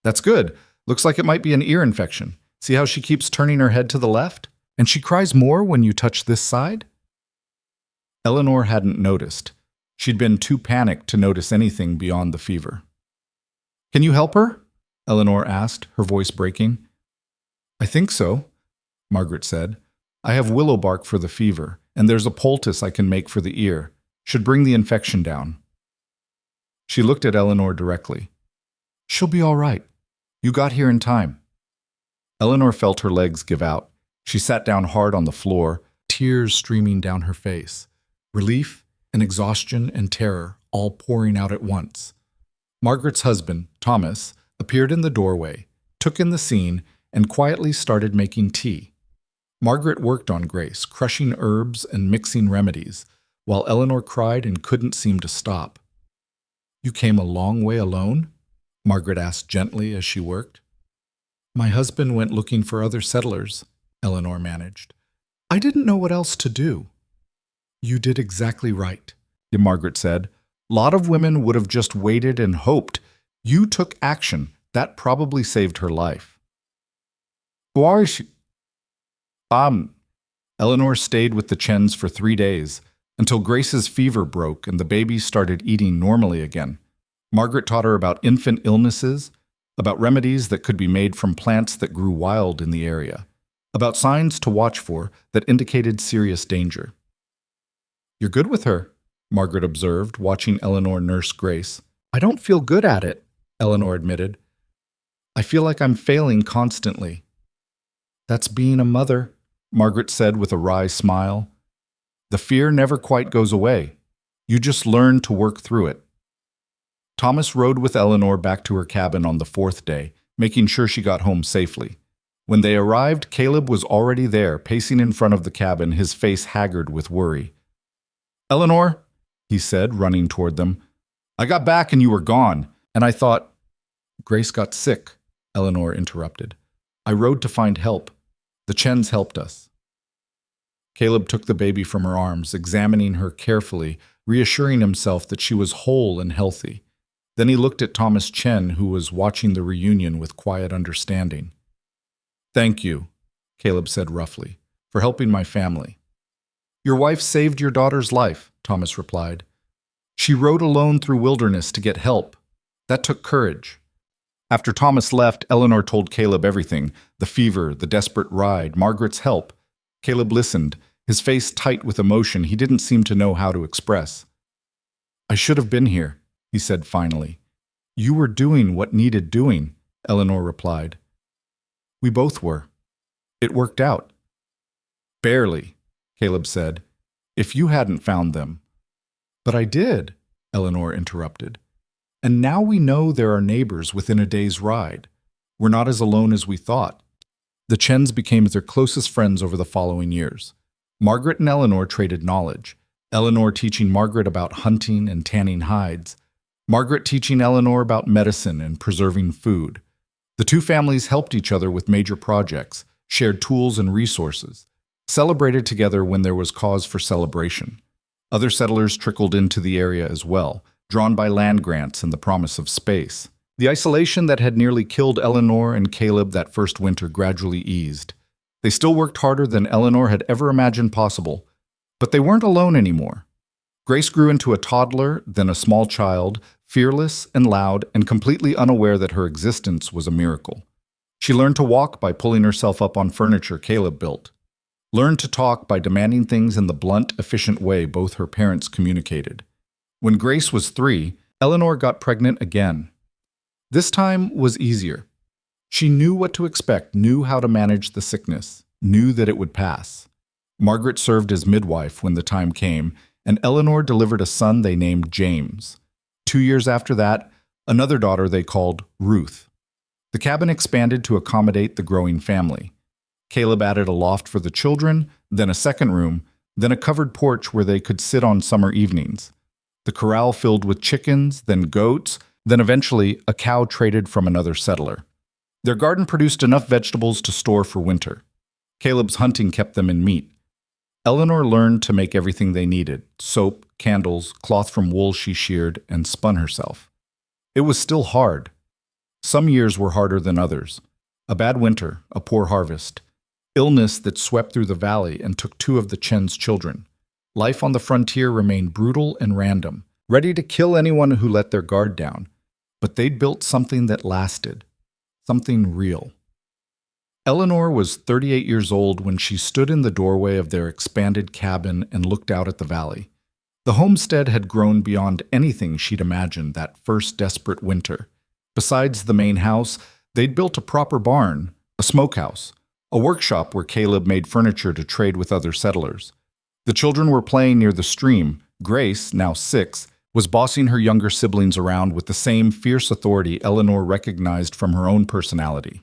"That's good. Looks like it might be an ear infection. See how she keeps turning her head to the left? And she cries more when you touch this side?" Eleanor hadn't noticed. She'd been too panicked to notice anything beyond the fever. "Can you help her?" Eleanor asked, her voice breaking. "I think so," Margaret said. "I have willow bark for the fever, and there's a poultice I can make for the ear. Should bring the infection down." She looked at Eleanor directly. "She'll be all right. You got here in time." Eleanor felt her legs give out. She sat down hard on the floor, tears streaming down her face. Relief and exhaustion and terror all pouring out at once. Margaret's husband, Thomas, appeared in the doorway, took in the scene, and quietly started making tea. Margaret worked on Grace, crushing herbs and mixing remedies, while Eleanor cried and couldn't seem to stop. "You came a long way alone?" Margaret asked gently as she worked. "My husband went looking for other settlers," Eleanor managed. "I didn't know what else to do." "You did exactly right," Margaret said. "Lot of women would have just waited and hoped. You took action. That probably saved her life." "Why is she?" Eleanor stayed with the Chens for 3 days, until Grace's fever broke and the baby started eating normally again. Margaret taught her about infant illnesses, about remedies that could be made from plants that grew wild in the area, about signs to watch for that indicated serious danger. "You're good with her," Margaret observed, watching Eleanor nurse Grace. "I don't feel good at it," Eleanor admitted. "I feel like I'm failing constantly." "That's being a mother," Margaret said with a wry smile. "The fear never quite goes away. You just learn to work through it." Thomas rode with Eleanor back to her cabin on the 4th day, making sure she got home safely. When they arrived, Caleb was already there, pacing in front of the cabin, his face haggard with worry. "Eleanor," he said, running toward them, "I got back and you were gone, and I thought—" "Grace got sick," Eleanor interrupted. "I rode to find help. The Chens helped us." Caleb took the baby from her arms, examining her carefully, reassuring himself that she was whole and healthy. Then he looked at Thomas Chen, who was watching the reunion with quiet understanding. "Thank you," Caleb said roughly, "for helping my family." "Your wife saved your daughter's life," Thomas replied. "She rode alone through wilderness to get help. That took courage." After Thomas left, Eleanor told Caleb everything, the fever, the desperate ride, Margaret's help. Caleb listened, his face tight with emotion he didn't seem to know how to express. "I should have been here," he said finally. "You were doing what needed doing," Eleanor replied. "We both were. It worked out." "Barely," Caleb said. "If you hadn't found them." But I did, Eleanor interrupted. And now we know there are neighbors within a day's ride. We're not as alone as we thought. The Chens became their closest friends over the following years. Margaret and Eleanor traded knowledge, Eleanor teaching Margaret about hunting and tanning hides, Margaret teaching Eleanor about medicine and preserving food. The two families helped each other with major projects, shared tools and resources, celebrated together when there was cause for celebration. Other settlers trickled into the area as well, drawn by land grants and the promise of space. The isolation that had nearly killed Eleanor and Caleb that first winter gradually eased. They still worked harder than Eleanor had ever imagined possible, but they weren't alone anymore. Grace grew into a toddler, then a small child, fearless and loud and completely unaware that her existence was a miracle. She learned to walk by pulling herself up on furniture Caleb built, learned to talk by demanding things in the blunt, efficient way both her parents communicated. When Grace was 3, Eleanor got pregnant again. This time was easier. She knew what to expect, knew how to manage the sickness, knew that it would pass. Margaret served as midwife when the time came, and Eleanor delivered a son they named James. 2 years after that, another daughter they called Ruth. The cabin expanded to accommodate the growing family. Caleb added a loft for the children, then a second room, then a covered porch where they could sit on summer evenings. The corral filled with chickens, then goats, then eventually a cow traded from another settler. Their garden produced enough vegetables to store for winter. Caleb's hunting kept them in meat. Eleanor learned to make everything they needed: soap, candles, cloth from wool she sheared and spun herself. It was still hard. Some years were harder than others. A bad winter, a poor harvest, illness that swept through the valley and took 2 of the Chen's children. Life on the frontier remained brutal and random, ready to kill anyone who let their guard down. But they'd built something that lasted, something real. Eleanor was 38 years old when she stood in the doorway of their expanded cabin and looked out at the valley. The homestead had grown beyond anything she'd imagined that first desperate winter. Besides the main house, they'd built a proper barn, a smokehouse, a workshop where Caleb made furniture to trade with other settlers. The children were playing near the stream. Grace, now 6, was bossing her younger siblings around with the same fierce authority Eleanor recognized from her own personality.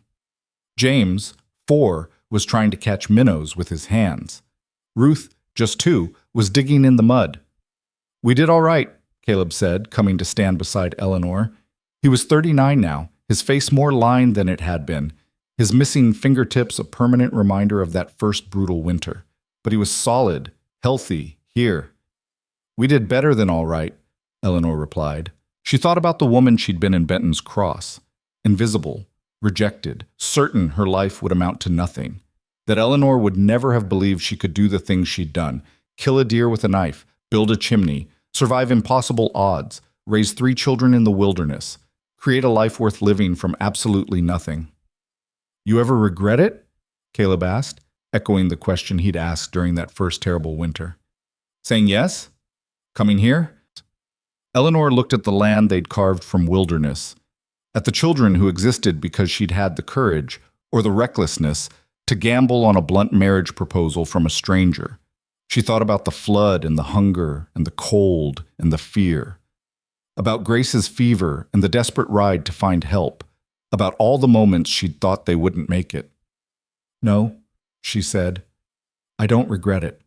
James, 4, was trying to catch minnows with his hands. Ruth, just 2, was digging in the mud. "We did all right," Caleb said, coming to stand beside Eleanor. He was 39 now, his face more lined than it had been, his missing fingertips a permanent reminder of that first brutal winter. But he was solid, healthy, here. "We did better than all right," Eleanor replied. She thought about the woman she'd been in Benton's Cross, invisible, rejected, certain her life would amount to nothing, that Eleanor would never have believed she could do the things she'd done: kill a deer with a knife, build a chimney, survive impossible odds, raise 3 children in the wilderness, create a life worth living from absolutely nothing. "You ever regret it?" Caleb asked, echoing the question he'd asked during that first terrible winter. "Saying yes? Coming here?" Eleanor looked at the land they'd carved from wilderness, at the children who existed because she'd had the courage, or the recklessness, to gamble on a blunt marriage proposal from a stranger. She thought about the flood and the hunger and the cold and the fear, about Grace's fever and the desperate ride to find help, about all the moments she'd thought they wouldn't make it. "No," she said, "I don't regret it."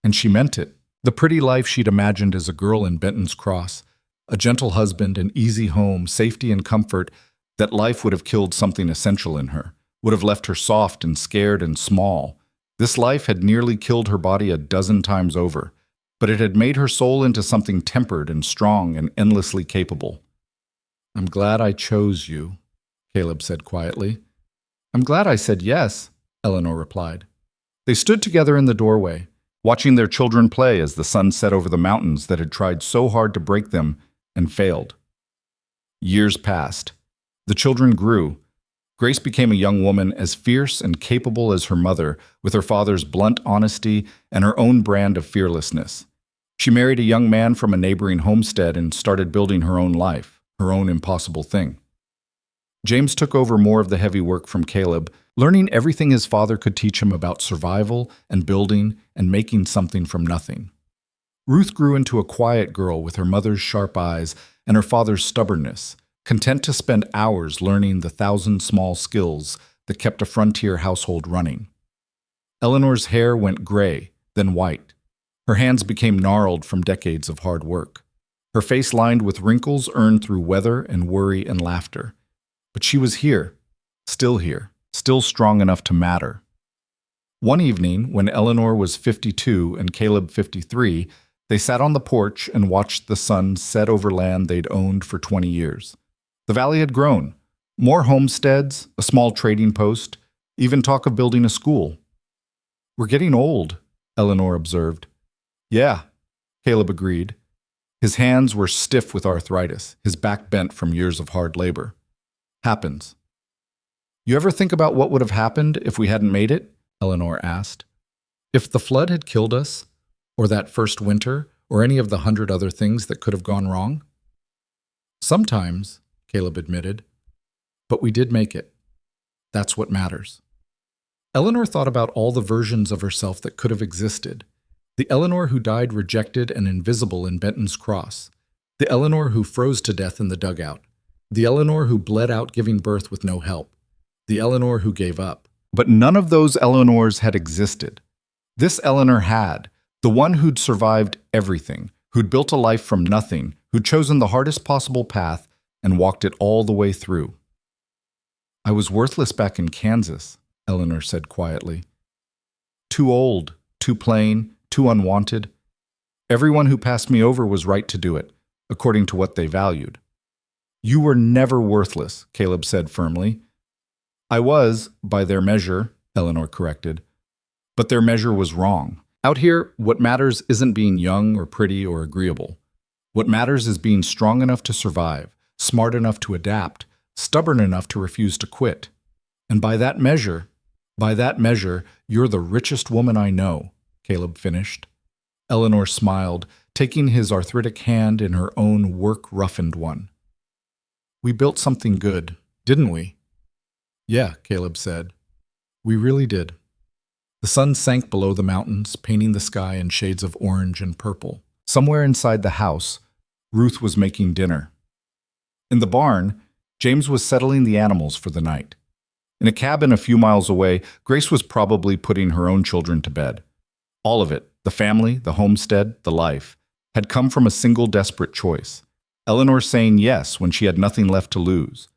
And she meant it. The pretty life she'd imagined as a girl in Benton's Cross, a gentle husband, an easy home, safety and comfort, that life would have killed something essential in her, would have left her soft and scared and small. This life had nearly killed her body a dozen times over, but it had made her soul into something tempered and strong and endlessly capable. "I'm glad I chose you," Caleb said quietly. "I'm glad I said yes," Eleanor replied. They stood together in the doorway, watching their children play as the sun set over the mountains that had tried so hard to break them and failed. Years passed. The children grew. Grace became a young woman as fierce and capable as her mother, with her father's blunt honesty and her own brand of fearlessness. She married a young man from a neighboring homestead and started building her own life, her own impossible thing. James took over more of the heavy work from Caleb, learning everything his father could teach him about survival and building and making something from nothing. Ruth grew into a quiet girl with her mother's sharp eyes and her father's stubbornness, content to spend hours learning the 1,000 small skills that kept a frontier household running. Eleanor's hair went gray, then white. Her hands became gnarled from decades of hard work. Her face lined with wrinkles earned through weather and worry and laughter. But she was here, still strong enough to matter. One evening, when Eleanor was 52 and Caleb 53, they sat on the porch and watched the sun set over land they'd owned for 20 years. The valley had grown. More homesteads, a small trading post, even talk of building a school. "We're getting old," Eleanor observed. "Yeah," Caleb agreed. His hands were stiff with arthritis, his back bent from years of hard labor. "Happens." "You ever think about what would have happened if we hadn't made it?" Eleanor asked. "If the flood had killed us, or that first winter, or any of the 100 other things that could have gone wrong?" "Sometimes," Caleb admitted. "But we did make it. That's what matters." Eleanor thought about all the versions of herself that could have existed. The Eleanor who died rejected and invisible in Benton's Cross. The Eleanor who froze to death in the dugout. The Eleanor who bled out giving birth with no help. The Eleanor who gave up. But none of those Eleanors had existed. This Eleanor had, the one who'd survived everything, who'd built a life from nothing, who'd chosen the hardest possible path and walked it all the way through. "I was worthless back in Kansas," Eleanor said quietly. "Too old, too plain, too unwanted. Everyone who passed me over was right to do it, according to what they valued." "You were never worthless," Caleb said firmly. "I was, by their measure," Eleanor corrected. "But their measure was wrong. Out here, what matters isn't being young or pretty or agreeable. What matters is being strong enough to survive, smart enough to adapt, stubborn enough to refuse to quit. And by that measure, you're the richest woman I know," Caleb finished. Eleanor smiled, taking his arthritic hand in her own work-roughened one. "We built something good, didn't we?" "Yeah," Caleb said. "We really did." The sun sank below the mountains, painting the sky in shades of orange and purple. Somewhere inside the house, Ruth was making dinner. In the barn, James was settling the animals for the night. In a cabin a few miles away, Grace was probably putting her own children to bed. All of it, the family, the homestead, the life, had come from a single desperate choice. Eleanor saying yes when she had nothing left to lose.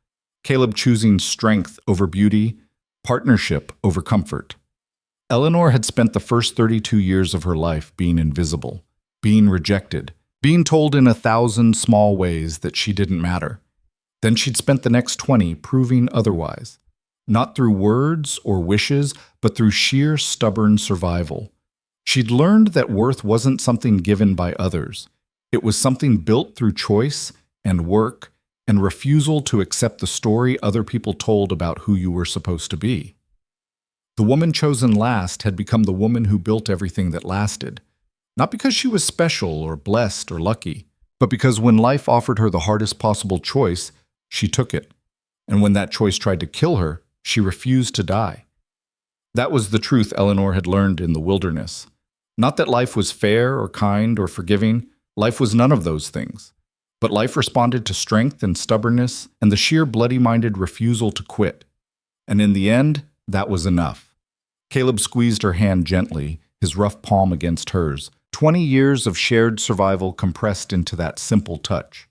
Caleb choosing strength over beauty, partnership over comfort. Eleanor had spent the first 32 years of her life being invisible, being rejected, being told in 1,000 small ways that she didn't matter. Then she'd spent the next 20 proving otherwise, not through words or wishes, but through sheer stubborn survival. She'd learned that worth wasn't something given by others. It was something built through choice and work and refusal to accept the story other people told about who you were supposed to be. The woman chosen last had become the woman who built everything that lasted, not because she was special or blessed or lucky, but because when life offered her the hardest possible choice, she took it. And when that choice tried to kill her, she refused to die. That was the truth Eleanor had learned in the wilderness. Not that life was fair or kind or forgiving. Life was none of those things. But life responded to strength and stubbornness and the sheer bloody-minded refusal to quit. And in the end, that was enough. Caleb squeezed her hand gently, his rough palm against hers. 20 years of shared survival compressed into that simple touch.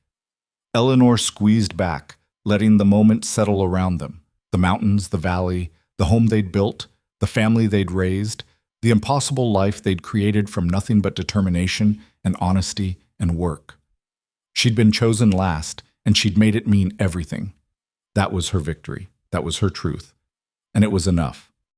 Eleanor squeezed back, letting the moment settle around them. The mountains, the valley, the home they'd built, the family they'd raised, the impossible life they'd created from nothing but determination and honesty and work. She'd been chosen last, and she'd made it mean everything. That was her victory. That was her truth. And it was enough.